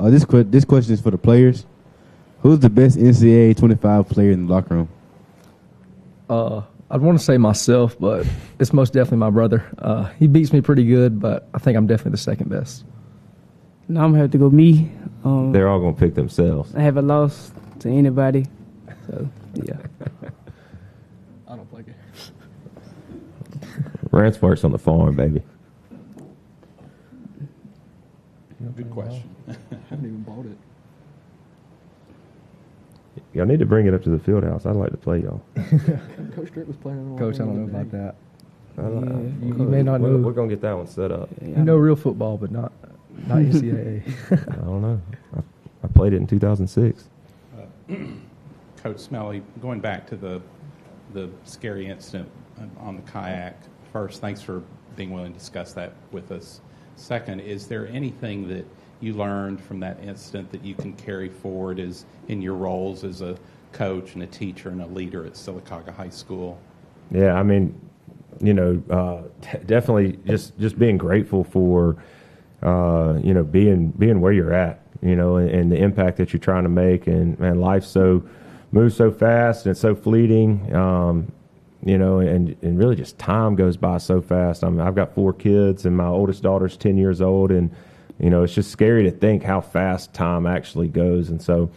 This question is for the players. Who's the best NCAA 25 player in the locker room? I'd want to say myself, but it's most definitely my brother. He beats me pretty good, but I think I'm definitely the second best. Now I'm going to have to go me. They're all going to pick themselves. I haven't lost to anybody, so yeah. I don't play games. Rance works on the farm, baby. Good question. I haven't even bought it. Y'all need to bring it up to the field house. I'd like to play y'all. Coach Drake was playing. Coach, I don't know about that. You may not know. We're going to get that one set up. You know real football, but not NCAA. I don't know. I played it in 2006. Coach Smelly, going back to the scary incident on the kayak, first, thanks for being willing to discuss that with us. Second, is there anything that you learned from that incident that you can carry forward as in your roles as a coach and a teacher and a leader at Sylacauga High School? Yeah, I mean, definitely just being grateful for, being where you're at, and the impact that you're trying to make. And man, life moves so fast and it's so fleeting, and really just time goes by so fast. I've got 4 kids and my oldest daughter's 10 years old, and it's just scary to think how fast time actually goes. And so,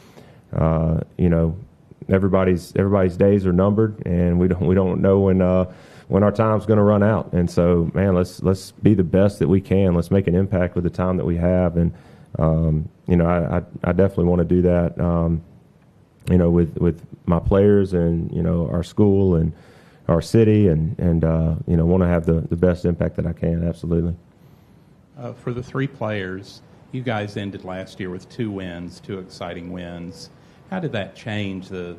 everybody's days are numbered, and we don't know when our time's going to run out. And so, man, let's be the best that we can. Let's make an impact with the time that we have. And I definitely want to do that. With my players and our school and our city, and want to have the best impact that I can. Absolutely. For the 3 players, you guys ended last year with 2 wins, 2 exciting wins. How did that change the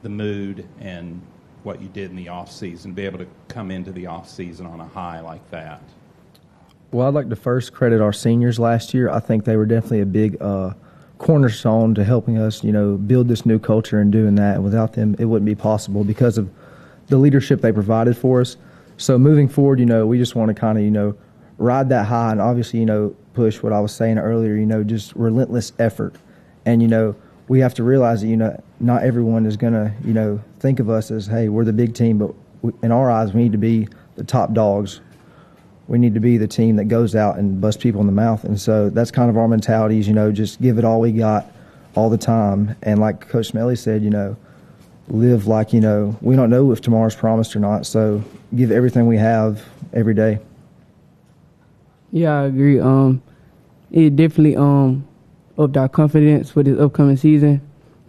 mood and what you did in the off season? Be able to come into the off season on a high like that. Well, I'd like to first credit our seniors last year. I think they were definitely a big cornerstone to helping us, build this new culture and doing that. And without them, it wouldn't be possible because of the leadership they provided for us. So moving forward, we just want to kind of, ride that high and obviously, push what I was saying earlier, just relentless effort. And, we have to realize that, not everyone is going to, think of us as, hey, we're the big team, but in our eyes, we need to be the top dogs. We need to be the team that goes out and busts people in the mouth. And so that's kind of our mentality is, just give it all we got all the time. And like Coach Smelly said, live like, we don't know if tomorrow's promised or not. So give everything we have every day. Yeah, I agree. It definitely upped our confidence for this upcoming season.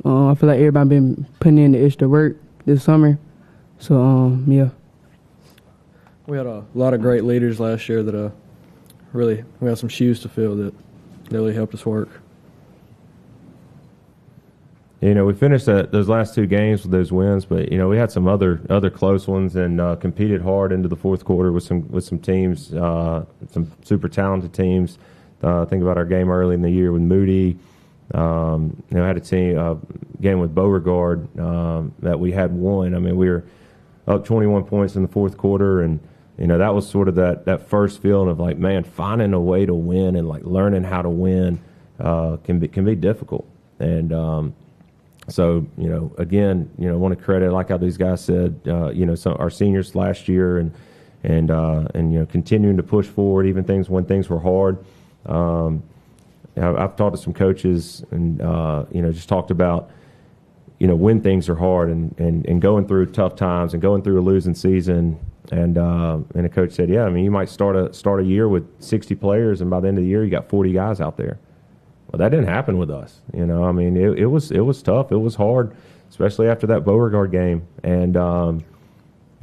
I feel like everybody been putting in the extra work this summer. So, yeah. We had a lot of great leaders last year that we had some shoes to fill that really helped us work. We finished those last 2 games with those wins, but we had some other close ones and competed hard into the fourth quarter with some teams, some super talented teams. Think about our game early in the year with Moody. Had a game with Beauregard that we had won. I mean, we were up 21 points in the fourth quarter, and that was sort of that first feeling of like, man, finding a way to win and like learning how to win can be difficult. And so, again, want to credit, like how these guys said, some our seniors last year and continuing to push forward even when things were hard. I've talked to some coaches and just talked about when things are hard and going through tough times and going through a losing season. And a coach said, yeah, I mean, you might start a year with 60 players, and by the end of the year you got 40 guys out there. Well, that didn't happen with us. I mean, it was tough. It was hard, especially after that Beauregard game. And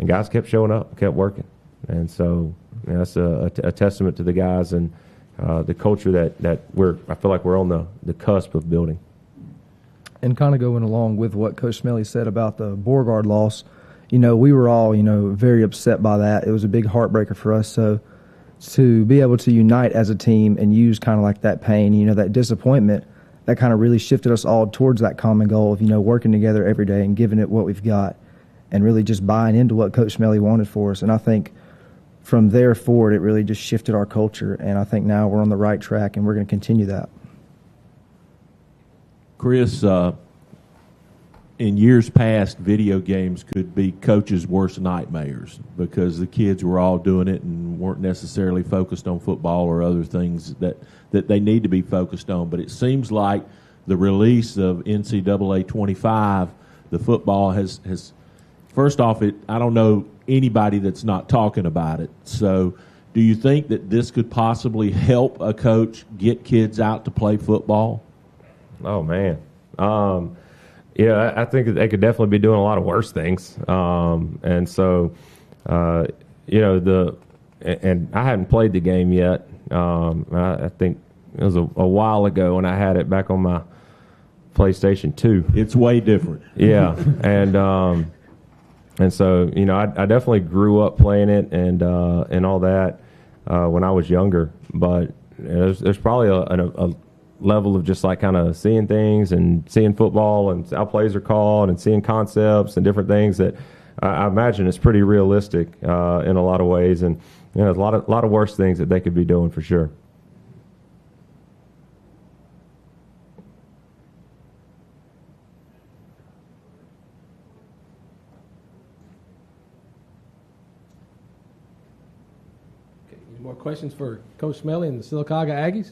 guys kept showing up, kept working. And so that's a testament to the guys and the culture that I feel like we're on the cusp of building. And kind of going along with what Coach Smelly said about the Beauregard loss, we were all, very upset by that. It was a big heartbreaker for us. So to be able to unite as a team and use kind of like that pain, that disappointment, that kind of really shifted us all towards that common goal of, working together every day and giving it what we've got and really just buying into what Coach Smelly wanted for us. And I think from there forward, it really just shifted our culture. And I think now we're on the right track and we're going to continue that. Chris, in years past, video games could be coaches' worst nightmares because the kids were all doing it and weren't necessarily focused on football or other things that they need to be focused on. But it seems like the release of NCAA 25, the football has first off, I don't know anybody that's not talking about it. So do you think that this could possibly help a coach get kids out to play football? Oh, man. Yeah, I think that they could definitely be doing a lot of worse things. And so, and I hadn't played the game yet. I think it was a while ago when I had it back on my PlayStation 2. It's way different. Yeah. And so, I definitely grew up playing it and all that when I was younger. But there's probably a level of just like kind of seeing things and seeing football and how plays are called and seeing concepts and different things that I imagine it's pretty realistic in a lot of ways, and there's a lot of worse things that they could be doing for sure. Any more questions for Coach Smelly and the Sylacauga Aggies?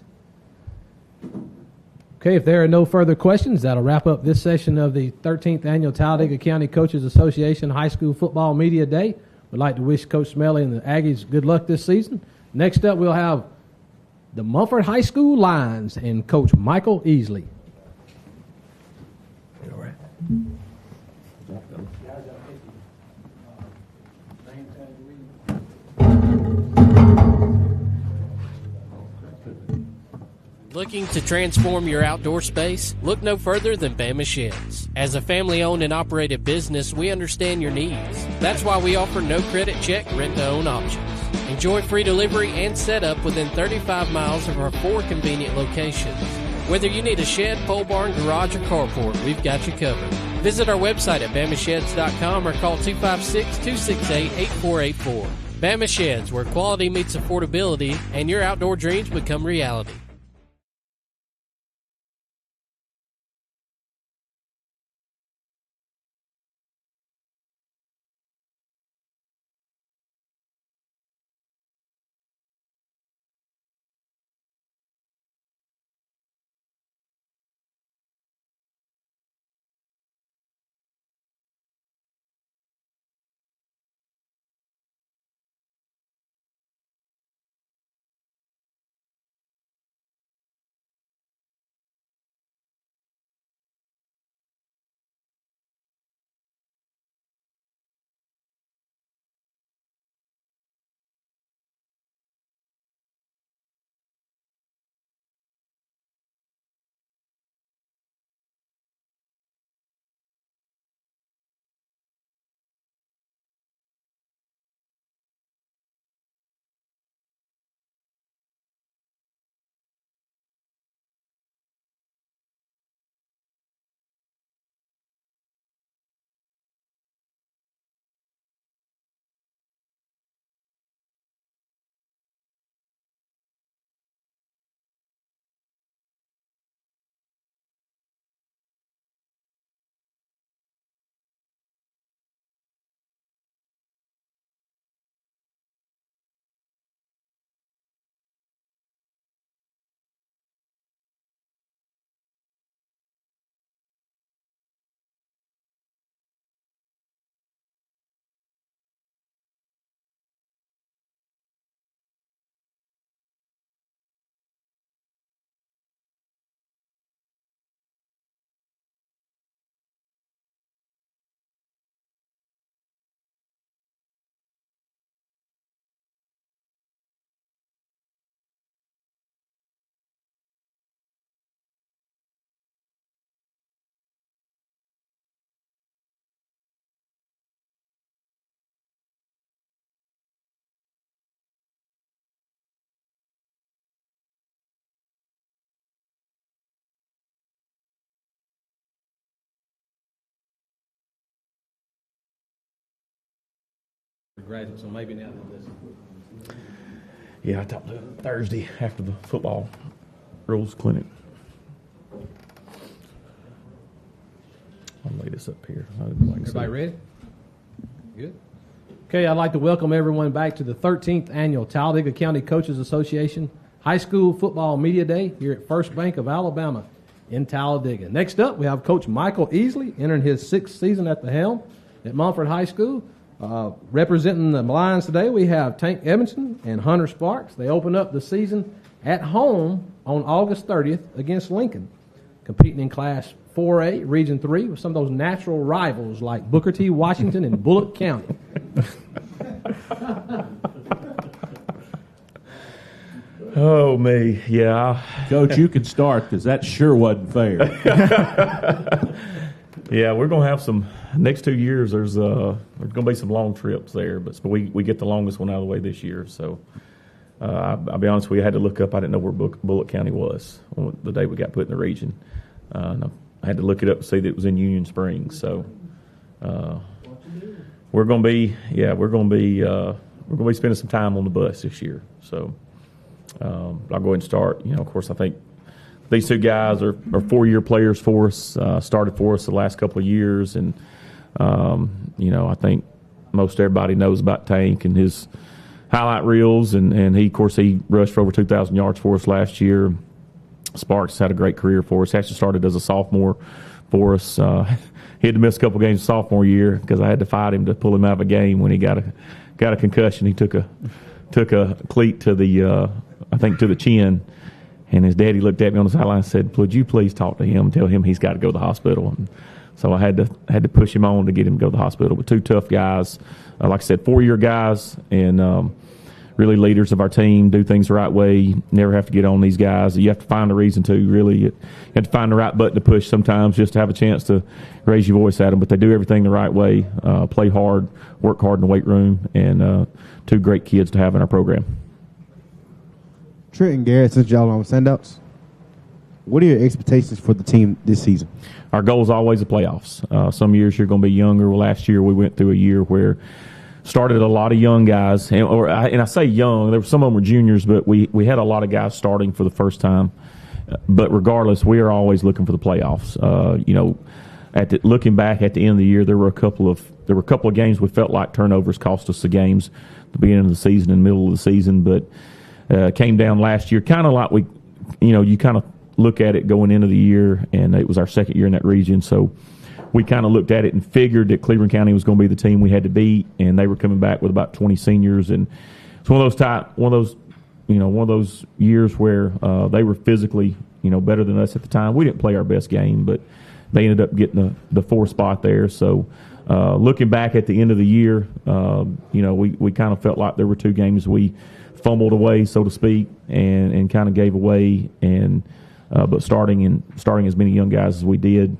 Okay, if there are no further questions, that'll wrap up this session of the 13th Annual Talladega County Coaches Association High School Football Media Day. We'd like to wish Coach Smelly and the Aggies good luck this season. Next up, we'll have the Munford High School Lions and Coach Michael Easley. All right. Looking to transform your outdoor space? Look no further than Bama Sheds. As a family-owned and operated business, we understand your needs. That's why we offer no credit check, rent-to-own options. Enjoy free delivery and setup within 35 miles of our 4 convenient locations. Whether you need a shed, pole barn, garage, or carport, we've got you covered. Visit our website at BamaSheds.com or call 256-268-8484. Bama Sheds, where quality meets affordability and your outdoor dreams become reality. Graduate, so maybe now that this. Yeah, I talked to him Thursday after the football rules clinic. I'll lay this up here. Everybody ready? Good. Okay, I'd like to welcome everyone back to the 13th Annual Talladega County Coaches Association High School Football Media Day here at First Bank of Alabama in Talladega. Next up, we have Coach Michael Easley entering his 6th season at the helm at Munford High School. Representing the Lions today, we have Tank Edmondson and Hunter Sparks. They open up the season at home on August 30th against Lincoln, competing in Class 4A, Region 3, with some of those natural rivals like Booker T. Washington and Bullock County. Oh, me. Yeah. Coach, you can start because that sure wasn't fair. Yeah, we're going to have some next 2 years. There's going to be some long trips there, but we get the longest one out of the way this year. So I'll be honest with you, I had to look up. I didn't know where Bullock County was on the day we got put in the region. I had to look it up to see that it was in Union Springs. So we're going to be spending some time on the bus this year. So I'll go ahead and start. Of course, I think these two guys are 4-year players for us. Started for us the last couple of years, and I think most everybody knows about Tank and his highlight reels, and he rushed for over 2,000 yards for us last year. Sparks had a great career for us. He actually started as a sophomore for us. He had to miss a couple games sophomore year because I had to fight him to pull him out of a game when he got a concussion. He took a cleat to the chin, and his daddy looked at me on the sideline and said, "Would you please talk to him and tell him he's got to go to the hospital?" And so I had to push him on to get him to go to the hospital. But two tough guys, like I said, 4-year guys, and really leaders of our team, do things the right way. You never have to get on these guys. You have to find a reason to, really. You have to find the right button to push sometimes just to have a chance to raise your voice at them. But they do everything the right way, play hard, work hard in the weight room, and two great kids to have in our program. Trent and Garrett, since y'all on standouts, what are your expectations for the team this season? Our goal is always the playoffs. Some years you're going to be younger. Well, last year we went through a year where started a lot of young guys, and I say young. There were some of them were juniors, but we had a lot of guys starting for the first time. But regardless, we are always looking for the playoffs. Looking back at the end of the year, there were a couple of games we felt like turnovers cost us the games at the beginning of the season and middle of the season, but came down last year, kind of like you kind of look at it going into the year, and it was our second year in that region, so we kind of looked at it and figured that Cleveland County was going to be the team we had to beat, and they were coming back with about 20 seniors, and it's one of those years where they were physically better than us at the time. We didn't play our best game, but they ended up getting the 4th spot there. So looking back at the end of the year, we kind of felt like there were 2 games we fumbled away, so to speak, and kind of gave away, and but starting as many young guys as we did.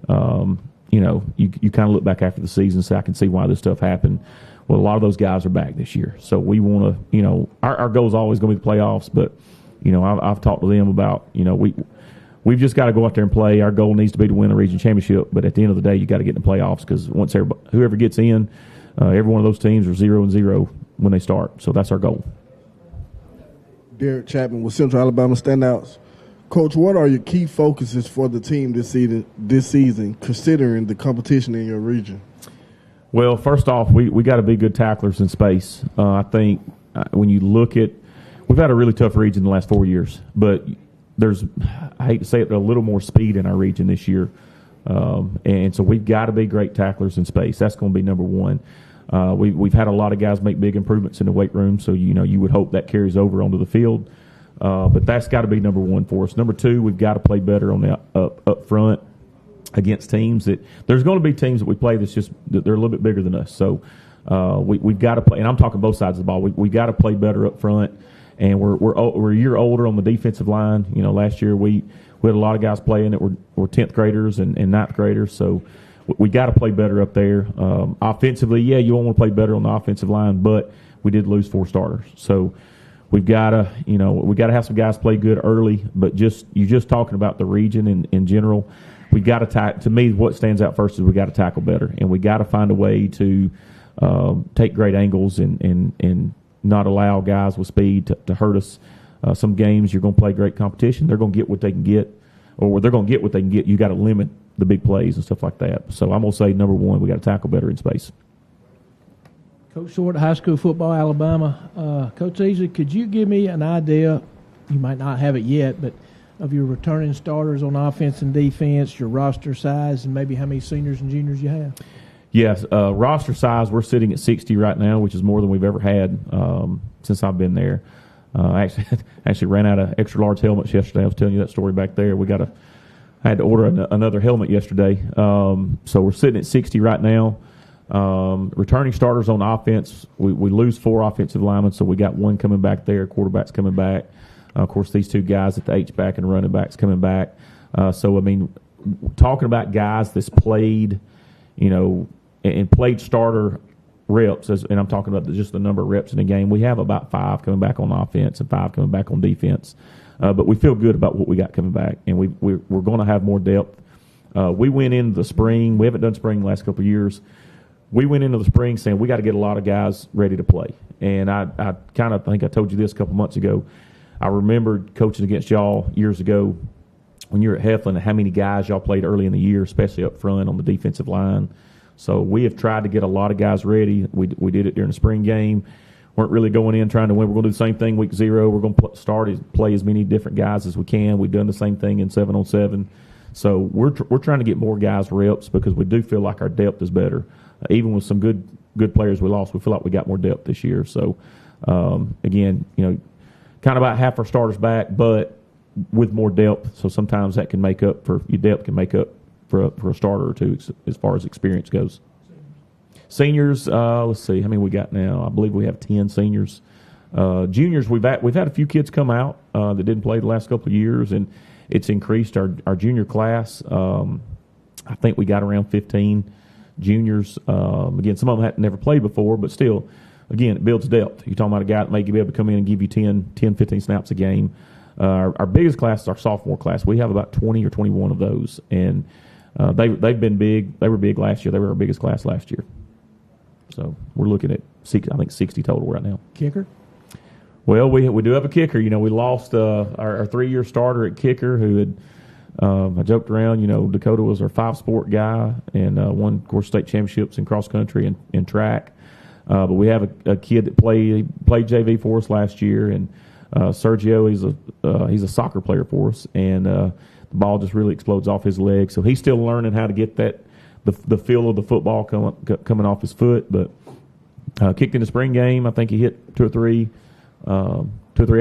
You kind of look back after the season and say, I can see why this stuff happened. Well, a lot of those guys are back this year. So we want to, our goal is always going to be the playoffs, but, I've talked to them about, we've just got to go out there and play. Our goal needs to be to win the region championship, but at the end of the day, you got to get in the playoffs because once whoever gets in, every one of those teams are 0-0 when they start. So that's our goal. Derek Chapman with Central Alabama Standouts. Coach, what are your key focuses for the team this season, considering the competition in your region? Well, first off, we got to be good tacklers in space. I think when you look at, we've had a really tough region the last 4 years, but there's, I hate to say it, a little more speed in our region this year. And so we've got to be great tacklers in space. That's going to be number one. We've had a lot of guys make big improvements in the weight room, so you would hope that carries over onto the field. But that's got to be number one for us. Number two, we've got to play better on the up front against teams that there's going to be teams that we play that they're a little bit bigger than us. So we've got to play, and I'm talking both sides of the ball. We've got to play better up front, and we're a year older on the defensive line. Last year we had a lot of guys playing that were 10th graders and 9th graders. So we got to play better up there. Offensively, yeah, you want to play better on the offensive line, but we did lose 4 starters. So we've got to, have some guys play good early. But you're just talking about the region in general. We got to tackle. To me, what stands out first is we got to tackle better, and we got to find a way to take great angles and not allow guys with speed to hurt us. Some games you're going to play great competition. They're going to get what they can get, or they're going to get what they can get. You got to limit the big plays and stuff like that. So I'm going to say number one, we got to tackle better in space. Coach Short, high school football, Alabama. Coach Easley, could you give me an idea, you might not have it yet, but of your returning starters on offense and defense, your roster size, and maybe how many seniors and juniors you have? Yes, roster size, we're sitting at 60 right now, which is more than we've ever had since I've been there. I actually ran out of extra large helmets yesterday. I was telling you that story back there. I had to order another helmet yesterday. So we're sitting at 60 right now. Returning starters on offense, we lose 4 offensive linemen, so we got 1 coming back there. Quarterback's coming back. Of course, these 2 guys at the H-back and running back's coming back. So, I mean, talking about guys that's played, and played starter reps, and I'm talking about just the number of reps in a game, we have about 5 coming back on offense and 5 coming back on defense. But we feel good about what we got coming back, and we're going to have more depth. We went into the spring. We haven't done spring the last couple of years. we went into the spring saying we got to get a lot of guys ready to play. And I kind of think I told you this a couple months ago. I remembered coaching against y'all years ago when you were at Heflin and how many guys y'all played early in the year, especially up front on the defensive line. So we have tried to get a lot of guys ready. We did it during the spring game. Weren't really going in trying to win. We're going to do the same thing week 0. We're going to play as many different guys as we can. We've done the same thing in 7-on-7. So we're trying to get more guys reps because we do feel like our depth is better. Even with some good players we lost, we feel like we got more depth this year. So again, kind of about half our starters back, but with more depth. So sometimes that can make up for your depth can make up for a starter or two as far as experience goes. Seniors, let's see how many we got now. I believe we have 10 seniors. Juniors, we've had a few kids come out that didn't play the last couple of years, and it's increased our junior class. I think we got around 15 juniors. Again, some of them had never played before, but still, again, it builds depth. You're talking about a guy that may be able to come in and give you 10, 15 snaps a game. Our biggest class is our sophomore class. We have about 20 or 21 of those, and they've been big. They were big last year. They were our biggest class last year. So we're looking at 60 total right now. Kicker? Well, we do have a kicker. We lost our 3-year starter at kicker who had I joked around. Dakota was our 5-sport guy and won, of course, state championships in cross country and track. But we have a kid that played JV for us last year, and Sergio, he's a soccer player for us, and the ball just really explodes off his leg. So he's still learning how to get the feel of the football coming off his foot. But kicked in the spring game, I think he hit 2 or 3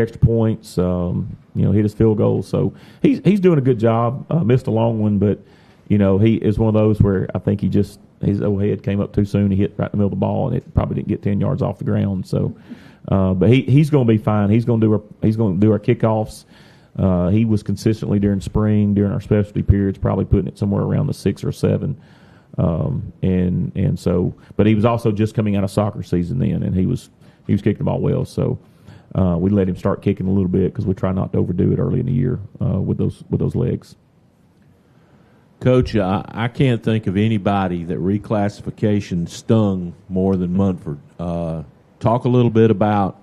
extra points. Hit his field goal. So he's doing a good job. Missed a long one, but he is one of those where I think his old head came up too soon. He hit right in the middle of the ball, and it probably didn't get 10 yards off the ground. So, but he's going to be fine. He's going to do our kickoffs. He was consistently during spring, during our specialty periods, probably putting it somewhere around the 6 or 7. And so, but he was also just coming out of soccer season then, and he was kicking the ball well. So we let him start kicking a little bit because we try not to overdo it early in the year with those legs. Coach, I can't think of anybody that reclassification stung more than Munford. Talk a little bit about.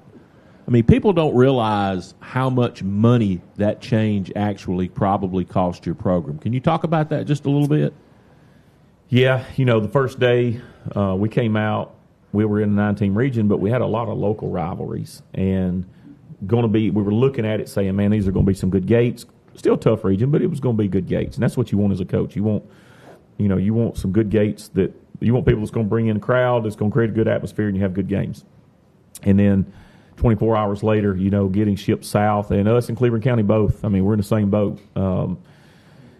People don't realize how much money that change actually probably cost your program. Can you talk about that just a little bit? Yeah, the first day we came out, we were in the 9-team region, but we had a lot of local rivalries. And we were looking at it saying, man, these are going to be some good gates. Still a tough region, but it was going to be good gates. And that's what you want as a coach. You want some good gates that you want people that's going to bring in a crowd, that's going to create a good atmosphere, and you have good games. And then 24 hours later, getting shipped south, and us and Cleveland County both, we're in the same boat.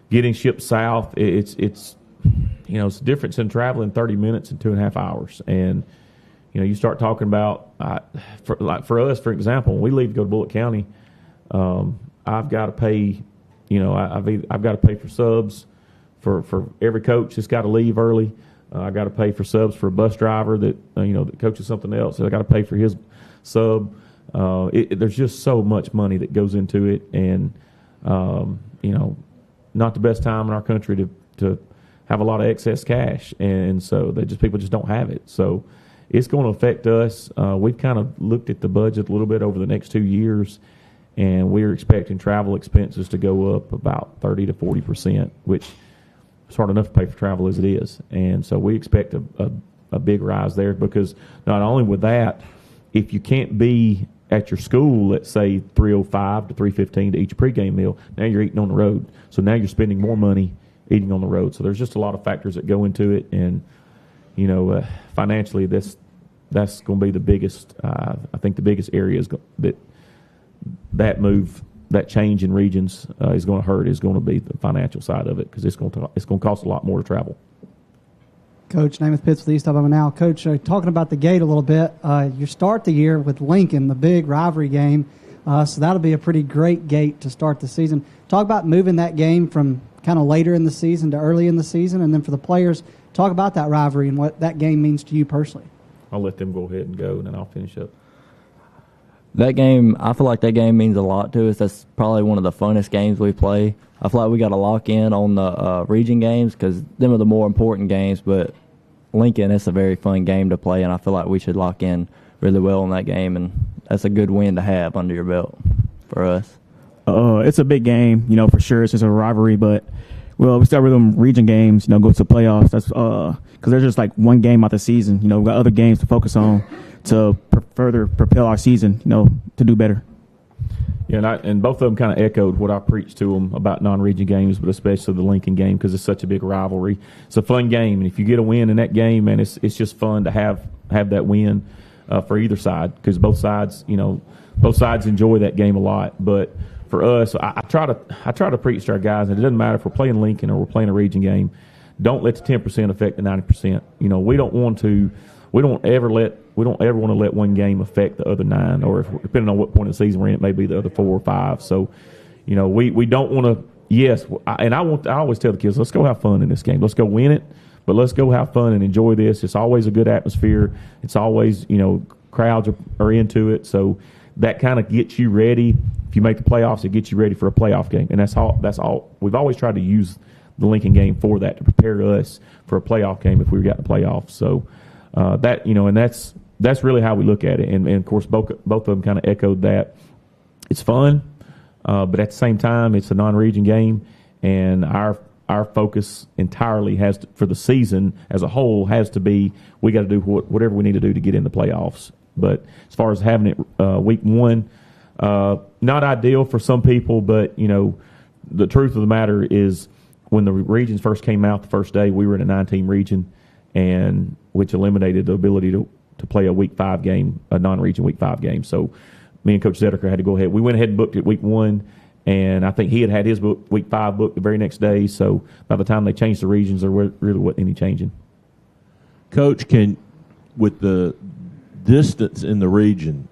Getting shipped south, it's the difference in traveling 30 minutes and 2.5 hours. And, you start talking about, for us, for example, when we leave to go to Bullitt County, I've got to pay, I've got to pay for subs for every coach that's got to leave early. I got to pay for subs for a bus driver that, that coaches something else. So I got to pay for his sub. There's just so much money that goes into it. And, not the best time in our country to have a lot of excess cash. And so people just don't have it. So it's going to affect us. We've kind of looked at the budget a little bit over the next 2 years, and we're expecting travel expenses to go up about 30 to 40%, which is hard enough to pay for travel as it is. And so we expect a big rise there, because not only with that, if you can't be at your school, let's say 3:05 to 3:15 to eat your pregame meal, now you're eating on the road. So now you're spending more money eating on the road. So there's just a lot of factors that go into it, and financially, that's going to be the biggest. I think the biggest area is that change in regions is going to hurt. Is going to be the financial side of it, because it's going to cost a lot more to travel. Coach, Namath Pitts with East Alabama Now. Coach, talking about the gate a little bit, you start the year with Lincoln, the big rivalry game, so that'll be a pretty great gate to start the season. Talk about moving that game from kind of later in the season to early in the season, and then for the players, talk about that rivalry and what that game means to you personally. I'll let them go ahead and go, and then I'll finish up. That game, I feel like that game means a lot to us. That's probably one of the funnest games we play. I feel like we got to lock in on the region games, because them are the more important games. But Lincoln, it's a very fun game to play, and I feel like we should lock in really well in that game, and that's a good win to have under your belt for us. It's a big game, for sure. It's just a rivalry, but we start with them region games, go to the playoffs. That's because there's just like one game out the season. We've got other games to focus on to further propel our season, to do better. Yeah, and both of them kind of echoed what I preached to them about non-region games, but especially the Lincoln game because it's such a big rivalry. It's a fun game, and if you get a win in that game, man, it's just fun to have that win for either side because both sides enjoy that game a lot. But for us, I try to preach to our guys, and it doesn't matter if we're playing Lincoln or we're playing a region game. Don't let the 10% affect the 90%. We don't ever want to let one game affect the other 9, or if, depending on what point of the season we're in, it may be the other 4 or 5. So, we don't want to. Yes, I always tell the kids, let's go have fun in this game. Let's go win it, but let's go have fun and enjoy this. It's always a good atmosphere. It's always crowds are into it. So that kind of gets you ready. If you make the playoffs, it gets you ready for a playoff game, and that's all. We've always tried to use the Lincoln game for that to prepare us for a playoff game if we got the playoffs. So and that's really how we look at it. And of course, both of them kind of echoed that. It's fun, but at the same time, it's a non-region game, and our focus entirely for the season as a whole has to be we got to do whatever we need to do to get in the playoffs. But as far as having it week 1, not ideal for some people, but the truth of the matter is when the regions first came out the first day, we were in a 9-team region, and which eliminated the ability to play a week 5 game, a non-region week 5 game. So me and Coach Zedeker had to go ahead. We went ahead and booked it week 1, and I think he had his week 5 booked the very next day. So by the time they changed the regions, there really wasn't any changing. Coach, with the distance in the region,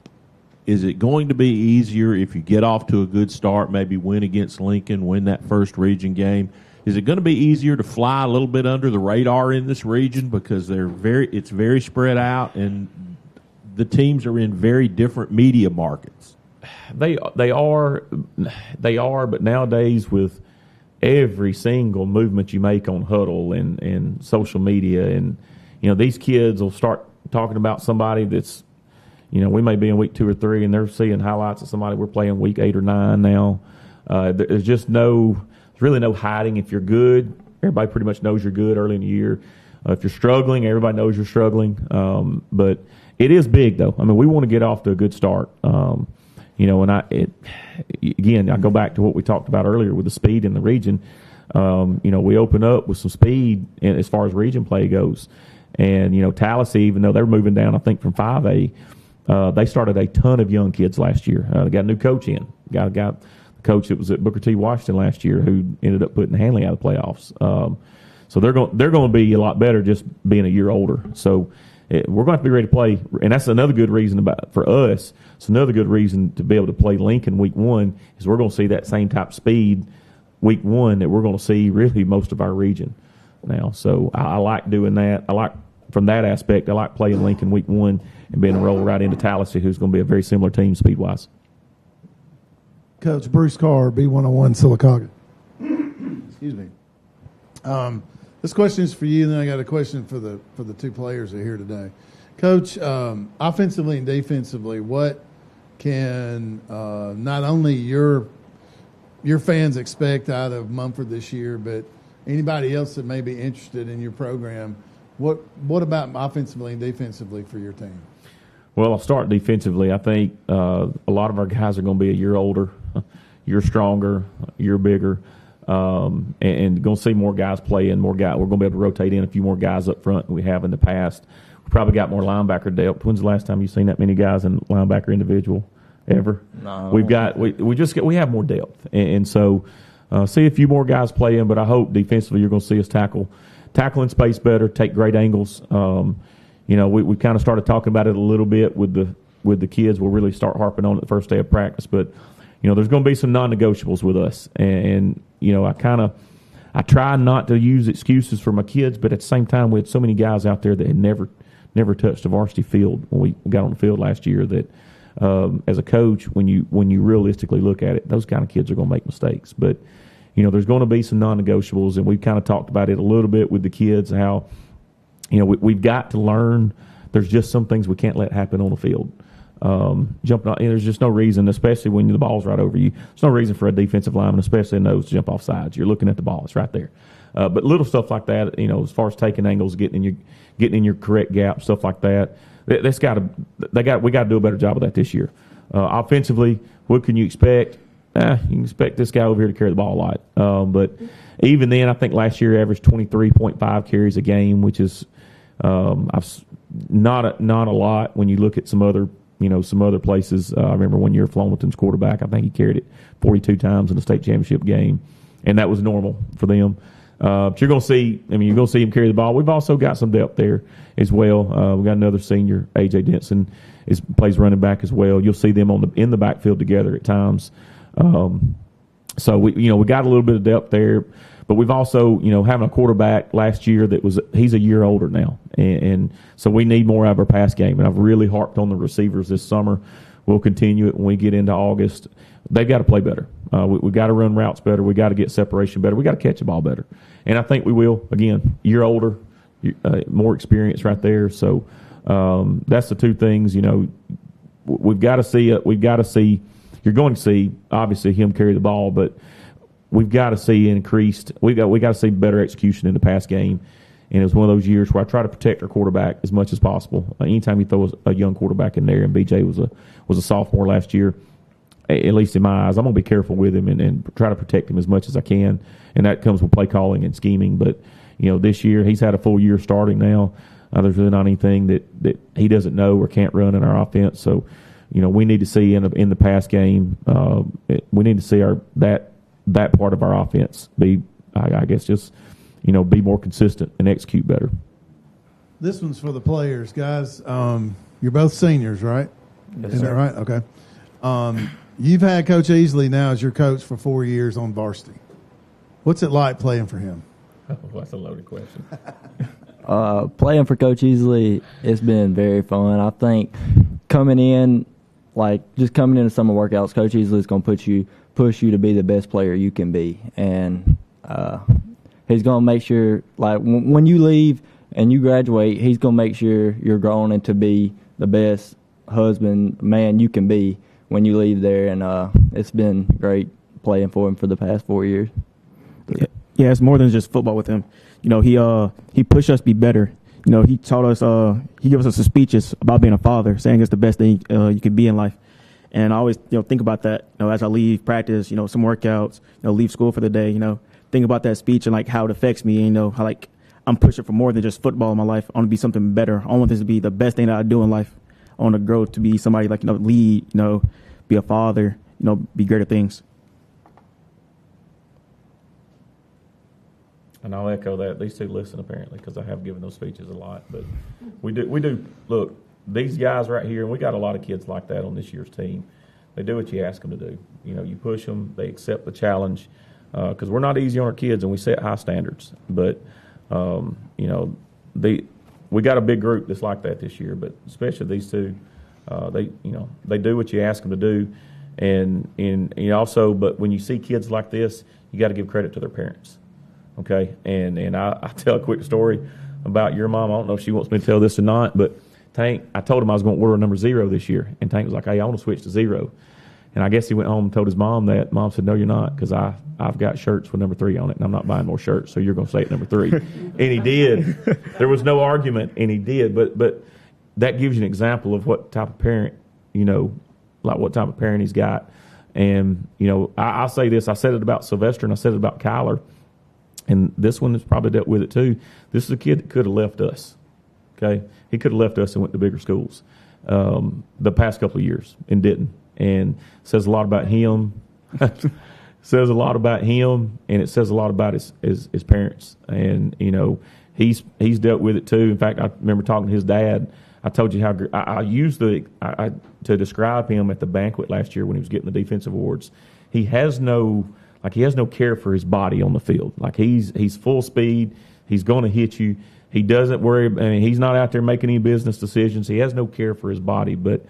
is it going to be easier if you get off to a good start, maybe win against Lincoln, win that first region game? Is it going to be easier to fly a little bit under the radar in this region because it's very spread out and the teams are in very different media markets? They are, but nowadays with every single movement you make on Huddle and social media, and these kids will start talking about somebody that's, we may be in week 2 or 3 and they're seeing highlights of somebody we're playing week 8 or 9 now. There's just really no hiding. If you're good, everybody pretty much knows you're good early in the year. If you're struggling, everybody knows you're struggling. But it is big, though. I mean, we want to get off to a good start. And again, I go back to what we talked about earlier with the speed in the region. We open up with some speed as far as region play goes. And, Tallahassee, even though they're moving down, I think, from 5A, they started a ton of young kids last year. They got a new coach in. Got the coach that was at Booker T. Washington last year who ended up putting Hanley out of the playoffs. So they're going to be a lot better just being a year older. So we're going to have to be ready to play. And that's another good reason for us. It's another good reason to be able to play Lincoln week 1 is we're going to see that same type of speed week 1 that we're going to see really most of our region now. So I like doing that. From that aspect, I like playing Lincoln week 1 and being able to roll right into Tallahassee, who's going to be a very similar team speed-wise. Coach Bruce Carr, B101 Sylacauga. Excuse me. This question is for you, and then I got a question for the 2 players that are here today. Coach, offensively and defensively, what can not only your fans expect out of Munford this year, but anybody else that may be interested in your program? What about offensively and defensively for your team? Well, I'll start defensively. I think a lot of our guys are going to be a year older, year stronger, year bigger, and going to see more guys playing, more guys. We're going to be able to rotate in a few more guys up front than we have in the past. We probably got more linebacker depth. When's the last time you've seen that many guys in linebacker individual ever? No. We have more depth, and so see a few more guys playing. But I hope defensively you're going to see us tackle in space better, take great angles. We kind of started talking about it a little bit with the kids. We'll really start harping on it the first day of practice. But, there's going to be some non-negotiables with us. And I try not to use excuses for my kids, but at the same time, we had so many guys out there that had never touched a varsity field when we got on the field last year that as a coach, when you realistically look at it, those kind of kids are going to make mistakes. But, there's going to be some non-negotiables, and we've kind of talked about it a little bit with the kids, how we've got to learn. There's just some things we can't let happen on the field. Jumping on, there's just no reason, especially when the ball's right over you. There's no reason for a defensive lineman, especially in those, to jump off sides. You're looking at the ball; it's right there. But little stuff like that, as far as taking angles, getting in your correct gap, stuff like that. We got to do a better job of that this year. Offensively, what can you expect? You can expect this guy over here to carry the ball a lot. But even then, I think last year averaged 23.5 carries a game, which is not a lot when you look at some other places. I remember one year Flomaton's quarterback, I think he carried it 42 times in the state championship game, and that was normal for them. But you're going to see him carry the ball. We've also got some depth there as well. We've got another senior, A.J. Denson, plays running back as well. You'll see them in the backfield together at times. So we got a little bit of depth there, but we've also, having a quarterback last year he's a year older now, and so we need more out of our pass game. And I've really harped on the receivers this summer. We'll continue it when we get into August. They've got to play better. We got to run routes better. We got to get separation better. We got to catch the ball better, and I think we will. Again, year older, more experience right there. So that's the two things. We've got to see. We've got to see. You're going to see obviously him carry the ball, but we've got to see increased. We got to see better execution in the pass game. And it was one of those years where I try to protect our quarterback as much as possible. Anytime you throw a young quarterback in there, and BJ was a sophomore last year, at least in my eyes, I'm going to be careful with him and try to protect him as much as I can. And that comes with play calling and scheming. But this year he's had a full year starting now. There's really not anything that he doesn't know or can't run in our offense. So we need to see in the pass game. We need to see that part of our offense be, I guess, just be more consistent and execute better. This one's for the players, guys. You're both seniors, right? Yes, Is sir. that right? Okay. You've had Coach Easley now as your coach for 4 years on varsity. What's it like playing for him? Oh, that's a loaded question. Playing for Coach Easley, it's been very fun. I think coming in to summer workouts, Coach Easley is going to push you to be the best player you can be, and he's going to make sure, when you leave and you graduate, he's going to make sure you're growing into be the best husband, man you can be when you leave there, and it's been great playing for him for the past 4 years. Yeah, it's more than just football with him. He pushed us to be better. He taught us, he gave us some speeches about being a father, saying it's the best thing you can be in life. And I always, think about that, as I leave practice, some workouts, leave school for the day, think about that speech and how it affects me, and, how I'm pushing for more than just football in my life. I want to be something better. I want this to be the best thing that I do in life. I want to grow to be somebody lead, be a father, be great at things. And I'll echo that. These two listen, apparently, because I have given those speeches a lot. But we do. Look, these guys right here, and we got a lot of kids like that on this year's team. They do what you ask them to do. You push them. They accept the challenge, because we're not easy on our kids, and we set high standards. But, we got a big group that's like that this year. But especially these two, they do what you ask them to do. And also, but when you see kids like this, you got to give credit to their parents. Okay, and I tell a quick story about your mom. I don't know if she wants me to tell this or not, but Tank, I told him I was going to order number 0 this year, and Tank was like, "Hey, I want to switch to 0." And I guess he went home and told his mom that. Mom said, "No, you're not, because I've got shirts with number 3 on it, and I'm not buying more shirts, so you're going to say it number 3." And he did. There was no argument, and he did. But that gives you an example of what type of parent, what type of parent he's got. And I'll say this. I said it about Sylvester, and I said it about Kyler. And this one has probably dealt with it too. This is a kid that could have left us. Okay, he could have left us and went to bigger schools the past couple of years and didn't. And says a lot about him. Says a lot about him, and it says a lot about his parents. And he's dealt with it too. In fact, I remember talking to his dad. I told you how I used to describe him at the banquet last year when he was getting the defensive awards. He has no care for his body on the field. He's full speed. He's going to hit you. He doesn't worry. He's not out there making any business decisions. He has no care for his body. But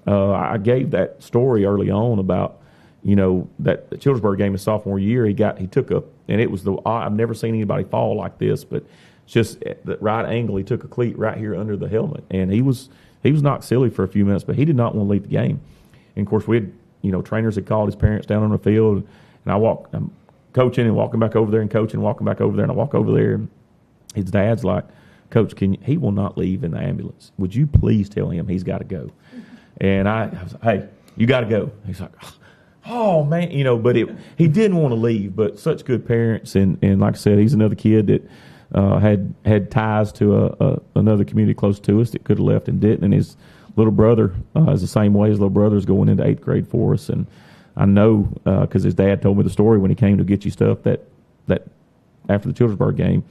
I gave that story early on about that Childersburg game his sophomore year. He took and it was I've never seen anybody fall like this, but It's just at the right angle. He took a cleat right here under the helmet, and he was knocked silly for a few minutes, but he did not want to leave the game. And of course, we had trainers had called his parents down on the field, and I'm coaching and walking back over there and coaching, walking back over there, and I walk over there, and his dad's like, Coach, he will not leave in the ambulance. Would you please tell him he's got to go? And I was like, hey, you got to go. He's like, oh man, but he didn't want to leave, but such good parents, and like I said, he's another kid that had ties to another community close to us that could have left and didn't, and his little brother is the same way. His little brother's going into 8th grade for us, and I know because his dad told me the story when he came to get you stuff that after the Childersburg game,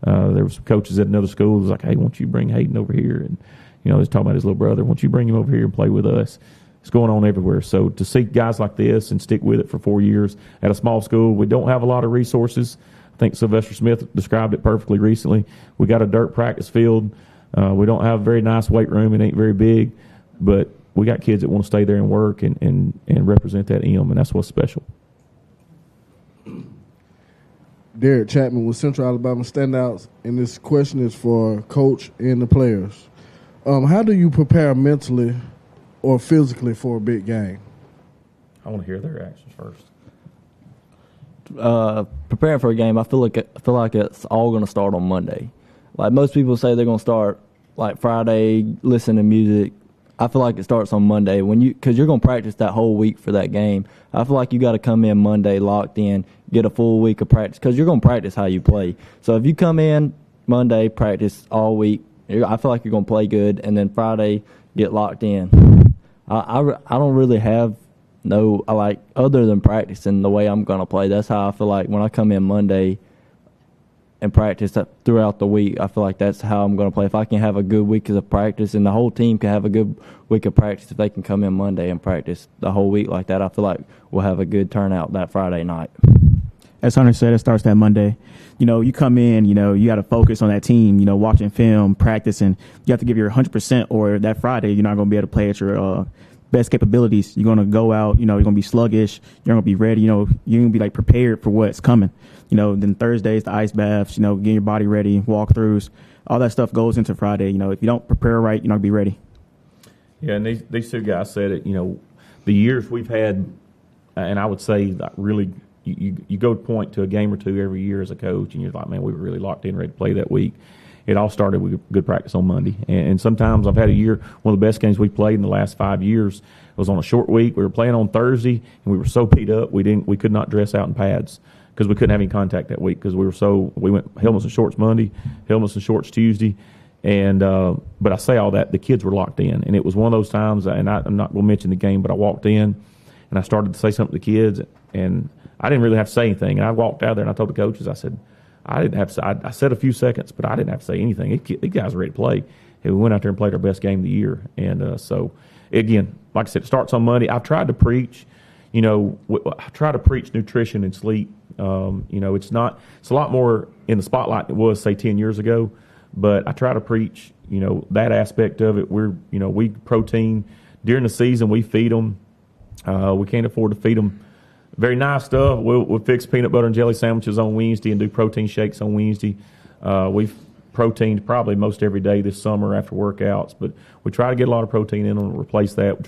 there were some coaches at another school who was like, hey, won't you bring Hayden over here? And he was talking about his little brother. Won't you bring him over here and play with us? It's going on everywhere. So to see guys like this and stick with it for 4 years at a small school, we don't have a lot of resources. I think Sylvester Smith described it perfectly recently. We got a dirt practice field. We don't have a very nice weight room. It ain't very big, but we got kids that want to stay there and work and represent that M, and that's what's special. Derek Chapman with Central Alabama Standouts, and this question is for Coach and the players. How do you prepare mentally or physically for a big game? I want to hear their reactions first. Preparing for a game, I feel like it's all going to start on Monday. Like most people say, they're going to start like Friday, listen to music. I feel like it starts on Monday because you're going to practice that whole week for that game. I feel like you got to come in Monday locked in, get a full week of practice because you're going to practice how you play. So if you come in Monday, practice all week, I feel like you're going to play good, and then Friday get locked in. I don't really have other than practicing the way I'm going to play. That's how I feel like when I come in Monday and practice throughout the week, I feel like that's how I'm going to play. If I can have a good week of practice and the whole team can have a good week of practice, if they can come in Monday and practice the whole week like that, I feel like we'll have a good turnout that Friday night. As Hunter said, it starts that Monday. You come in, you got to focus on that team, watching film, practicing. You have to give your 100%, or that Friday you're not going to be able to play at your best capabilities. You're going to go out, you're going to be sluggish. You're going to be ready, you're going to be prepared for what's coming. Then Thursdays, the ice baths, getting your body ready, walkthroughs, all that stuff goes into Friday. If you don't prepare right, you're not going to be ready. Yeah, and these two guys said it, the years we've had, and I would say really, you go point to a game or two every year as a coach, and you're like, man, we were really locked in, ready to play that week. It all started with good practice on Monday. And sometimes I've had a year, one of the best games we played in the last 5 years was on a short week. We were playing on Thursday, and we were so beat up we could not dress out in pads because we couldn't have any contact that week because we went helmets and shorts Monday, helmets and shorts Tuesday. And but I say all that, the kids were locked in. And it was one of those times, and I'm not going to mention the game, but I walked in, and I started to say something to the kids, and I didn't really have to say anything. And I walked out there, and I told the coaches, I said, I said a few seconds, but I didn't have to say anything. These guys are ready to play. And we went out there and played our best game of the year. And so, again, like I said, it starts on Monday. I've tried to preach, I try to preach nutrition and sleep. It's a lot more in the spotlight than it was, say, 10 years ago. But I try to preach, that aspect of it. We protein. During the season, we feed them. We can't afford to feed them very nice stuff. We'll fix peanut butter and jelly sandwiches on Wednesday and do protein shakes on Wednesday. We've proteined probably most every day this summer after workouts, but we try to get a lot of protein in them and replace that.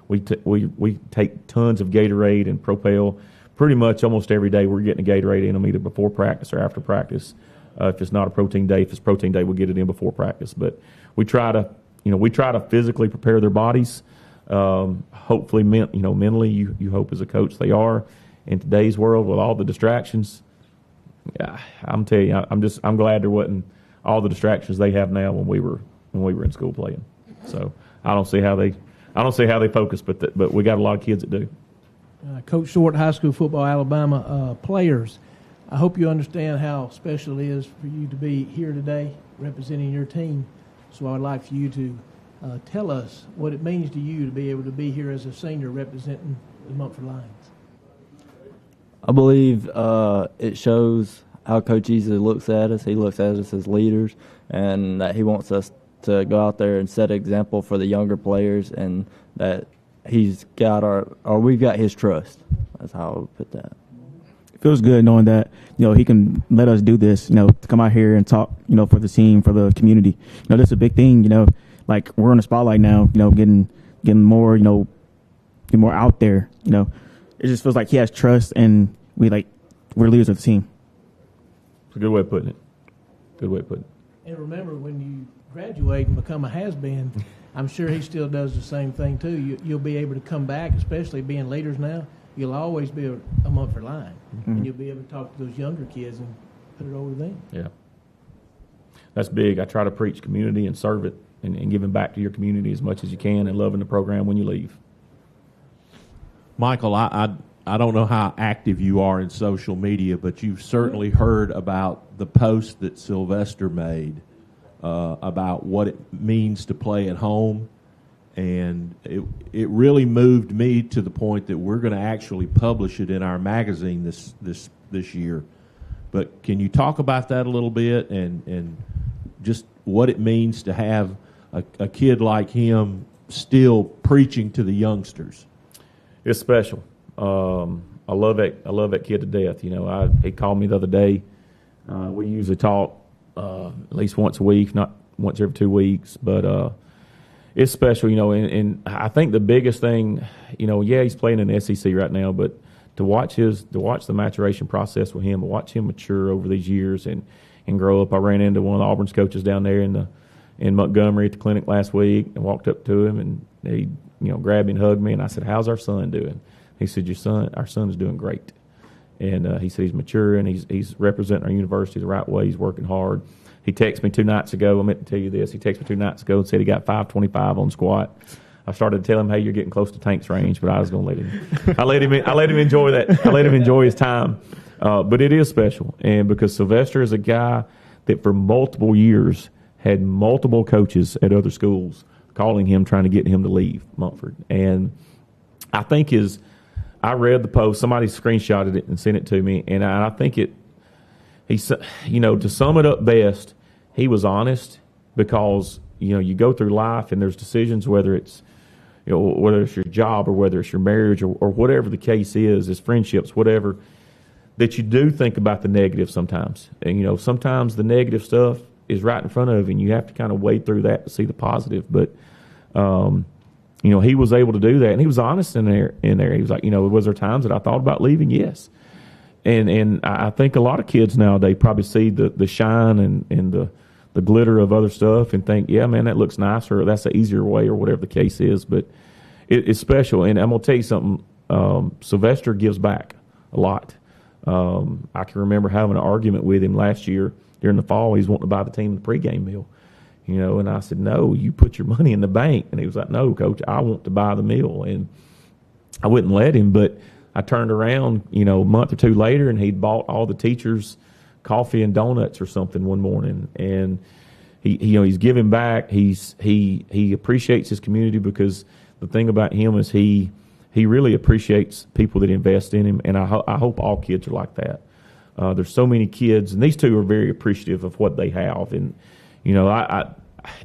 We take tons of Gatorade and Propel. Pretty much almost every day we're getting a Gatorade in them either before practice or after practice. If it's not a protein day, if it's protein day, we'll get it in before practice. But we try to physically prepare their bodies. Hopefully, mentally, you hope as a coach they are. In today's world with all the distractions, I'm telling you, I'm glad there wasn't all the distractions they have now when we were in school playing. So I don't see how they focus, but we got a lot of kids that do. Coach Short, high school football, Alabama players. I hope you understand how special it is for you to be here today representing your team. So I'd like for you to tell us what it means to you to be able to be here as a senior representing the Munford Lions. I believe it shows how Coach Easley looks at us. He looks at us as leaders, and that he wants us to go out there and set an example for the younger players, and that we've got his trust. That's how I would put that. It feels good knowing that he can let us do this, to come out here and talk, for the team, for the community. This is a big thing, like we're on the spotlight now, getting more, get more out there, It just feels like he has trust, and we're leaders of the team. It's a good way of putting it. Good way of putting it. And remember, when you graduate and become a has-been, I'm sure he still does the same thing too. You'll be able to come back, especially being leaders now. You'll always be a Munford line, and you'll be able to talk to those younger kids and put it over to them. Yeah, that's big. I try to preach community and serve it, and giving back to your community as much as you can, and loving the program when you leave. Michael, I don't know how active you are in social media, but you've certainly heard about the post that Sylvester made about what it means to play at home, and it really moved me to the point that we're going to actually publish it in our magazine this year. But can you talk about that a little bit, and just what it means to have a kid like him still preaching to the youngsters? It's special. I love that kid to death. He called me the other day. We usually talk at least once a week, not once every 2 weeks, but it's special. And I think the biggest thing, he's playing in the SEC right now, but to watch the maturation process with him, to watch him mature over these years and grow up. I ran into one of the Auburn's coaches down there in Montgomery at the clinic last week and walked up to him, and he grabbed me and hugged me, and I said, "How's our son doing?" He said, our son is doing great. And he said he's mature, and he's representing our university the right way. He's working hard. He texted me 2 nights ago. I meant to tell you this. He texted me 2 nights ago and said he got 525 on squat. I started to tell him, "Hey, you're getting close to Tank's range," but I was going to let him. I let him enjoy that. I let him enjoy his time. But it is special, and because Sylvester is a guy that for multiple years had multiple coaches at other schools calling him, trying to get him to leave Munford. And I think I read the post. Somebody screenshotted it and sent it to me, and I think to sum it up best, he was honest, because you go through life and there's decisions, whether it's whether it's your job or whether it's your marriage or whatever the case is, it's friendships, whatever, that you do think about the negative sometimes. And sometimes the negative stuff is right in front of you, and you have to kind of wade through that to see the positive. But he was able to do that, and he was honest in there. He was like, was there times that I thought about leaving? Yes. And I think a lot of kids nowadays probably see the shine and the glitter of other stuff and think, yeah, man, that looks nicer, or that's an easier way, or whatever the case is. But it's special. And I'm going to tell you something, Sylvester gives back a lot. I can remember having an argument with him last year during the fall. He's wanting to buy the team the pregame meal. And I said, "No, you put your money in the bank." And he was like, "No, Coach, I want to buy the meal." And I wouldn't let him, but I turned around, a month or two later, and he'd bought all the teachers coffee and donuts or something one morning. And he's giving back. He appreciates his community, because the thing about him is he really appreciates people that invest in him. And I hope all kids are like that. There's so many kids, and these two are very appreciative of what they have. And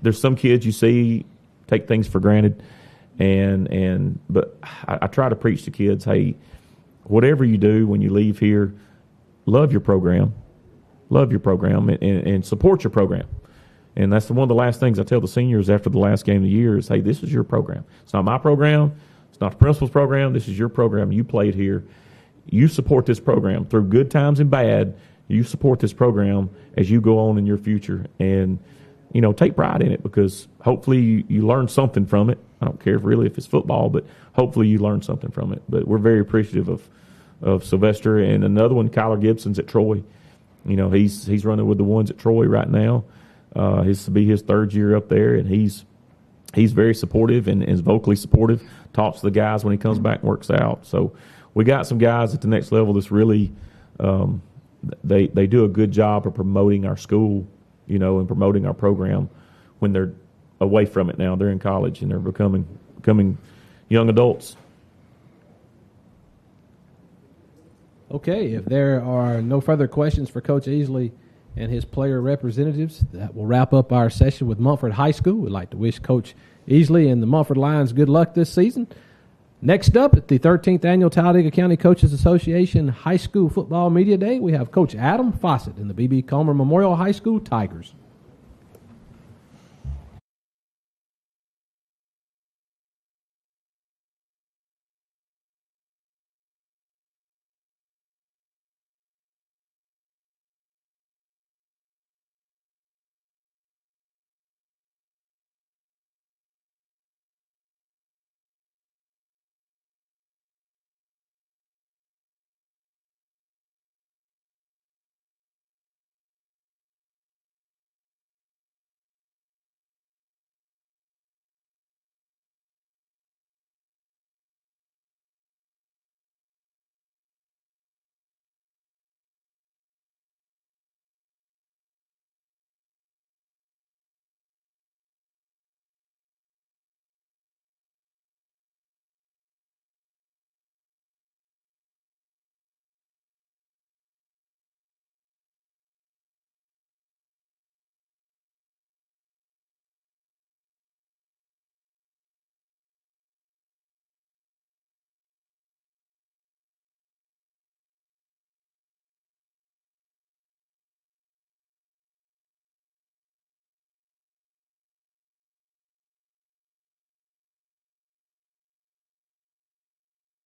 there's some kids you see take things for granted, but I try to preach to kids, hey, whatever you do when you leave here, love your program, and support your program. And that's one of the last things I tell the seniors after the last game of the year is, hey, this is your program. It's not my program. It's not the principal's program. This is your program. You played here. You support this program through good times and bad. You support this program as you go on in your future, and take pride in it, because hopefully you learn something from it. I don't care if it's football, but hopefully you learn something from it. But we're very appreciative of Sylvester. And another one, Kyler Gibson's at Troy. He's running with the ones at Troy right now. This will be his 3rd year up there, and he's very supportive and is vocally supportive. Talks to the guys when he comes back and works out. So we got some guys at the next level that's really they do a good job of promoting our school, and promoting our program when they're away from it now. They're in college and they're becoming young adults. Okay, if there are no further questions for Coach Easley and his player representatives, that will wrap up our session with Munford High School. We'd like to wish Coach Easley and the Munford Lions good luck this season. Next up at the 13th Annual Talladega County Coaches Association High School Football Media Day, we have Coach Adam Fawcett in the B.B. Comer Memorial High School Tigers.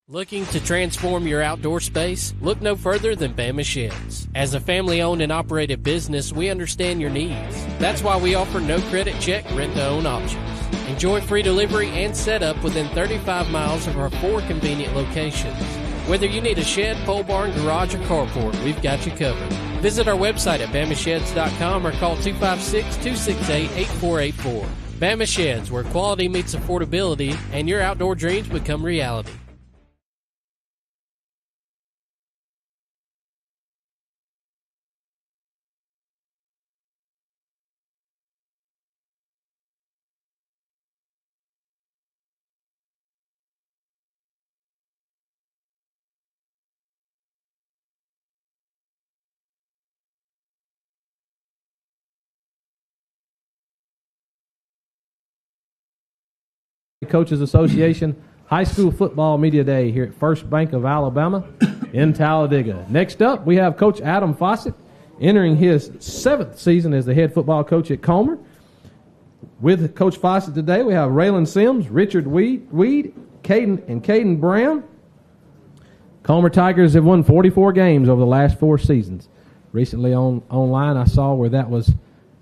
Looking to transform your outdoor space? Look no further than Bama Sheds. As a family-owned and operated business, we understand your needs. That's why we offer no credit check, rent-to-own options. Enjoy free delivery and setup within 35 miles of our 4 convenient locations. Whether you need a shed, pole barn, garage, or carport, we've got you covered. Visit our website at BamaSheds.com or call 256-268-8484. Bama Sheds, where quality meets affordability and your outdoor dreams become reality. Coaches Association High School Football Media Day here at First Bank of Alabama in Talladega. Next up, we have Coach Adam Fawcett entering his 7th season as the head football coach at Comer. With Coach Fawcett today, we have Raylan Sims, Richard Weed, Caden Brown. Comer Tigers have won 44 games over the last 4 seasons. Recently online, I saw where that was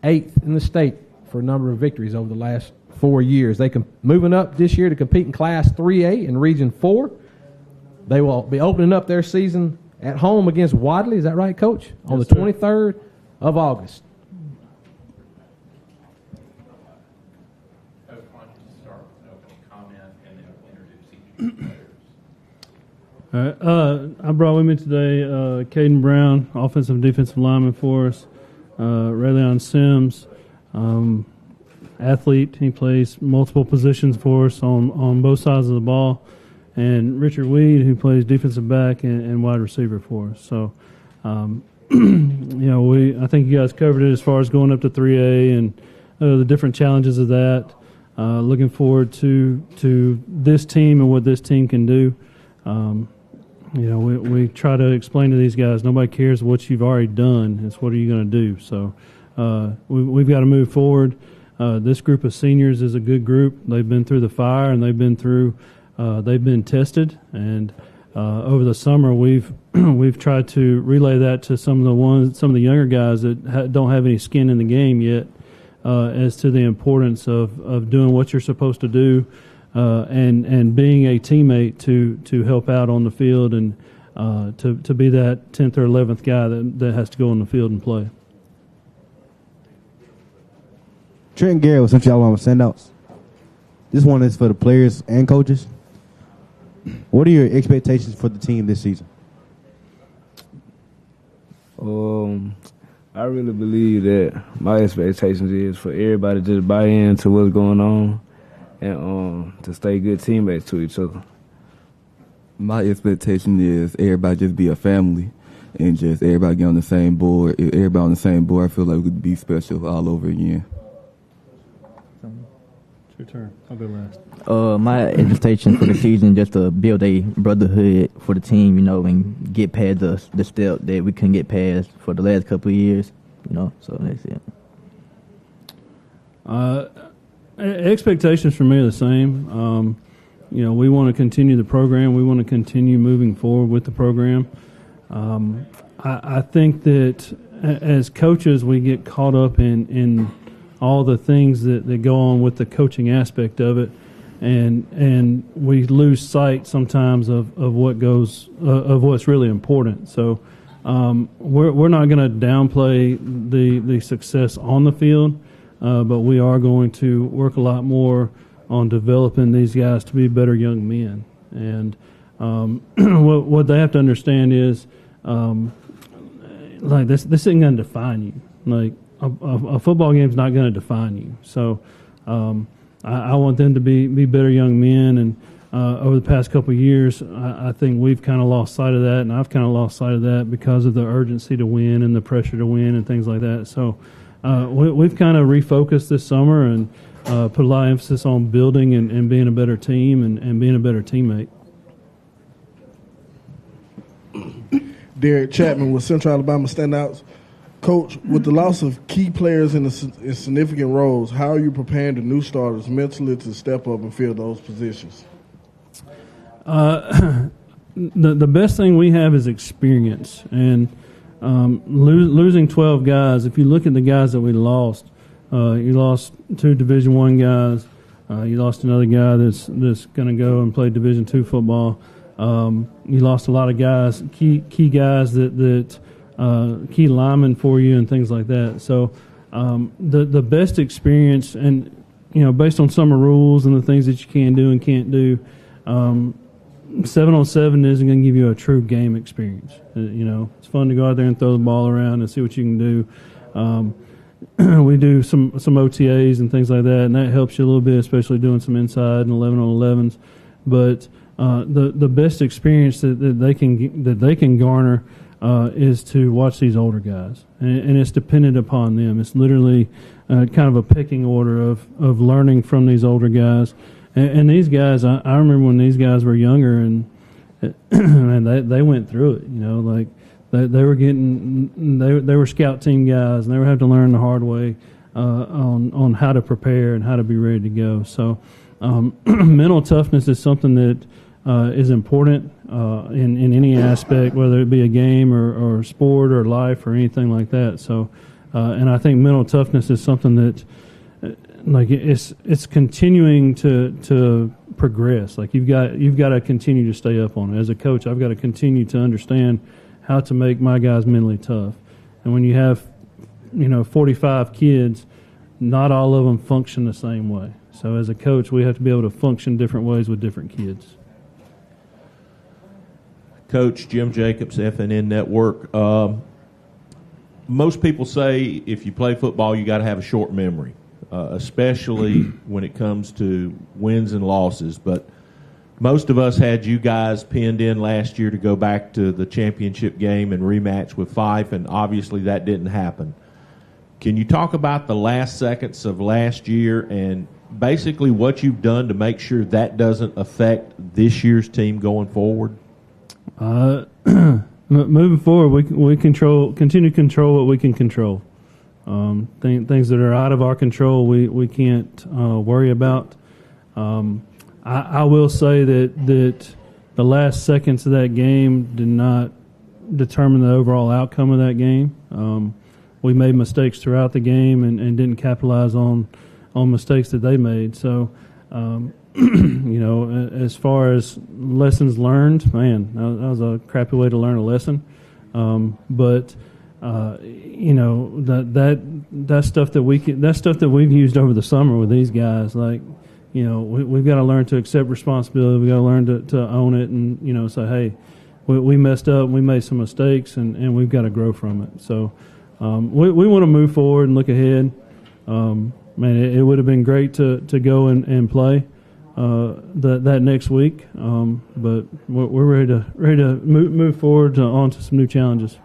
8th in the state for a number of victories over the last 4 years. They moving up this year to compete in Class 3A in Region 4. They will be opening up their season at home against Wadley. Is that right, Coach? On the 23rd of August. Coach, why don't you start with an opening comment and then introduce each players? All right. I brought with me today Caden Brown, offensive and defensive lineman for us. Raylan Sims, athlete. He plays multiple positions for us on both sides of the ball. And Richard Weed, who plays defensive back and wide receiver for us. So, I think you guys covered it as far as going up to 3A and the different challenges of that. Looking forward to this team and what this team can do. We try to explain to these guys, nobody cares what you've already done. It's what are you going to do. So we've got to move forward. This group of seniors is a good group. They've been through the fire and they've been tested. And over the summer, we've tried to relay that to some of the younger guys that don't have any skin in the game yet, as to the importance of doing what you're supposed to do, and being a teammate to help out on the field and to be that 10th or 11th guy that has to go on the field and play. Trent Garrett with Central Alabama Sendouts. This one is for the players and coaches. What are your expectations for the team this season? I really believe that my expectations is for everybody to just buy into what's going on and to stay good teammates to each other. My expectation is everybody just be a family and just everybody get on the same board. If everybody on the same board, I feel like we could be special all over again. Your turn. I'll go last. My expectation for the season just to build a brotherhood for the team, and get past the step that we couldn't get past for the last couple of years, So that's it. Expectations for me are the same. We want to continue the program. We want to continue moving forward with the program. I think that as coaches, we get caught up in all the things that go on with the coaching aspect of it, and we lose sight sometimes of what goes of what's really important. So we're not going to downplay the success on the field, but we are going to work a lot more on developing these guys to be better young men. And what they have to understand is, this isn't going to define you. Like a football game is not going to define you. So I want them to be better young men. And over the past couple of years, I think we've kind of lost sight of that, and I've kind of lost sight of that because of the urgency to win and the pressure to win and things like that. So we've kind of refocused this summer and put a lot of emphasis on building and being a better team and being a better teammate. Derek Chapman with Central Alabama Standouts. Coach, with the loss of key players in significant roles, how are you preparing the new starters mentally to step up and fill those positions? The best thing we have is experience. And losing 12 guys, if you look at the guys that we lost, you lost 2 Division I guys. You lost another guy that's going to go and play Division II football. You lost a lot of guys, key guys that key linemen for you and things like that. So the best experience, and based on summer rules and the things that you can do and can't do, 7-on-7 isn't going to give you a true game experience. It's fun to go out there and throw the ball around and see what you can do. We do some OTAs and things like that, and that helps you a little bit, especially doing some inside and 11-on-11s. But the best experience that they can garner is to watch these older guys, and it's dependent upon them. It's literally kind of a pecking order of learning from these older guys. And these guys, I remember when these guys were younger, and they went through it. They were they were scout team guys, and they were having to learn the hard way on how to prepare and how to be ready to go. So mental toughness is something that is important in any aspect, whether it be a game or sport or life or anything like that. So, and I think mental toughness is something that, it's continuing to progress. You've got to continue to stay up on it. As a coach, I've got to continue to understand how to make my guys mentally tough. And when you have 45 kids, not all of them function the same way. So as a coach, we have to be able to function different ways with different kids. Coach Jim Jacobs, FNN Network. Most people say if you play football, you got to have a short memory, especially when it comes to wins and losses. But most of us had you guys pinned in last year to go back to the championship game and rematch with Fife, and obviously that didn't happen. Can you talk about the last seconds of last year and basically what you've done to make sure that doesn't affect this year's team going forward? Moving forward, we continue to control what we can control. Things that are out of our control, we can't worry about. I will say that the last seconds of that game did not determine the overall outcome of that game. We made mistakes throughout the game and didn't capitalize on mistakes that they made. So, as far as lessons learned, man, that was a crappy way to learn a lesson. But that stuff that we've used over the summer with these guys, we've got to learn to accept responsibility. We've got to learn to own it and, say, hey, we messed up, we made some mistakes, and we've got to grow from it. So we want to move forward and look ahead. It would have been great to go and play that next week, but we're ready to move forward on to some new challenges.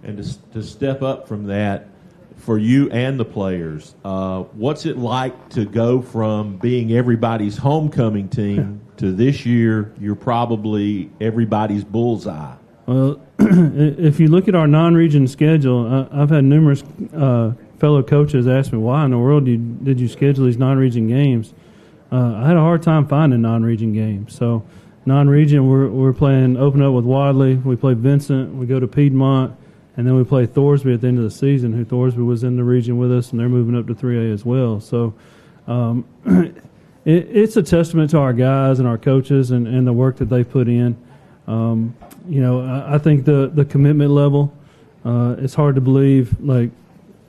And to step up from that, for you and the players, what's it like to go from being everybody's homecoming team to this year you're probably everybody's bullseye? Well, if you look at our non-region schedule, I've had numerous fellow coaches ask me, why in the world did you schedule these non-region games? I had a hard time finding non-region games. So non-region, we're playing open up with Wadley. We play Vincent. We go to Piedmont. And then we play Thorsby at the end of the season, who Thorsby was in the region with us, and they're moving up to 3A as well. So it's a testament to our guys and our coaches and the work that they put in. I think the commitment level, it's hard to believe. Like,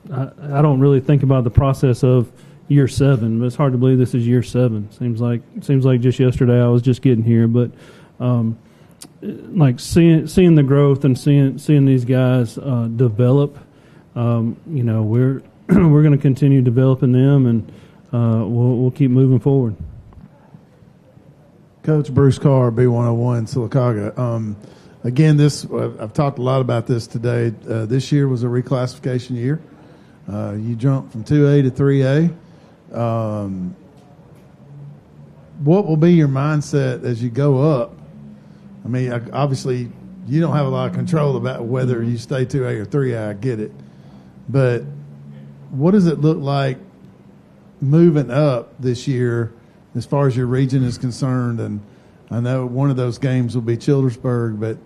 I don't really think about the process of year 7, but it's hard to believe this is year 7. Seems like just yesterday I was just getting here, but like seeing the growth and seeing these guys develop, we're going to continue developing them, and we'll keep moving forward. Coach Bruce Carr, B101 Sylacauga. Again, I've talked a lot about this today. This year was a reclassification year. You jumped from 2A to 3A. What will be your mindset as you go up? I mean, obviously, you don't have a lot of control about whether you stay 2A or 3A. I get it. But what does it look like moving up this year as far as your region is concerned? And I know one of those games will be Childersburg, but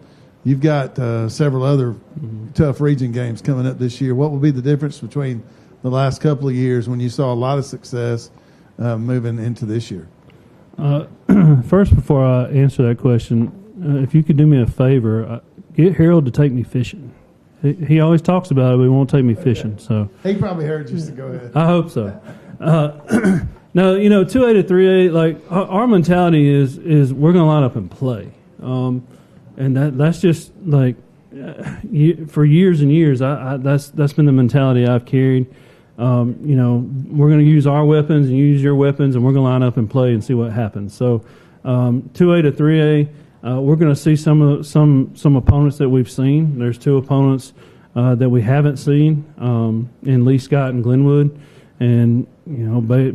you've got several other tough region games coming up this year. What will be the difference between the last couple of years when you saw a lot of success moving into this year? First, before I answer that question, if you could do me a favor, get Harold to take me fishing. He always talks about it, but he won't take me fishing. So he probably heard you, so go ahead. I hope so. No, 2A to 3A, like our mentality is we're going to line up and play, and that's just like for years and years. That's been the mentality I've carried. We're going to use our weapons and use your weapons, and we're going to line up and play and see what happens. So 2A to 3A. We're going to see some opponents that we've seen. There's 2 opponents that we haven't seen in Lee Scott and Glenwood, and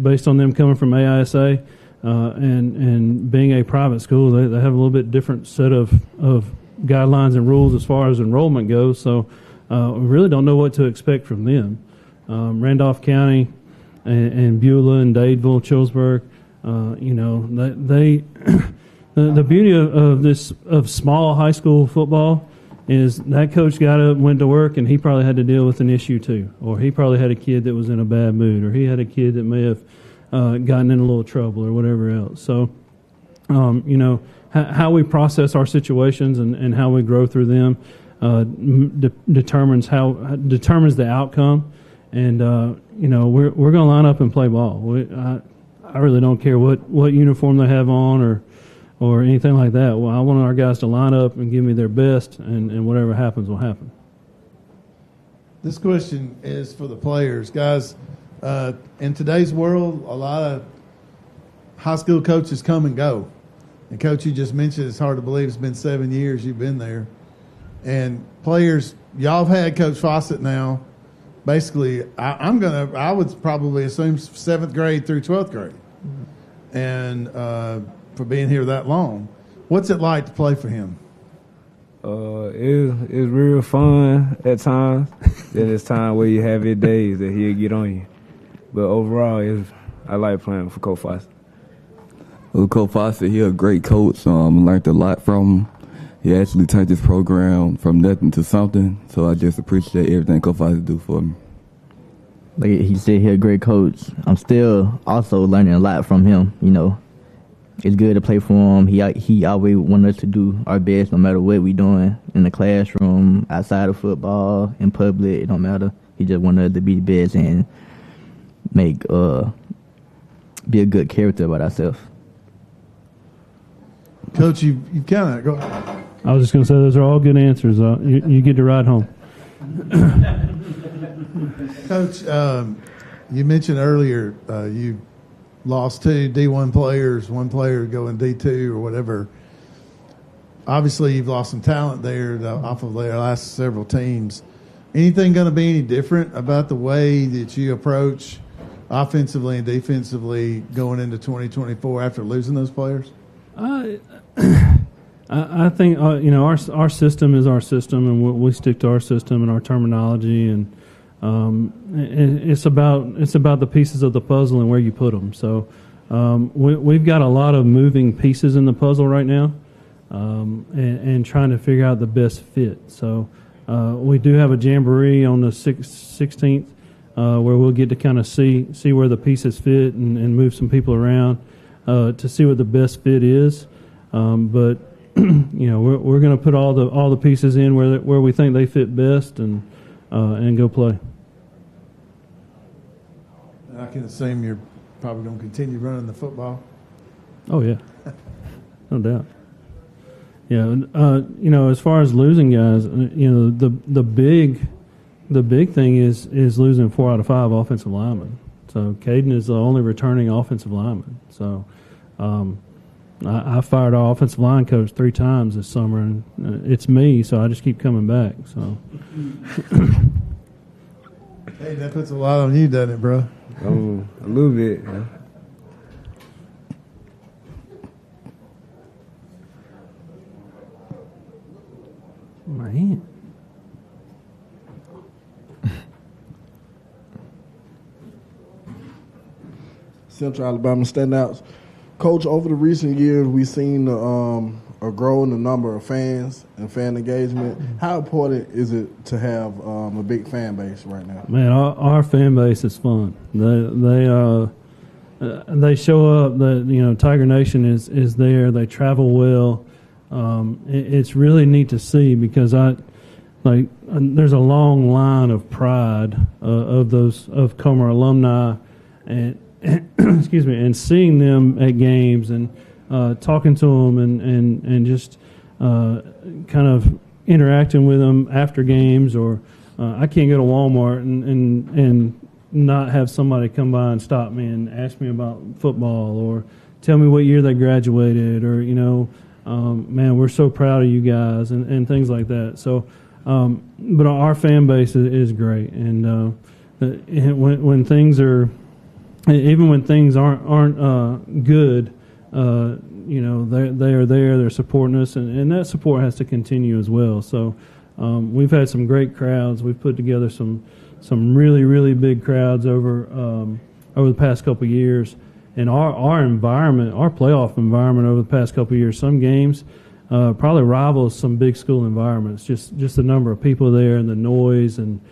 based on them coming from AISA and being a private school, they have a little bit different set of guidelines and rules as far as enrollment goes. So we really don't know what to expect from them. Randolph County and Beulah and Dadeville, Childersburg, they. The beauty of small high school football is that coach got up, went to work, and he probably had to deal with an issue too, or he probably had a kid that was in a bad mood, or he had a kid that may have gotten in a little trouble or whatever else. So, how we process our situations and how we grow through them determines the outcome. And we're going to line up and play ball. I really don't care what uniform they have on or anything like that. Well, I want our guys to line up and give me their best, and whatever happens will happen. This question is for the players. Guys, in today's world, a lot of high school coaches come and go. And, Coach, you just mentioned it's hard to believe it's been 7 years you've been there. And players, y'all have had Coach Fawcett now. Basically, I would probably assume 7th grade through 12th grade. And for being here that long. What's it like to play for him? It's real fun at times. Then it's time where you have your days that he'll get on you. But overall, I like playing for Coach Fawcett. Well, Coach Fawcett, he's a great coach. Learned a lot from him. He actually turned this program from nothing to something. So I just appreciate everything Coach Fawcett do for me. Like he said, he's a great coach. I'm still also learning a lot from him, It's good to play for him. He always wanted us to do our best no matter what we doing in the classroom, outside of football, in public. It don't matter. He just wanted us to be the best and be a good character about ourselves. Coach, you kind of go. I was just going to say those are all good answers. You get to ride home. Coach, you mentioned earlier you lost 2 D1 players, 1 player going D2 or whatever. Obviously, you've lost some talent there off of their last several teams. anything going to be any different about the way that you approach offensively and defensively going into 2024 after losing those players? I think our system is our system, and we stick to our system and our terminology, and it's about the pieces of the puzzle and where you put them. So we've got a lot of moving pieces in the puzzle right now, and trying to figure out the best fit. So we do have a jamboree on the 16th where we'll get to kind of see where the pieces fit and move some people around to see what the best fit is. But we're going to put all the pieces in where we think they fit best and go play. I can assume you're probably going to continue running the football. Oh yeah, no doubt. Yeah, as far as losing guys, the big thing is losing 4 out of 5 offensive linemen. So Caden is the only returning offensive lineman. So I fired our offensive line coach 3 times this summer, and it's me, so I just keep coming back. So. Hey, that puts a lot on you, doesn't it, bro? Oh, a little bit. Yeah. Man. Central Alabama standouts. Coach, over the recent years, we've seen a growing the number of fans and fan engagement. How important is it to have a big fan base right now? Man, our fan base is fun. They show up. Tiger Nation is there. They travel well. It's really neat to see because there's a long line of pride of Comer alumni and excuse me, and seeing them at games and talking to them and just kind of interacting with them after games, or I can't go to Walmart and not have somebody come by and stop me and ask me about football or tell me what year they graduated, or man, we're so proud of you guys and things like that. So, but our fan base is great, and when things are, even when things aren't good, they are there. They're supporting us, and that support has to continue as well. So we've had some great crowds. We've put together some really, really big crowds over the past couple of years. And our environment, our playoff environment over the past couple of years, some games probably rivals some big school environments. Just the number of people there and the noise and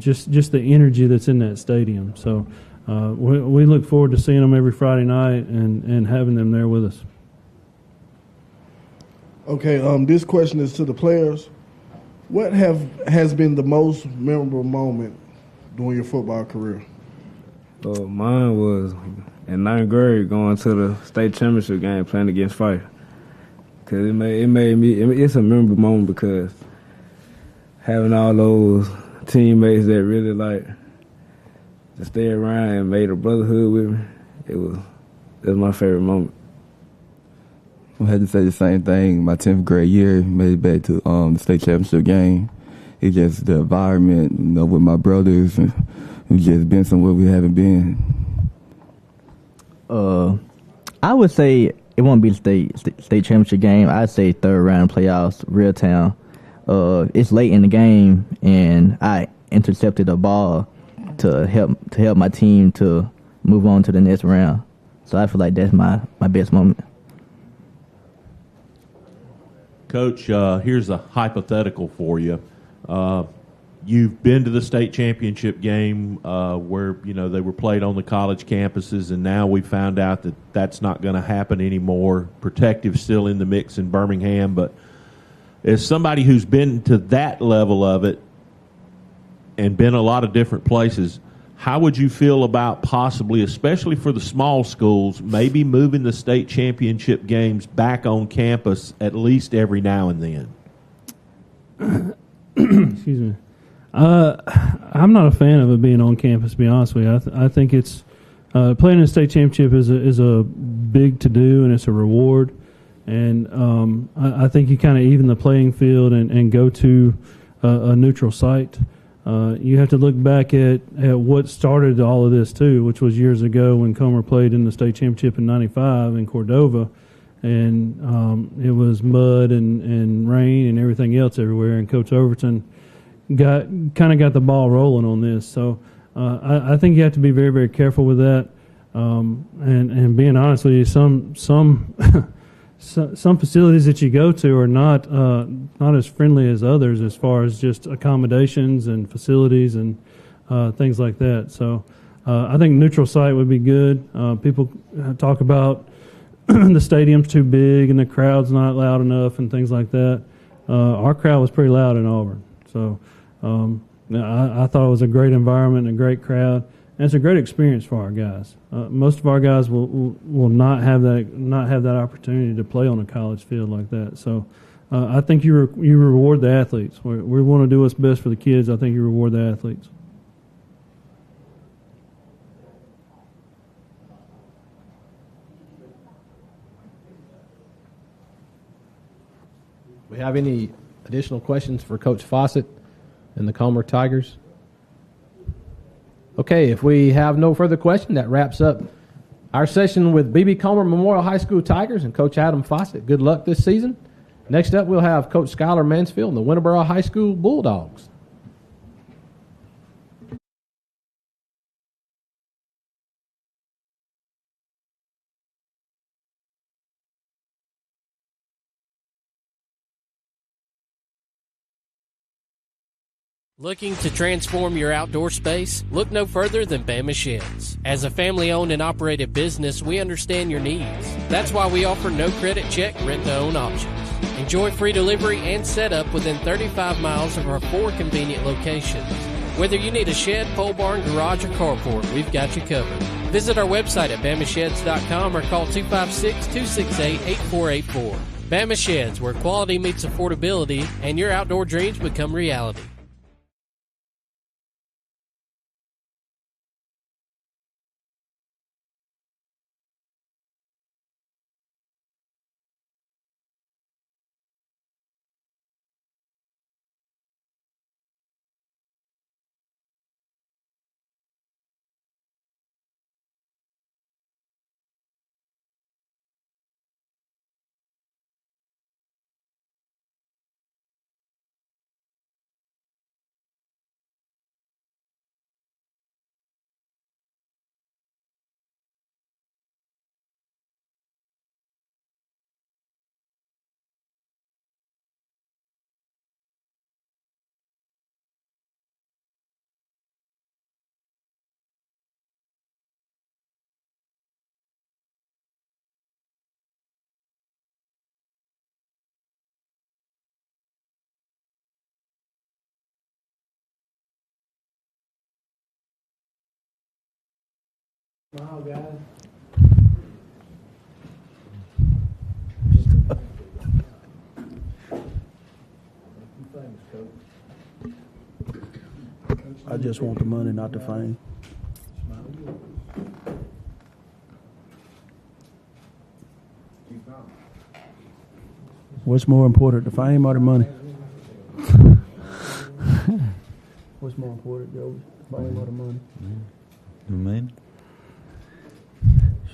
just the energy that's in that stadium. So we look forward to seeing them every Friday night and having them there with us. Okay, this question is to the players. What has been the most memorable moment during your football career? Mine was in 9th grade going to the state championship game playing against Fayetteville. Because it made me, it's a memorable moment because having all those teammates that really to stay around and made a brotherhood with me, it was my favorite moment. I had to say the same thing. My 10th grade year, made it back to the state championship game. It's just the environment, with my brothers, and we've just been somewhere we haven't been. I would say it won't be the state championship game. I'd say 3rd round playoffs, real town. It's late in the game, and I intercepted a ball to help my team to move on to the next round. So I feel like that's my best moment. Coach, here's a hypothetical for you. You've been to the state championship game where they were played on the college campuses, and now we found out that that's not going to happen anymore. Protective's still in the mix in Birmingham, but as somebody who's been to that level of it and been a lot of different places, how would you feel about possibly, especially for the small schools, maybe moving the state championship games back on campus at least every now and then? Excuse me. I'm not a fan of it being on campus, to be honest with you. I think it's playing in the state championship is a big to do, and it's a reward. And I think you kind of even the playing field and go to a neutral site. you have to look back at what started all of this too, which was years ago when Comer played in the state championship in '95 in Cordova, and it was mud and rain and everything else everywhere. And Coach Overton got the ball rolling on this. So I think you have to be very, very careful with that. And being honest with you, some facilities that you go to are not as friendly as others as far as just accommodations and facilities and things like that. So I think neutral site would be good. People talk about the stadium's too big and the crowd's not loud enough and things like that. Our crowd was pretty loud in Auburn. So I thought it was a great environment and a great crowd. And it's a great experience for our guys. Most of our guys will not have that opportunity to play on a college field like that. So I think you reward the athletes. We want to do what's best for the kids. I think you reward the athletes. We have any additional questions for Coach Fawcett and the Comer Tigers? Okay, if we have no further questions, that wraps up our session with B.B. Comer Memorial High School Tigers and Coach Adam Fawcett. Good luck this season. Next up, we'll have Coach Skylar Mansfield and the Winterboro High School Bulldogs. Looking to transform your outdoor space? Look no further than Bama Sheds. As a family-owned and operated business, we understand your needs. That's why we offer no credit check, rent-to-own options. Enjoy free delivery and setup within 35 miles of our 4 convenient locations. Whether you need a shed, pole barn, garage, or carport, we've got you covered. Visit our website at BamaSheds.com or call 256-268-8484. Bama Sheds, where quality meets affordability and your outdoor dreams become reality. Smile, guys. I just want the money, not the fame. What's more important, the fame or the money? What's more important, Joe? The fame or the money? The money.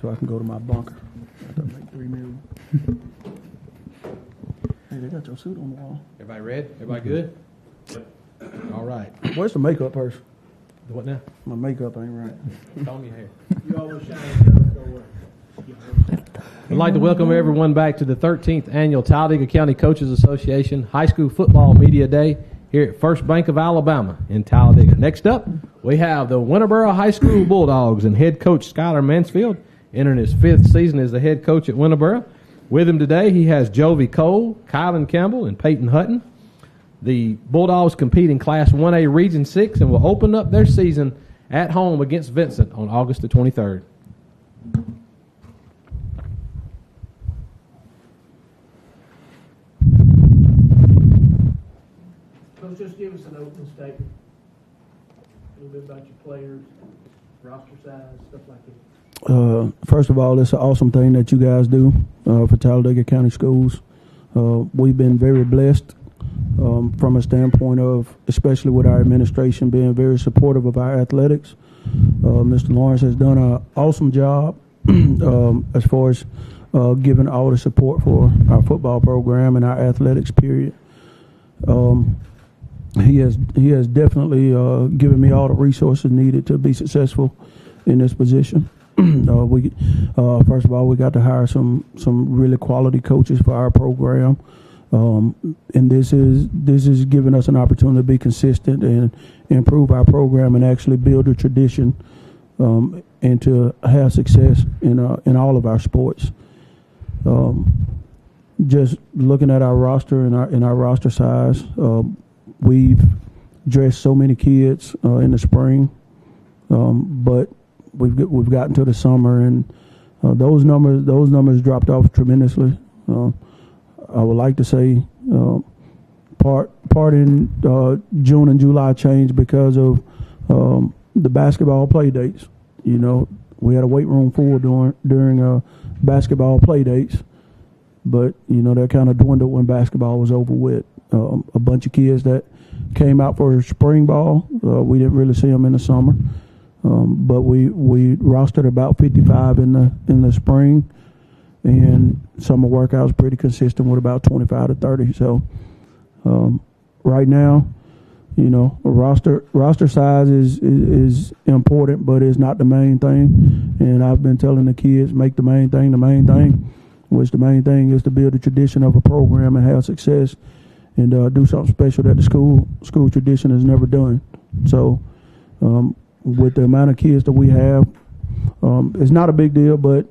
So I can go to my bunker. I make $3 million. Hey, they got your suit on the wall. Everybody ready? Everybody good? All right. Where's the makeup person? The what now? My makeup ain't right. Comb your hair. You always shine. I'd like to welcome everyone back to the 13th Annual Talladega County Coaches Association High School Football Media Day here at First Bank of Alabama in Talladega. Next up, we have the Winterboro High School Bulldogs and head coach Skylar Mansfield entering his 5th season as the head coach at Winterboro. With him today, he has Jovi Cole, Kylan Campbell, and Peyton Hutton. The Bulldogs compete in Class 1A Region 6 and will open up their season at home against Vincent on August the 23rd. Coach, just give us an opening statement. A little bit about your players, roster size, stuff like that. First of all, it's an awesome thing that you guys do for Talladega County Schools. We've been very blessed. from a standpoint of, especially with our administration being very supportive of our athletics. Mr. Lawrence has done an awesome job as far as giving all the support for our football program and our athletics period. He has definitely given me all the resources needed to be successful in this position. First of all, we got to hire some really quality coaches for our program, and this is giving us an opportunity to be consistent and improve our program and actually build a tradition and to have success in all of our sports. Just looking at our roster and our roster size, we've dressed so many kids in the spring, but we've gotten to the summer and those numbers dropped off tremendously. I would like to say part in June and July changed because of the basketball play dates. You know, we had a weight room full during basketball play dates, but you know that kind of dwindled when basketball was over with. A bunch of kids that came out for spring ball, we didn't really see them in the summer, but we rostered about 55 in the spring, and summer workouts pretty consistent with about 25 to 30. So right now, you know, roster size is important, but it's not the main thing. And I've been telling the kids, make the main thing the main thing, which the main thing is to build a tradition of a program and have success and do something special that the school tradition has never done. So with the amount of kids that we have, it's not a big deal, but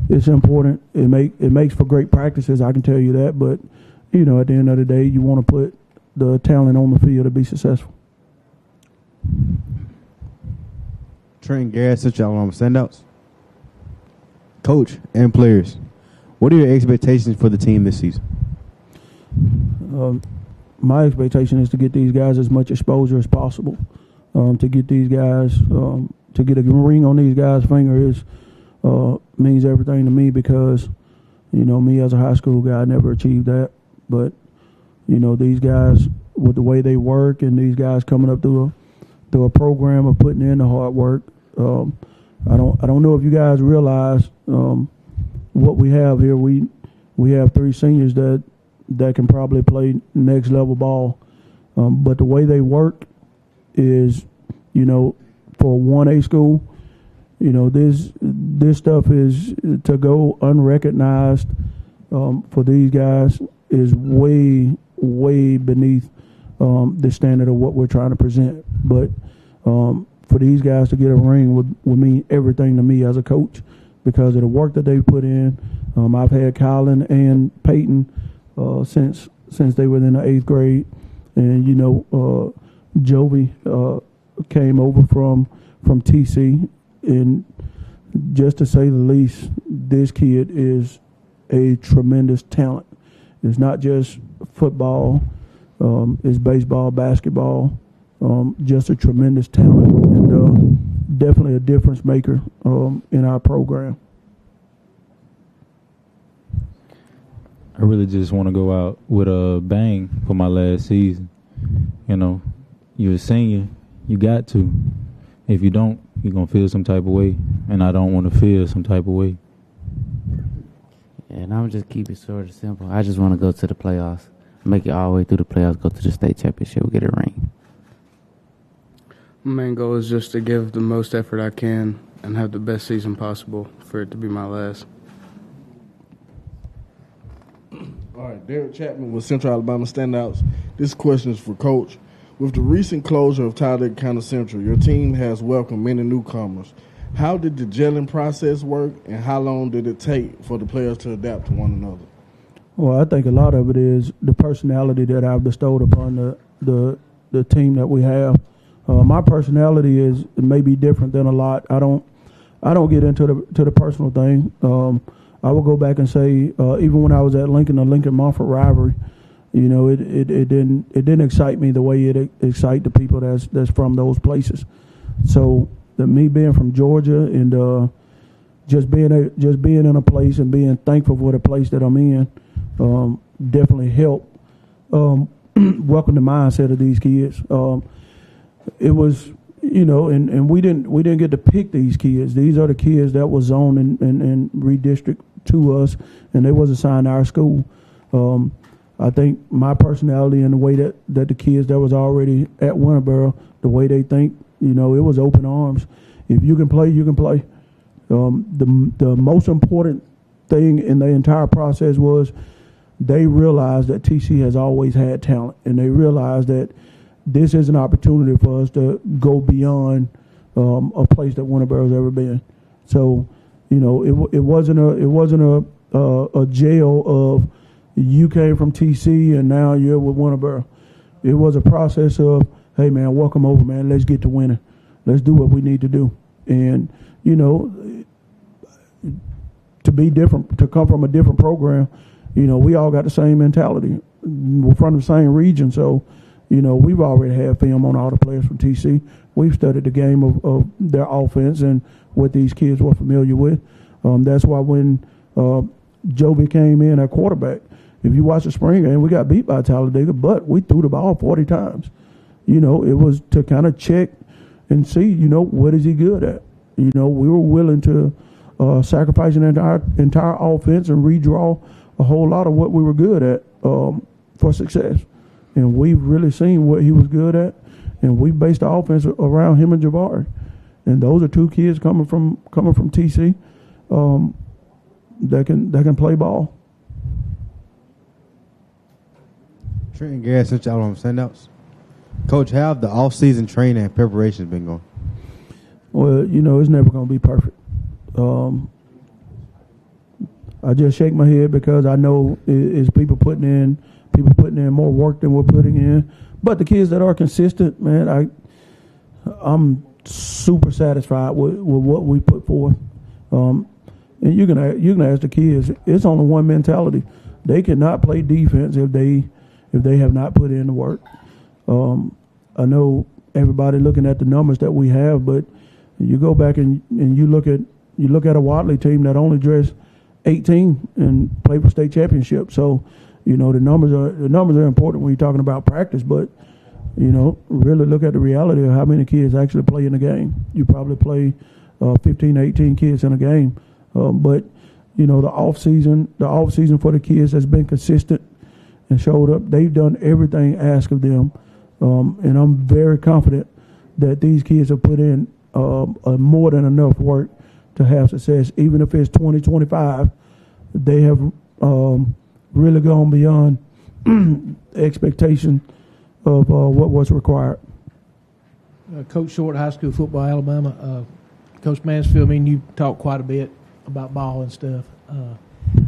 it's important. It makes for great practices, I can tell you that. But, you know, at the end of the day, you want to put the talent on the field to be successful. Trent Garrett, Central Alabama standouts. Coach and players, what are your expectations for the team this season? My expectation is to get these guys as much exposure as possible. To get these guys, to get a ring on these guys' finger means everything to me because, you know, me as a high school guy, I never achieved that. But, you know, these guys, with the way they work and these guys coming up through a program of putting in the hard work, I don't know if you guys realize what we have here. We have 3 seniors that can probably play next level ball, but the way they work is, you know, for a 1A school, you know, this stuff is to go unrecognized for these guys is way beneath the standard of what we're trying to present. But for these guys to get a ring would mean everything to me as a coach because of the work that they've put in. I've had Kylan and Peyton since they were in the 8th grade, and you know, Jovi came over from TC, and just to say the least, this kid is a tremendous talent. It's not just football, it's baseball, basketball, just a tremendous talent, and definitely a difference maker in our program. I really just want to go out with a bang for my last season. You know, you're a senior, you got to. If you don't, you're going to feel some type of way, and I don't want to feel some type of way. And I'm just keep it sort of simple. I just want to go to the playoffs, make it all the way through the playoffs, go to the state championship, get a ring. My main goal is just to give the most effort I can and have the best season possible for it to be my last. All right, Derek Chapman with Central Alabama Standouts. This question is for Coach. With the recent closure of Talladega County Central, your team has welcomed many newcomers. How did the gelling process work, and how long did it take for the players to adapt to one another? Well, I think a lot of it is the personality that I've bestowed upon the team that we have. My personality is maybe different than a lot. I don't get into the personal thing. I will go back and say even when I was at Lincoln, the Lincoln-Munford rivalry, you know, it didn't excite me the way it excite the people that's from those places. So me being from Georgia and just being in a place and being thankful for the place that I'm in definitely helped welcome the mindset of these kids. It was, and we didn't get to pick these kids. These are the kids that was zoned and redistricted to us, and they was assigned to our school. I think my personality and the way that the kids that was already at Winterboro, the way they think, it was open arms. If you can play, you can play. The most important thing in the entire process was they realized that TC has always had talent, and they realized that this is an opportunity for us to go beyond a place that Winterboro's ever been. So, it wasn't a jail of you came from TC and now you're with Winterboro. It was a process of, hey man, welcome over, man. Let's get to winning. Let's do what we need to do. And to be different, to come from a different program, we all got the same mentality. We're from the same region, so we've already had film on all the players from TC. We've studied the game of their offense and what these kids were familiar with. That's why when Joby came in at quarterback, if you watch the spring game, we got beat by Talladega, but we threw the ball 40 times. It was to kind of check and see, what is he good at? We were willing to sacrifice an entire offense and redraw a whole lot of what we were good at for success. And we've really seen what he was good at, and we based the offense around him and Jabari. And those are two kids coming from TC that can play ball. Trenton Garrett, Central Alabama Sandouts. Coach, how have the off-season training and preparations been going? Well, it's never going to be perfect. I just shake my head because I know it's people putting in more work than we're putting in. But the kids that are consistent, man, I'm super satisfied with what we put forth. And you can ask the kids. It's on the one mentality. They cannot play defense if they have not put in the work. I know everybody looking at the numbers that we have, but you go back and you look at a Watley team that only dressed 18 and played for state championship. So, the numbers are important when you're talking about practice, but really look at the reality of how many kids actually play in a game. You probably play 15, 18 kids in a game, but the off season for the kids has been consistent and showed up. They've done everything asked of them, and I'm very confident that these kids have put in more than enough work to have success. Even if it's 2025, they have really gone beyond expectation of what was required. Coach Short, high school football, Alabama. Coach Mansfield, you talk quite a bit about ball and stuff.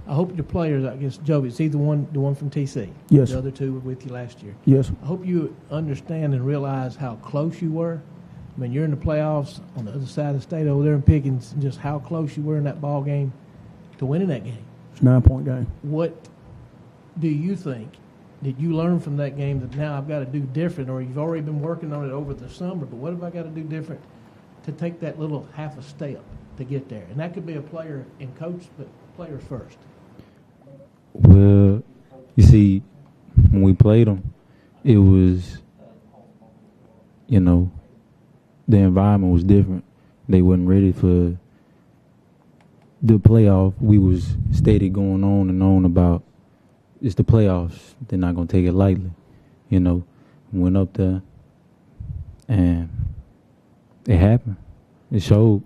I hope your players, I guess, Joby, it's either the one from TC. Yes. The other two were with you last year. Yes. I hope you understand and realize how close you were. You're in the playoffs on the other side of the state over there in Pickens, and just how close you were in that ball game to winning that game. It's a 9-point game. What do you think did you learn from that game that now I've got to do different, or you've already been working on it over the summer, but what have I got to do different to take that little half a step to get there? And that could be a player and coach, but players first. Well, you see, when we played them, it was, the environment was different. They wasn't ready for the playoff. We was steady going on and on about it's the playoffs. They're not going to take it lightly. Went up there, and it happened. It showed.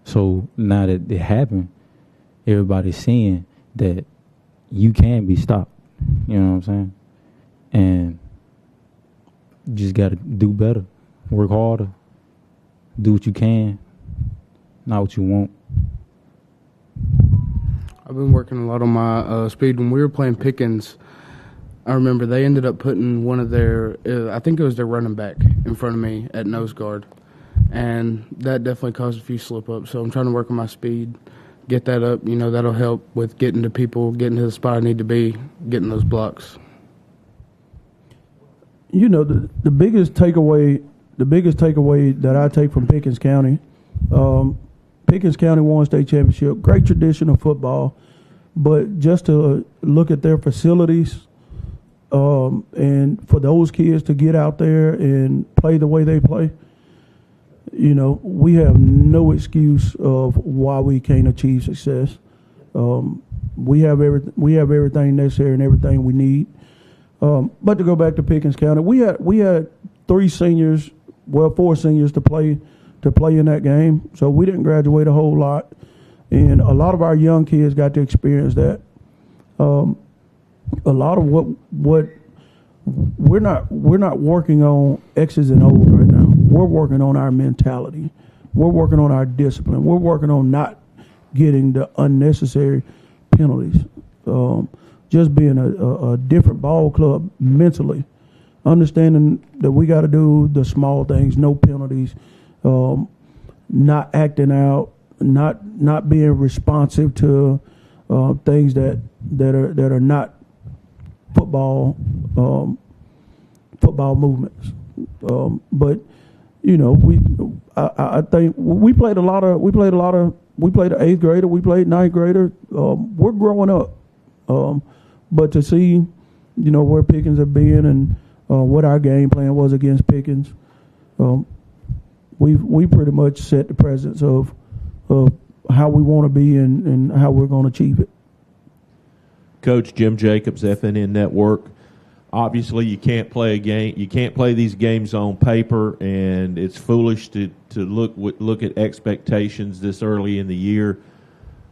So now that it happened, everybody's seeing that you can be stopped. You know what I'm saying? And you just got to do better, work harder, do what you can, not what you want. I've been working a lot on my speed. When we were playing Pickens, I remember they ended up putting one of their, I think it was their running back in front of me at nose guard. And that definitely caused a few slip-ups. So I'm trying to work on my speed, get that up. That'll help with getting to people, getting to the spot I need to be, getting those blocks. The biggest takeaway that I take from Pickens County, Pickens County won state championship, great tradition of football, but just to look at their facilities, and for those kids to get out there and play the way they play, we have no excuse of why we can't achieve success. We have everything necessary and everything we need. But to go back to Pickens County, we had 4 seniors to play in that game. So we didn't graduate a whole lot, and a lot of our young kids got to experience that. A lot of what we're not working on X's and O's right now. We're working on our mentality. We're working on our discipline. We're working on not getting the unnecessary penalties. Just being a different ball club mentally, understanding that we got to do the small things, no penalties, not acting out, not being responsive to things that are not football movements. But I think we played an 8th grader, we played 9th grader. We're growing up. But to see, where Pickens have been and what our game plan was against Pickens, we pretty much set the precedence of how we want to be and how we're going to achieve it. Coach Jim Jacobs, FNN Network. Obviously, you can't play a game. You can't play these games on paper, and it's foolish to look at expectations this early in the year.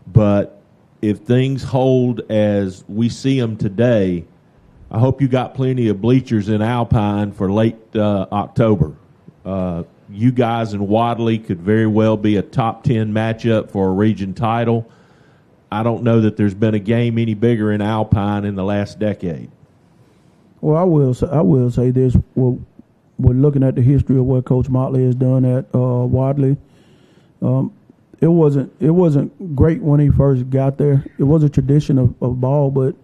But if things hold as we see them today, I hope you got plenty of bleachers in Alpine for late October. You guys in Wadley could very well be a top 10 matchup for a region title. I don't know that there's been a game any bigger in Alpine in the last decade. Well, I will say this. We're looking at the history of what Coach Motley has done at Wadley. It wasn't great when he first got there. It was a tradition of ball, but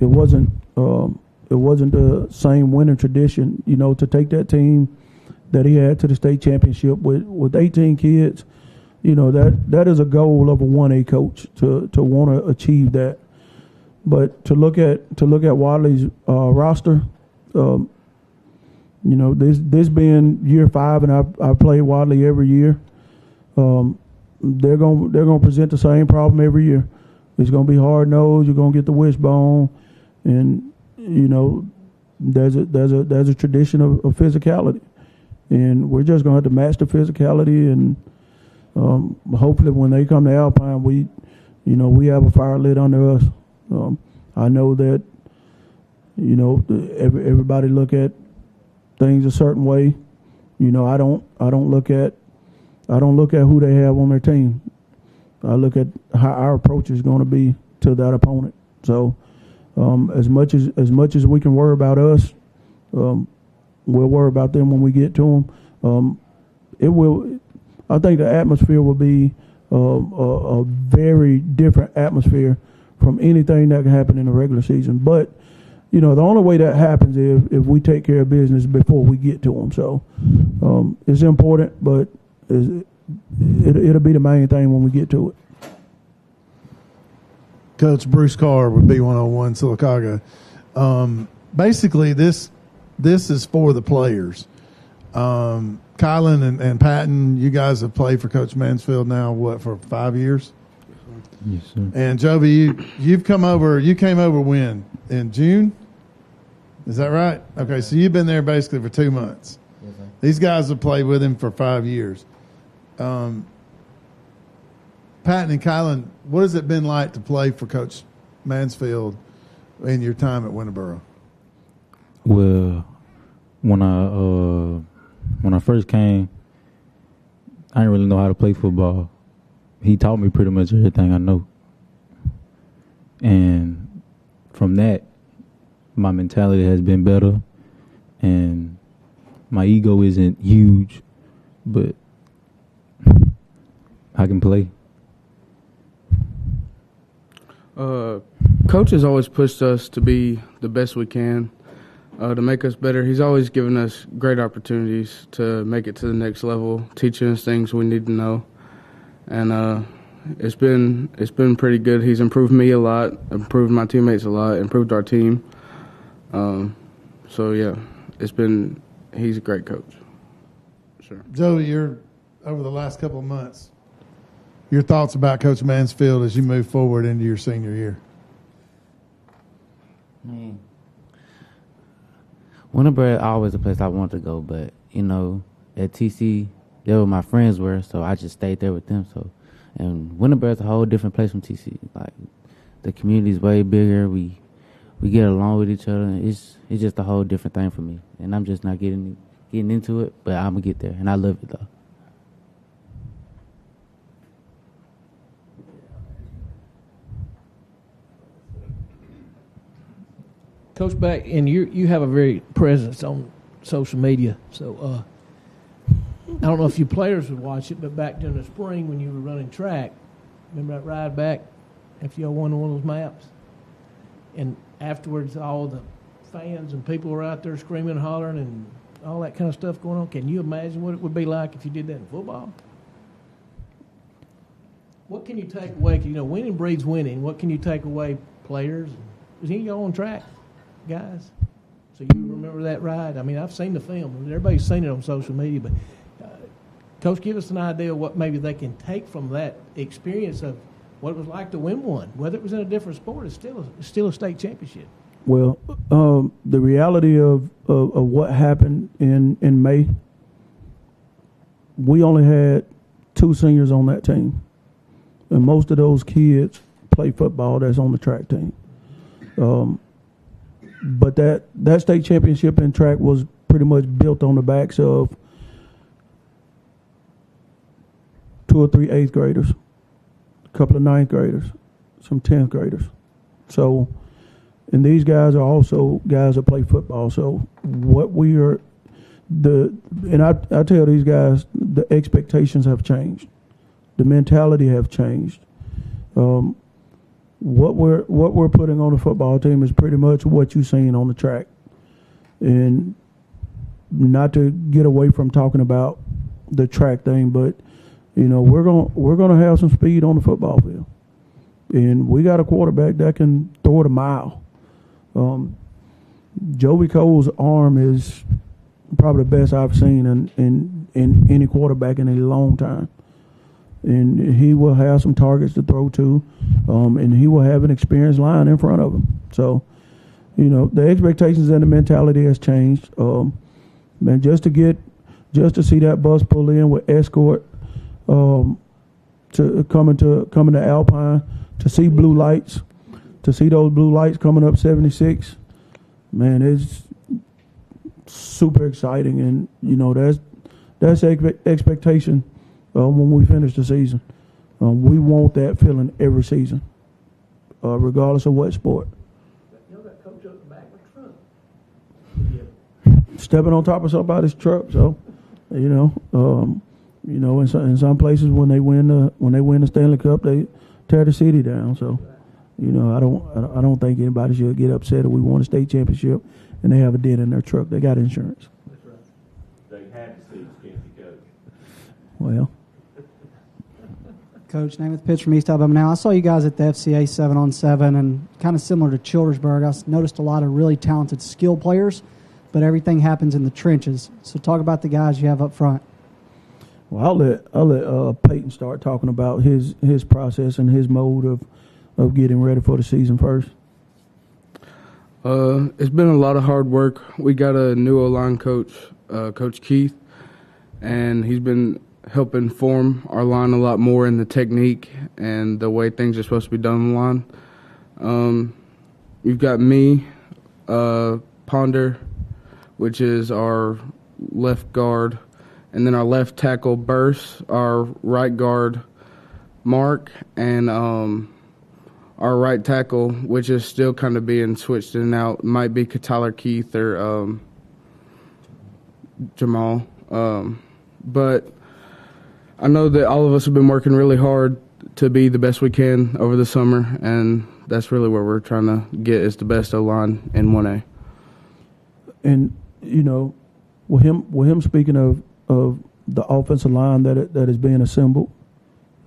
it wasn't the same winning tradition. To take that team that he had to the state championship with 18 kids, that is a goal of a 1A coach to want to achieve that. But to look at Wadley's roster, this being year 5, and I've played Wadley every year. They're gonna present the same problem every year. It's gonna be hard nosed. You're gonna get the wishbone, and there's a tradition of physicality, and we're just gonna have to match the physicality. And hopefully, when they come to Alpine, we have a fire lit under us. I know that everybody look at things a certain way. I don't look at who they have on their team. I look at how our approach is going to be to that opponent. So, as much as we can worry about us, we'll worry about them when we get to them. I think the atmosphere will be a very different atmosphere from anything that can happen in the regular season. But the only way that happens is if we take care of business before we get to them. So, it's important, but it'll be the main thing when we get to it. Coach Bruce Carr with B101 Sylacauga. Basically, this is for the players. Kylan and Patton, you guys have played for Coach Mansfield now, for 5 years? Yes, sir. And Joby, you came over when? In June? Is that right? Okay, so you've been there basically for 2 months. Yes, sir. These guys have played with him for 5 years. Patton and Kylan, what has it been like to play for Coach Mansfield in your time at Winterboro? Well, when I first came, I didn't really know how to play football. He taught me pretty much everything I know. And from that, my mentality has been better. And my ego isn't huge, but I can play. Coach has always pushed us to be the best we can, to make us better. He's always given us great opportunities to make it to the next level, teaching us things we need to know. And it's been pretty good. He's improved me a lot, improved my teammates a lot, improved our team. So yeah, he's a great coach. Sure. Joey, you're over the last couple of months. Your thoughts about Coach Mansfield as you move forward into your senior year? Winterboro is always a place I wanted to go, but at TC, there where my friends were, so I just stayed there with them. So, and Winterboro is a whole different place from TC. Like the community is way bigger. We get along with each other. And it's just a whole different thing for me, and I'm just not getting into it, but I'm gonna get there, and I love it though. Coach Beck, and you have a very presence on social media. So I don't know if you players would watch it, but back during the spring when you were running track, remember that ride back after y'all won one of those maps? And afterwards, all the fans and people were out there screaming and hollering and all that kind of stuff going on. Can you imagine what it would be like if you did that in football? What can you take away? Winning breeds winning. What can you take away, players? Was any of y'all on track, guys? So you remember that ride? I mean, I've seen the film. Everybody's seen it on social media. But, Coach, give us an idea of what maybe they can take from that experience of what it was like to win one. Whether it was in a different sport, it's still a state championship. Well, the reality of what happened in May, we only had 2 seniors on that team. And most of those kids play football that's on the track team. But that state championship in track was pretty much built on the backs of 2 or 3 8th graders, a couple of 9th graders, some 10th graders. So, and these guys are also guys that play football. So what we are, and I tell these guys, the expectations have changed. The mentality have changed. What we're putting on the football team is pretty much what you've seen on the track. And not to get away from talking about the track thing, but we're gonna have some speed on the football field, and we got a quarterback that can throw it a mile. Joey Cole's arm is probably the best I've seen in any quarterback in a long time. And he will have some targets to throw to, and he will have an experienced line in front of him. So, the expectations and the mentality has changed. Man, just to see that bus pull in with escort, to coming to Alpine, to see blue lights, to see those blue lights coming up 76, man, it's super exciting, and that's expectation. When we finish the season, we want that feeling every season, regardless of what sport. That coach up the back of the truck. Stepping on top of somebody's truck, so in some places when they win the Stanley Cup, they tear the city down. So, I don't think anybody should get upset if we won a state championship and they have a dent in their truck. They got insurance. That's right. They had to see the Kansas coach. Well. Coach, Namath Pitts from East Alabama Now. I saw you guys at the FCA 7-on-7, and kind of similar to Childersburg, I noticed a lot of really talented skill players, but everything happens in the trenches. So talk about the guys you have up front. Well, I'll let Peyton start talking about his process and his mode of getting ready for the season first. It's been a lot of hard work. We got a new O-line coach, Coach Keith, and he's been helping form our line a lot more in the technique and the way things are supposed to be done on the line. You've got me, Ponder, which is our left guard, and then our left tackle, Burse, our right guard, Mark, and our right tackle, which is still kind of being switched in and out, might be Tyler Keith or Jamal. But I know that all of us have been working really hard to be the best we can over the summer, and that's really where we're trying to get is the best O-line in 1A. And, with him speaking of the offensive line that is being assembled,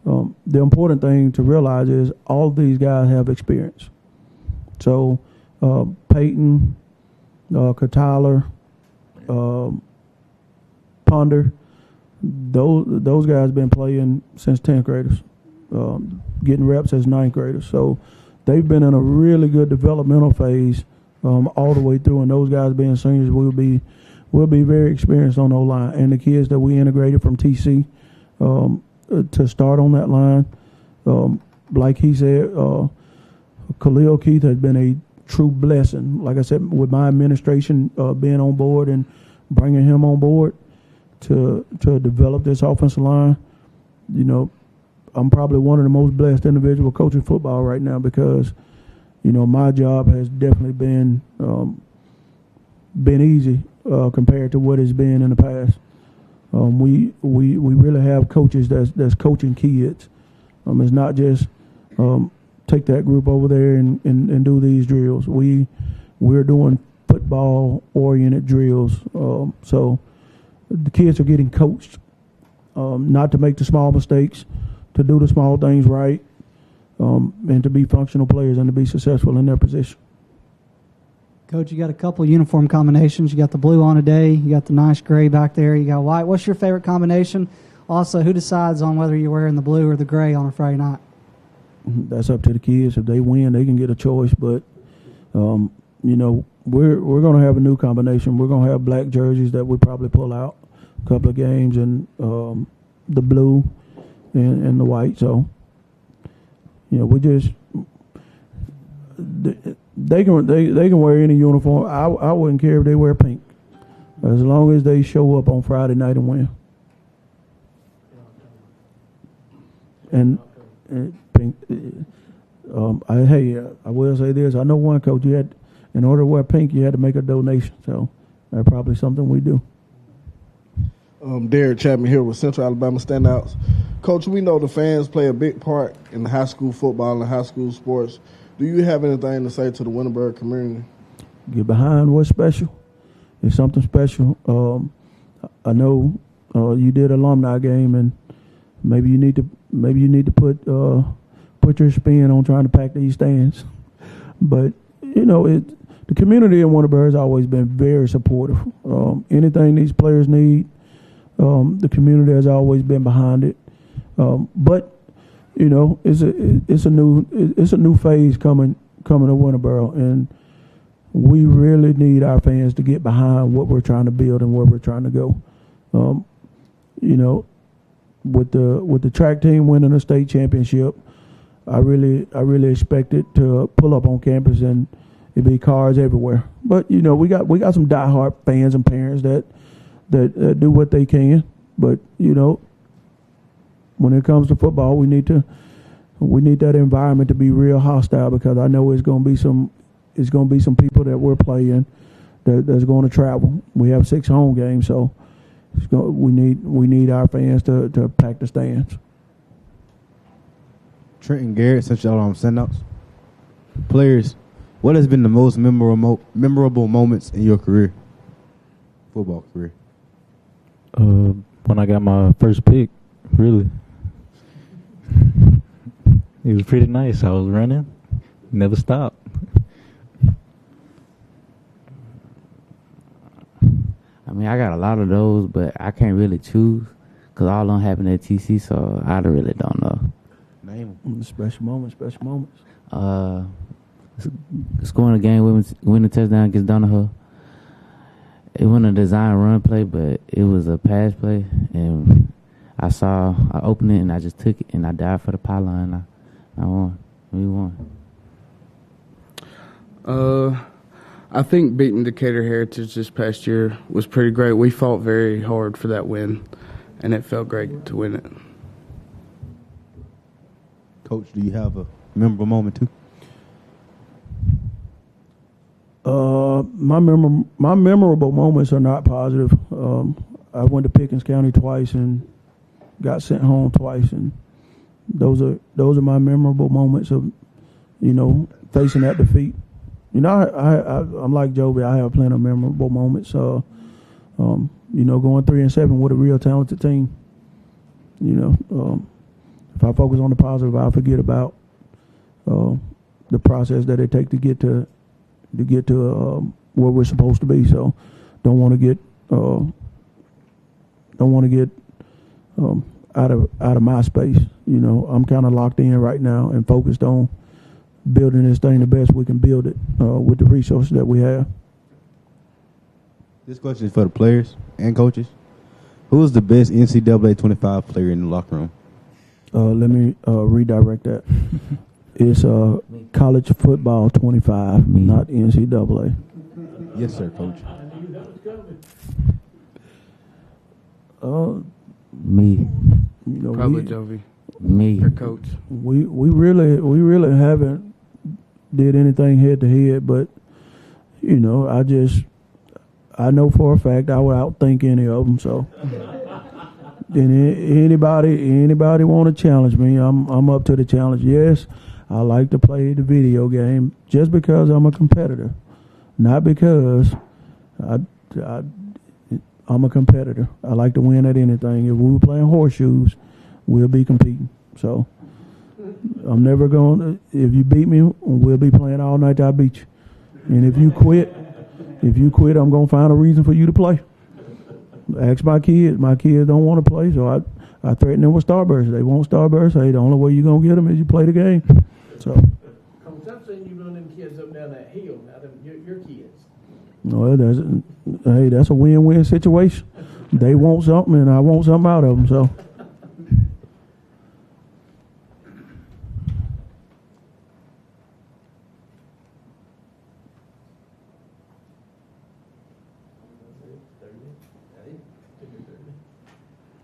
the important thing to realize is all these guys have experience. So Peyton, Tyler, Ponder. Those guys been playing since 10th graders, getting reps as 9th graders. So they've been in a really good developmental phase all the way through. And those guys being seniors will be very experienced on O-line. And the kids that we integrated from TC to start on that line, like he said, Khalil Keith has been a true blessing. Like I said, with my administration being on board and bringing him on board to develop this offensive line, I'm probably one of the most blessed individuals coaching football right now because, my job has definitely been easy compared to what it's been in the past. We really have coaches that's coaching kids. It's not just take that group over there and do these drills. We're doing football-oriented drills. So the kids are getting coached not to make the small mistakes, to do the small things right, and to be functional players and to be successful in their position. Coach, you got a couple uniform combinations. You got the blue on today. You got the nice gray back there. You got white. What's your favorite combination? Also, who decides on whether you're wearing the blue or the gray on a Friday night? That's up to the kids. If they win, they can get a choice. But, we're going to have a new combination. We're going to have black jerseys that we probably pull out a couple of games, and the blue and the white. So, we just they can wear any uniform. I wouldn't care if they wear pink, as long as they show up on Friday night and win. And pink. I will say this. I know one coach, in order to wear pink, you had to make a donation. So that's probably something we do. Derek Chapman here with Central Alabama Standouts. Coach, we know the fans play a big part in the high school football and high school sports. Do you have anything to say to the Winterboro community? Get behind what's special. It's something special. I know you did alumni game, and maybe you need to put your spin on trying to pack these stands. But the community in Winterboro has always been very supportive. Anything these players need, the community has always been behind it. But it's a new phase coming to Winterboro, and we really need our fans to get behind what we're trying to build and where we're trying to go. With the track team winning a state championship, I really expect it to pull up on campus and it be cars everywhere. But we got some diehard fans and parents that do what they can. But when it comes to football, we need that environment to be real hostile, because I know it's going to be some people that we're playing that's going to travel. We have 6 home games, so we need our fans to pack the stands. Trenton Garrett, Central Alabama Standouts. Players, what has been the most memorable moments in your career, football career? When I got my first pick, really. It was pretty nice. I was running, never stopped. I mean, I got a lot of those, but I can't really choose because all of them happened at TC, so I really don't know. Name them. Special moments. Scoring a game, winning touchdown against Donahoe. It wasn't a design run play, but it was a pass play, and I opened it, and I just took it, and I dived for the pylon. I won. We won. I think beating Decatur Heritage this past year was pretty great. We fought very hard for that win, and it felt great to win it. Coach, do you have a memorable moment too? My memorable moments are not positive. I went to Pickens County twice and got sent home twice, and those are my memorable moments of facing that defeat. I'm like Joby. I have plenty of memorable moments. Going 3-7 with a real talented team. If I focus on the positive, I forget about the process that it takes to get to where we're supposed to be. So don't want to get out of my space. You know, I'm kind of locked in right now and focused on building this thing the best we can build it with the resources that we have. This question is for the players and coaches. Who is the best NCAA 25 player in the locker room? Let me redirect that. It's college football 25, not NCAA. Yes, sir, Coach. Me. You know, Probably Jovi. Me. Your coach. We really haven't did anything head to head, but you know, I know for a fact I would outthink any of them. So, then anybody want to challenge me? I'm up to the challenge. Yes, I like to play the video game just because I'm a competitor, not because I'm a competitor. I like to win at anything. If we were playing horseshoes, we'll be competing. So I'm never going to, if you beat me, we'll be playing all night till I beat you. And if you quit, I'm going to find a reason for you to play. Ask my kids. My kids don't want to play, so I threaten them with Starburst. They want Starburst. Hey, the only way you're going to get them is you play the game. So. Coach, I'm saying you run them kids up and down that hill. Now, your kids. Well, that's a win-win situation. They want something, and I want something out of them. So,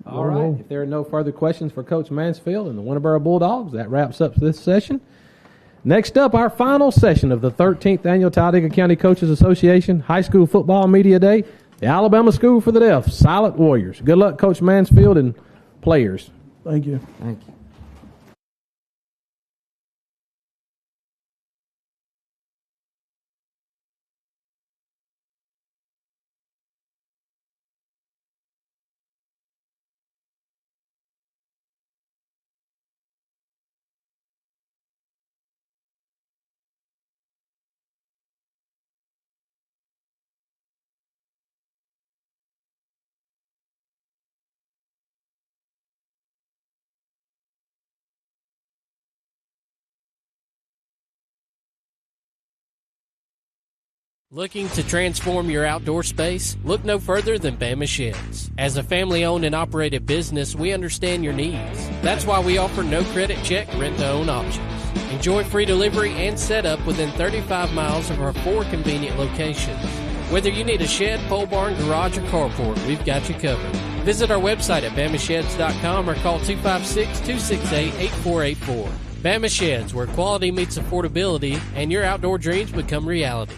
All right. If there are no further questions for Coach Mansfield and the Winterboro Bulldogs, that wraps up this session. Next up, our final session of the 13th Annual Talladega County Coaches Association High School Football Media Day, the Alabama School for the Deaf, Silent Warriors. Good luck, Coach Mansfield and players. Thank you. Thank you. Looking to transform your outdoor space? Look no further than Bama Sheds. As a family-owned and operated business, we understand your needs. That's why we offer no credit check, rent-to-own options. Enjoy free delivery and setup within 35 miles of our 4 convenient locations. Whether you need a shed, pole barn, garage, or carport, we've got you covered. Visit our website at bamasheds.com or call 256-268-8484. Bama Sheds, where quality meets affordability and your outdoor dreams become reality.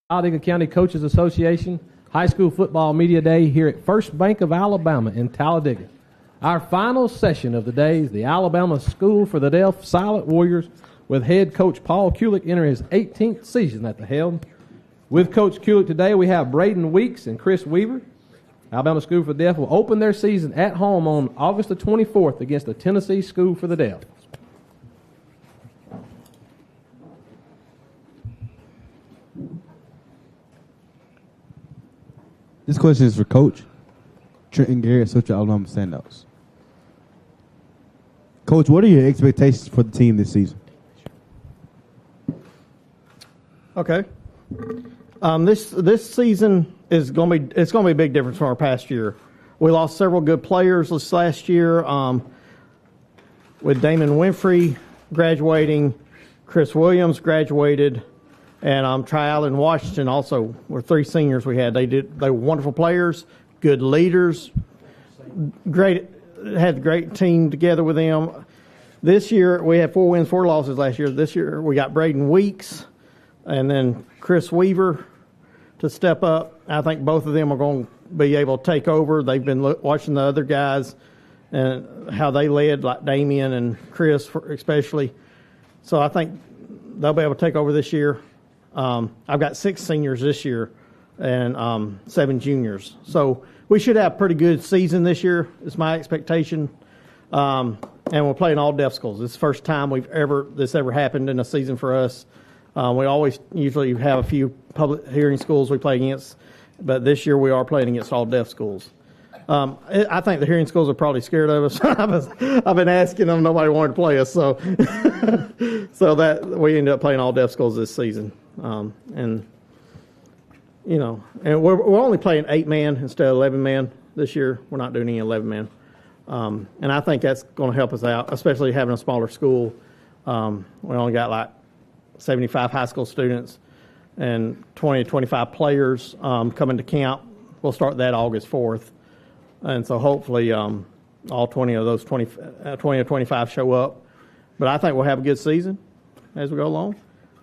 Talladega County Coaches Association High School Football Media Day here at First Bank of Alabama in Talladega. Our final session of the day is the Alabama School for the Deaf Silent Warriors, with head coach Paul Kulick entering his 18th season at the helm. With Coach Kulick today, we have Braden Weeks and Chris Weaver. Alabama School for the Deaf will open their season at home on August the 24th against the Tennessee School for the Deaf. This question is for Coach Trenton Garrett, Central Alabama Standouts. Coach, what are your expectations for the team this season? Okay. This season is going to be a big difference from our past year. We lost several good players this last year, with Damon Winfrey graduating, Chris Williams graduated, and Tri Allen Washington also were three seniors we had. They were wonderful players, good leaders, had a great team together with them. This year we had 4 wins, 4 losses last year. This year we got Braden Weeks and then Chris Weaver to step up. I think both of them are going to be able to take over. They've been watching the other guys and how they led, like Damian and Chris especially. So I think they'll be able to take over this year. I've got 6 seniors this year and 7 juniors. So we should have a pretty good season this year, is my expectation. And we're playing all deaf schools. This is the first time this ever happened in a season for us. We usually have a few public hearing schools we play against, but this year we are playing against all deaf schools. I think the hearing schools are probably scared of us. I've been asking them, nobody wanted to play us, so so that we ended up playing all deaf schools this season. And we're only playing 8-man instead of 11-man this year. We're not doing any 11-man. And I think that's going to help us out, especially having a smaller school. We only got like 75 high school students and 20 to 25 players coming to camp. We'll start that August 4th. And so hopefully all 20 of those 20 or 25 show up. But I think we'll have a good season as we go along.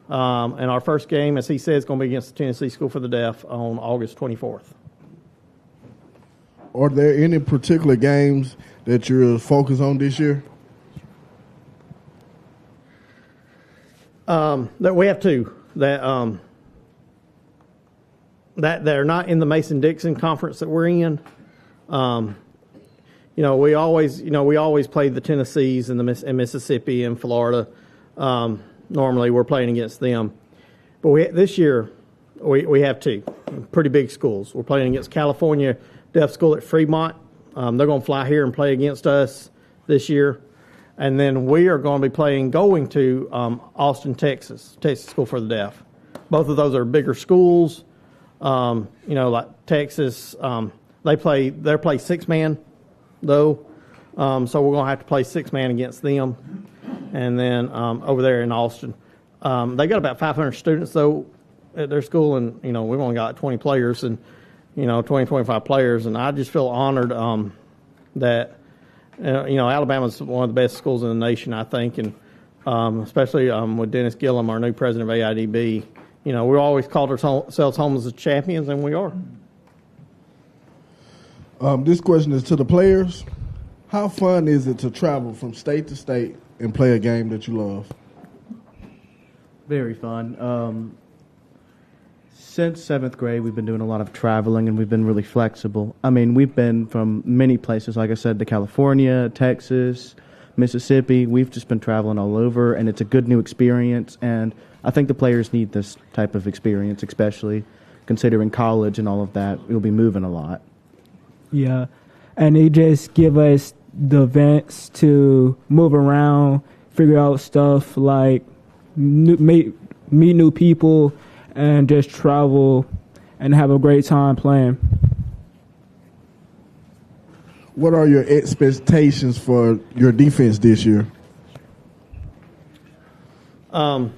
And our first game, as he said, is going to be against the Tennessee School for the Deaf on August 24th. Are there any particular games that you're focused on this year? That we have 2 that they're not in the Mason-Dixon conference that we're in. We always play the Tennessees and Mississippi and Florida. Normally we're playing against them, but this year we have 2 pretty big schools. We're playing against California Deaf School at Fremont. They're going to fly here and play against us this year. And then we are going to Austin, Texas School for the Deaf. Both of those are bigger schools. Like Texas, they play 6-man though. So we're going to have to play 6-man against them. And then over there in Austin, they got about 500 students though at their school, and we've only got 20 players and 25 players, and I just feel honored that Alabama's one of the best schools in the nation, I think, and especially with Dennis Gillum, our new president of AIDB. We always called ourselves home as the champions, and we are. This question is to the players. How fun is it to travel from state to state and play a game that you love? Very fun. Since 7th grade, we've been doing a lot of traveling, and we've been really flexible. I mean, we've been from many places, like I said, to California, Texas, Mississippi. We've just been traveling all over, and it's a good new experience, and I think the players need this type of experience, especially considering college and all of that. We'll be moving a lot. Yeah, and they just give us the events to move around, figure out stuff like meet new people, and just travel and have a great time playing. What are your expectations for your defense this year? We're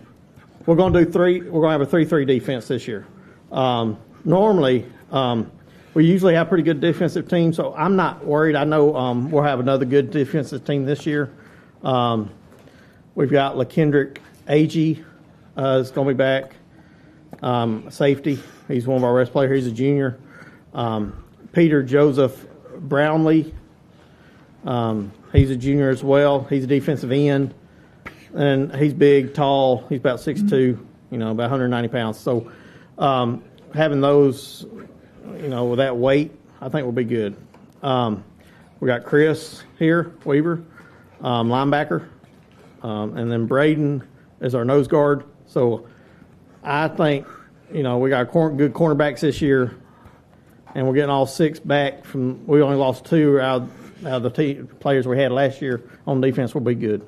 going to do we're going to have a 3-3 defense this year. Normally, we usually have a pretty good defensive team, so I'm not worried. I know we'll have another good defensive team this year. We've got LaKendrick Agee is going to be back. Safety. He's one of our best players. He's a junior. Peter Joseph Brownlee. He's a junior as well. He's a defensive end. And he's big, tall. He's about 6'2", about 190 pounds. So having those, with that weight, I think will be good. We got Chris here, Weaver, linebacker. And then Braden is our nose guard. So I think, we got good cornerbacks this year. And we're getting all 6 back we only lost 2 out of the players we had last year on defense will be good.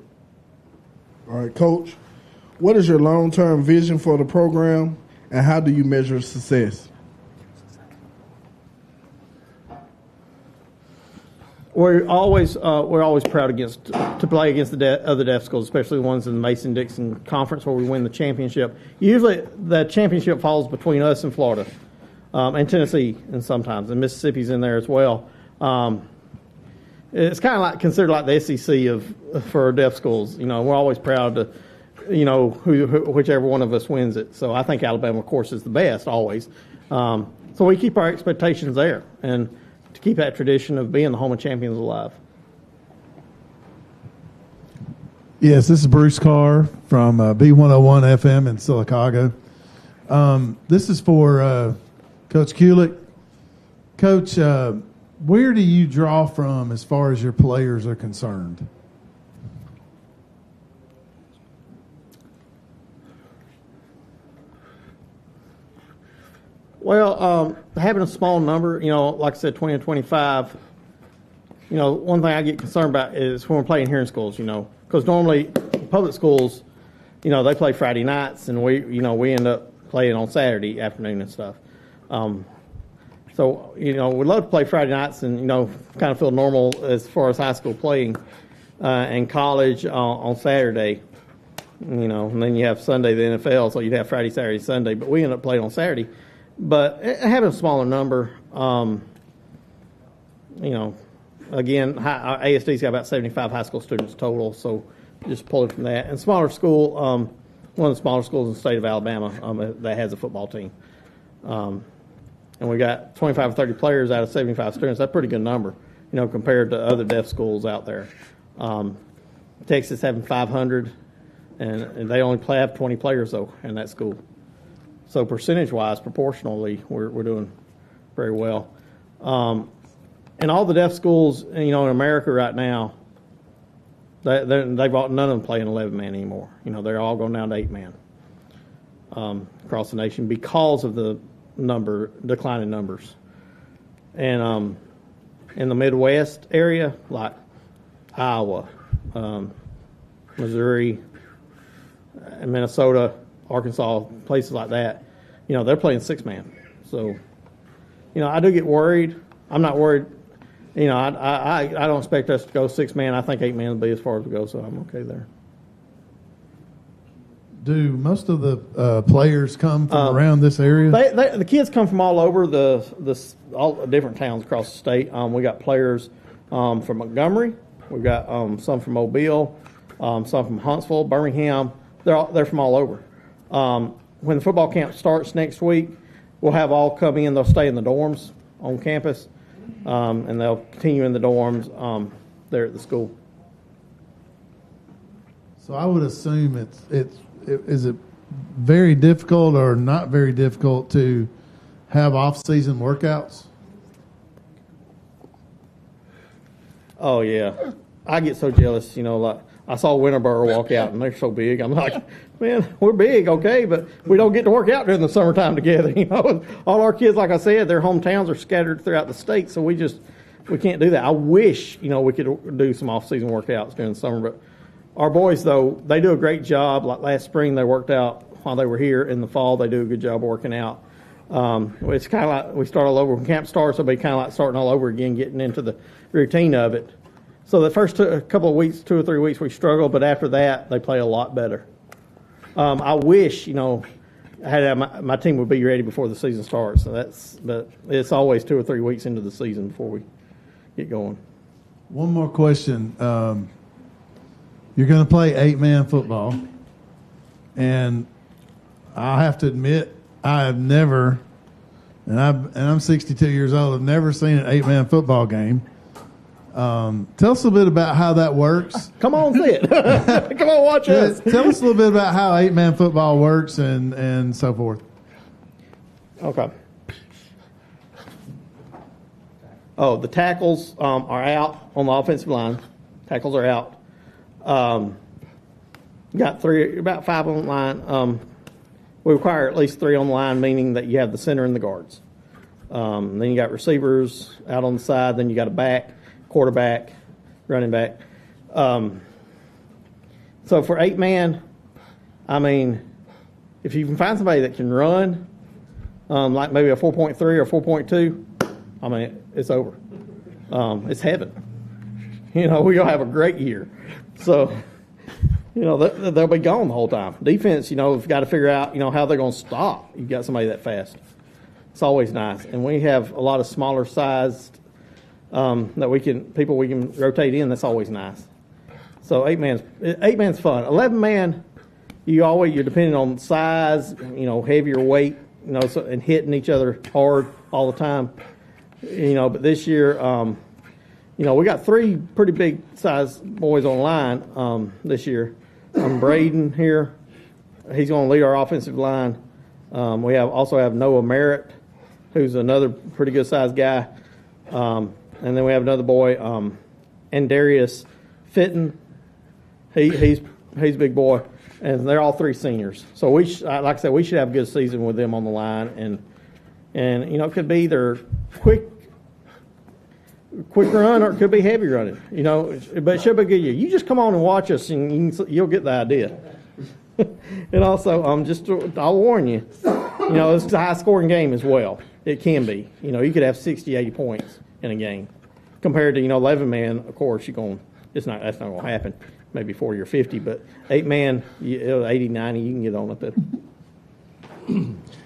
All right, Coach, what is your long-term vision for the program, and how do you measure success? We're always proud to play against the other deaf schools, especially the ones in the Mason-Dixon Conference where we win the championship. Usually the championship falls between us and Florida, and Tennessee, and sometimes, and Mississippi's in there as well. It's kind of considered like the SEC for deaf schools. We're always proud to, whichever one of us wins it. So I think Alabama, of course, is the best always. So we keep our expectations there and to keep that tradition of being the home of champions alive. Yes, this is Bruce Carr from B101 FM in Sylacauga. This is for Coach Kulick. Coach, where do you draw from as far as your players are concerned? Well, having a small number, like I said, 20 and 25, one thing I get concerned about is when we're playing here in schools, because normally public schools, they play Friday nights and we end up playing on Saturday afternoon and stuff. So, we'd love to play Friday nights and, kind of feel normal as far as high school playing and college on Saturday, and then you have Sunday, the NFL, so you'd have Friday, Saturday, Sunday, but we end up playing on Saturday. But having a smaller number, again, ASD's got about 75 high school students total, so just pulling from that. And smaller school, one of the smaller schools in the state of Alabama that has a football team. And we got 25 or 30 players out of 75 students. That's a pretty good number, compared to other deaf schools out there. Texas having 500, and they only have 20 players, though, in that school. So percentage-wise, proportionally, we're doing very well. And all the deaf schools, in America right now, none of them play in 11-man anymore. They're all going down to 8-man across the nation because of the declining numbers. And in the Midwest area, like Iowa, Missouri, Minnesota, Arkansas, places like that, they're playing 6-man. So, I do get worried. I'm not worried. I don't expect us to go 6-man. I think 8-man will be as far as we go, so I'm okay there. Do most of the players come from around this area? The kids come from all over all the different towns across the state. We got players from Montgomery. We got some from Mobile, some from Huntsville, Birmingham. They're from all over. When the football camp starts next week, we'll have all come in. They'll stay in the dorms on campus, and they'll continue in the dorms there at the school. So I would assume is it very difficult or not very difficult to have off-season workouts? Oh, yeah. I get so jealous, like I saw Winterboro walk out, and they're so big. I'm like, man, we're big, okay, but we don't get to work out during the summertime together. All our kids, like I said, their hometowns are scattered throughout the state, so we can't do that. I wish, we could do some off-season workouts during the summer, but our boys, though, they do a great job. Like last spring, they worked out while they were here. In the fall, they do a good job working out. It's kind of like we start all over. When camp starts, it'll be kind of like starting all over again, getting into the routine of it. So the first couple of weeks, 2 or 3 weeks, we struggle, but after that, they play a lot better. I wish, my team would be ready before the season starts. But it's always 2 or 3 weeks into the season before we get going. One more question. You're going to play 8-man football, and I have to admit I have never, and I'm 62 years old. I've never seen an 8-man football game. Tell us a little bit about how that works. Come on, see it. Come on, watch us. Tell us a little bit about how 8-man football works and so forth. Okay. Oh, the tackles are out on the offensive line. Tackles are out. Got about 5 on the line. We require at least 3 on the line, meaning that you have the center and the guards. Then you got receivers out on the side. Then you got a back, quarterback, running back. So for 8-man, I mean, if you can find somebody that can run, like maybe a 4.3 or 4.2, I mean, it's over. It's heaven. We're going to have a great year. So, they'll be gone the whole time. Defense, we've got to figure out, how they're going to stop. You've got somebody that fast. It's always nice. And we have a lot of smaller sized that we can rotate in. That's always nice. So 8-man's fun. 11-man, you're depending on size, heavier weight, and hitting each other hard all the time. But this year, we got 3 pretty big size boys on line this year. Braden here, he's going to lead our offensive line. We also have Noah Merritt, who's another pretty good sized guy, and then we have another boy, Andarius Fitton. He's a big boy, and they're all 3 seniors. So like I said, we should have a good season with them on the line, and it could be either quick run or it could be heavy running. But it should be a good year. You just come on and watch us, and you'll get the idea. And also, I'll warn you, it's a high scoring game as well. It can be. You could have 60, 80 points in a game. Compared to 11-man, of course, that's not going to happen. Maybe 40 or 50, but 8-man, 80, 90, you can get on up there.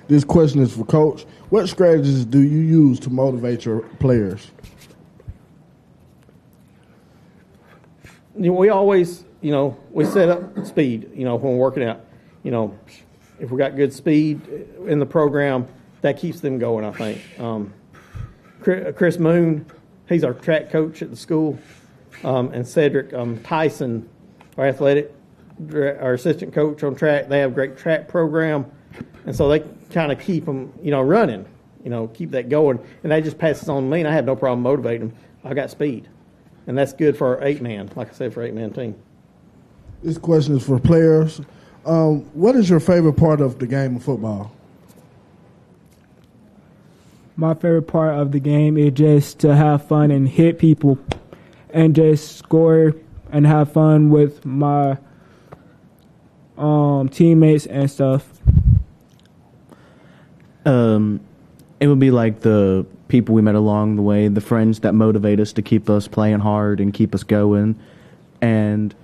This question is for Coach. What strategies do you use to motivate your players? We always, we set up speed, when we're working out. If we got good speed in the program, that keeps them going, I think. Chris Moon, he's our track coach at the school, and Cedric Tyson, our assistant coach on track. They have a great track program, and so they kind of keep them, running, keep that going, and they just pass it on to me, and I have no problem motivating them. I got speed, and that's good for our 8-man, like I said, for 8-man team. This question is for players. What is your favorite part of the game of football? My favorite part of the game is just to have fun and hit people and just score and have fun with my teammates and stuff. It would be like the people we met along the way, the friends that motivate us to keep us playing hard and keep us going. And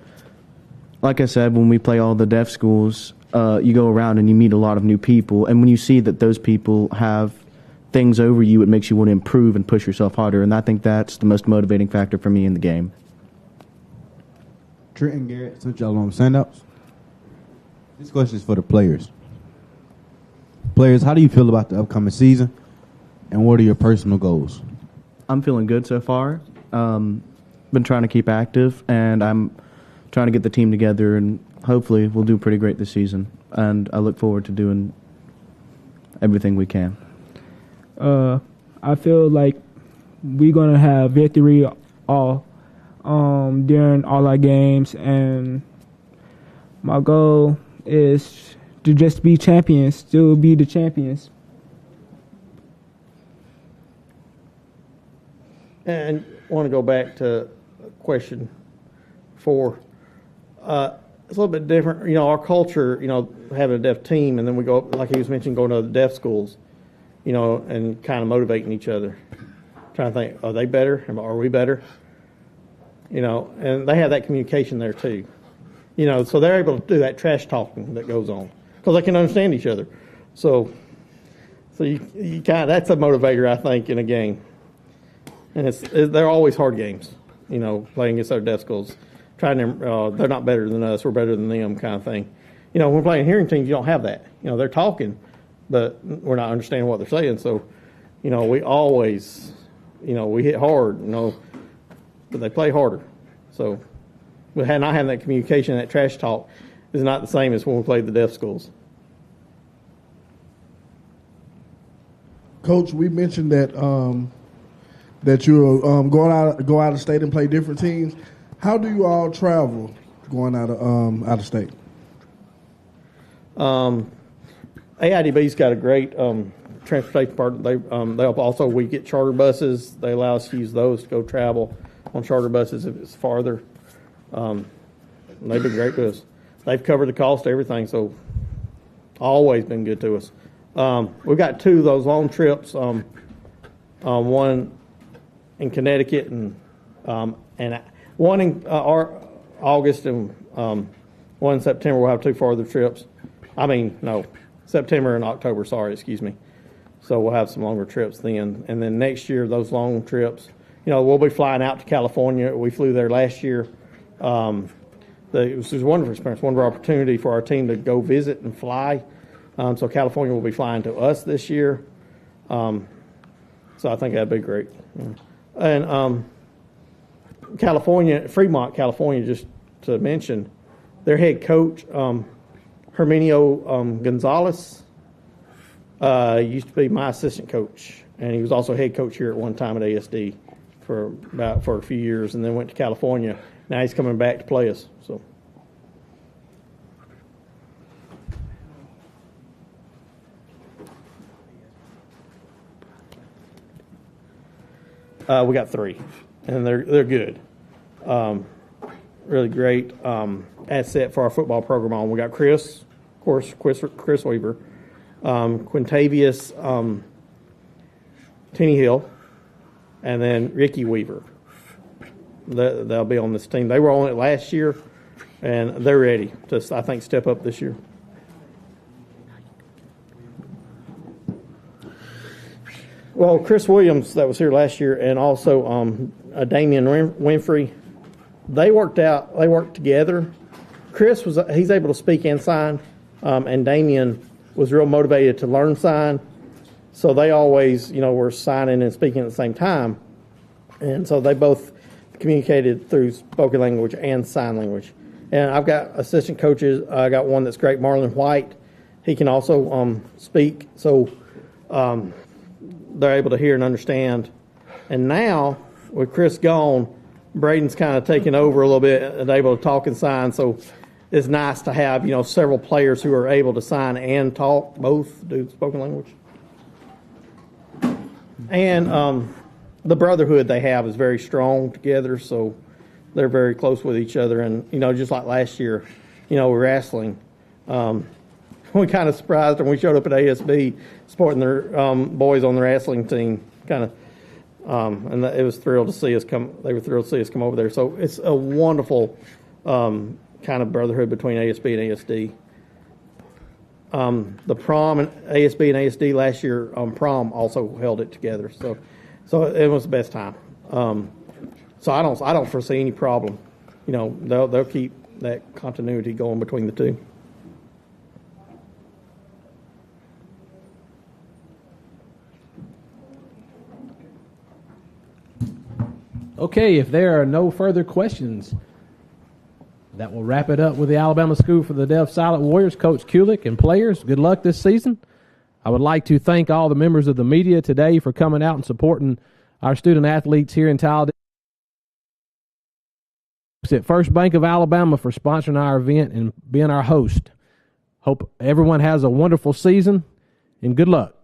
like I said, when we play all the deaf schools, you go around and you meet a lot of new people. And when you see that those people have things over you, it makes you want to improve and push yourself harder. And I think that's the most motivating factor for me in the game. Trenton Garrett, Central Alabama Sandouts. This question is for the players. Players, how do you feel about the upcoming season, and what are your personal goals? I'm feeling good so far. Been trying to keep active, and I'm trying to get the team together, and hopefully we'll do pretty great this season. And I look forward to doing everything we can. I feel like we're going to have victory all during all our games, and my goal is to just be champions, still be the champions. And I want to go back to question 4. It's a little bit different. Our culture, having a deaf team, and then we go, like he was mentioning, going to the deaf schools, and kind of motivating each other. Trying to think, are they better? Are we better? And they have that communication there too. So they're able to do that trash talking that goes on because they can understand each other. So you kind of, that's a motivator, I think, in a game. And they're always hard games, playing against our deaf schools. Trying to, they're not better than us, we're better than them, kind of thing. When we're playing hearing teams, you don't have that. They're talking, but we're not understanding what they're saying. So, we always, we hit hard, but they play harder. So, not having that communication, that trash talk, is not the same as when we played the deaf schools. Coach, we mentioned that that you're go out of state and play different teams. How do you all travel going out of state? AIDB's got a great transportation part. They also, we get charter buses. They allow us to use those to go travel on charter buses if it's farther. They've been great to us. They've covered the cost of everything, so always been good to us. We've got 2 of those long trips. One in Connecticut and one in August and one in September. We'll have 2 farther trips. September and October. Sorry, excuse me. So we'll have some longer trips then. And then next year, those long trips, we'll be flying out to California. We flew there last year. It was a wonderful experience, wonderful opportunity for our team to go visit and fly. So California will be flying to us this year. So I think that'd be great. And Fremont, California, just to mention, their head coach, Herminio Gonzalez, used to be my assistant coach, and he was also head coach here at one time at ASD for a few years, and then went to California. Now he's coming back to play us. So. We got 3, and they're good. Really great asset for our football program on. We got Chris Weaver, Quintavious Tenny Hill, and then Ricky Weaver. They'll be on this team. They were on it last year, and they're ready to, I think, step up this year. Well, Chris Williams, that was here last year, and also Damian Winfrey, they worked together. Chris he's able to speak and sign, and Damian was real motivated to learn sign. So they always, were signing and speaking at the same time. And so they both communicated through spoken language and sign language. And I've got assistant coaches. I got one that's great, Marlon White. He can also speak. So they're able to hear and understand. And now, with Chris gone, Braden's kind of taken over a little bit and able to talk and sign. So it's nice to have, several players who are able to sign and talk, both do spoken language. And the brotherhood they have is very strong together, so they're very close with each other. And, just like last year, wrestling, we kind of surprised when we showed up at ASB supporting their boys on the wrestling team, and it was thrilled to see us come. They were thrilled to see us come over there. So it's a wonderful kind of brotherhood between ASB and ASD. The prom and ASB and ASD last year, prom also held it together. So it was the best time. So I don't foresee any problem. They'll keep that continuity going between the two. Okay, if there are no further questions, that will wrap it up with the Alabama School for the Deaf Silent Warriors. Coach Kulick and players, good luck this season. I would like to thank all the members of the media today for coming out and supporting our student athletes here in Talladega. At First Bank of Alabama for sponsoring our event and being our host. Hope everyone has a wonderful season, and good luck.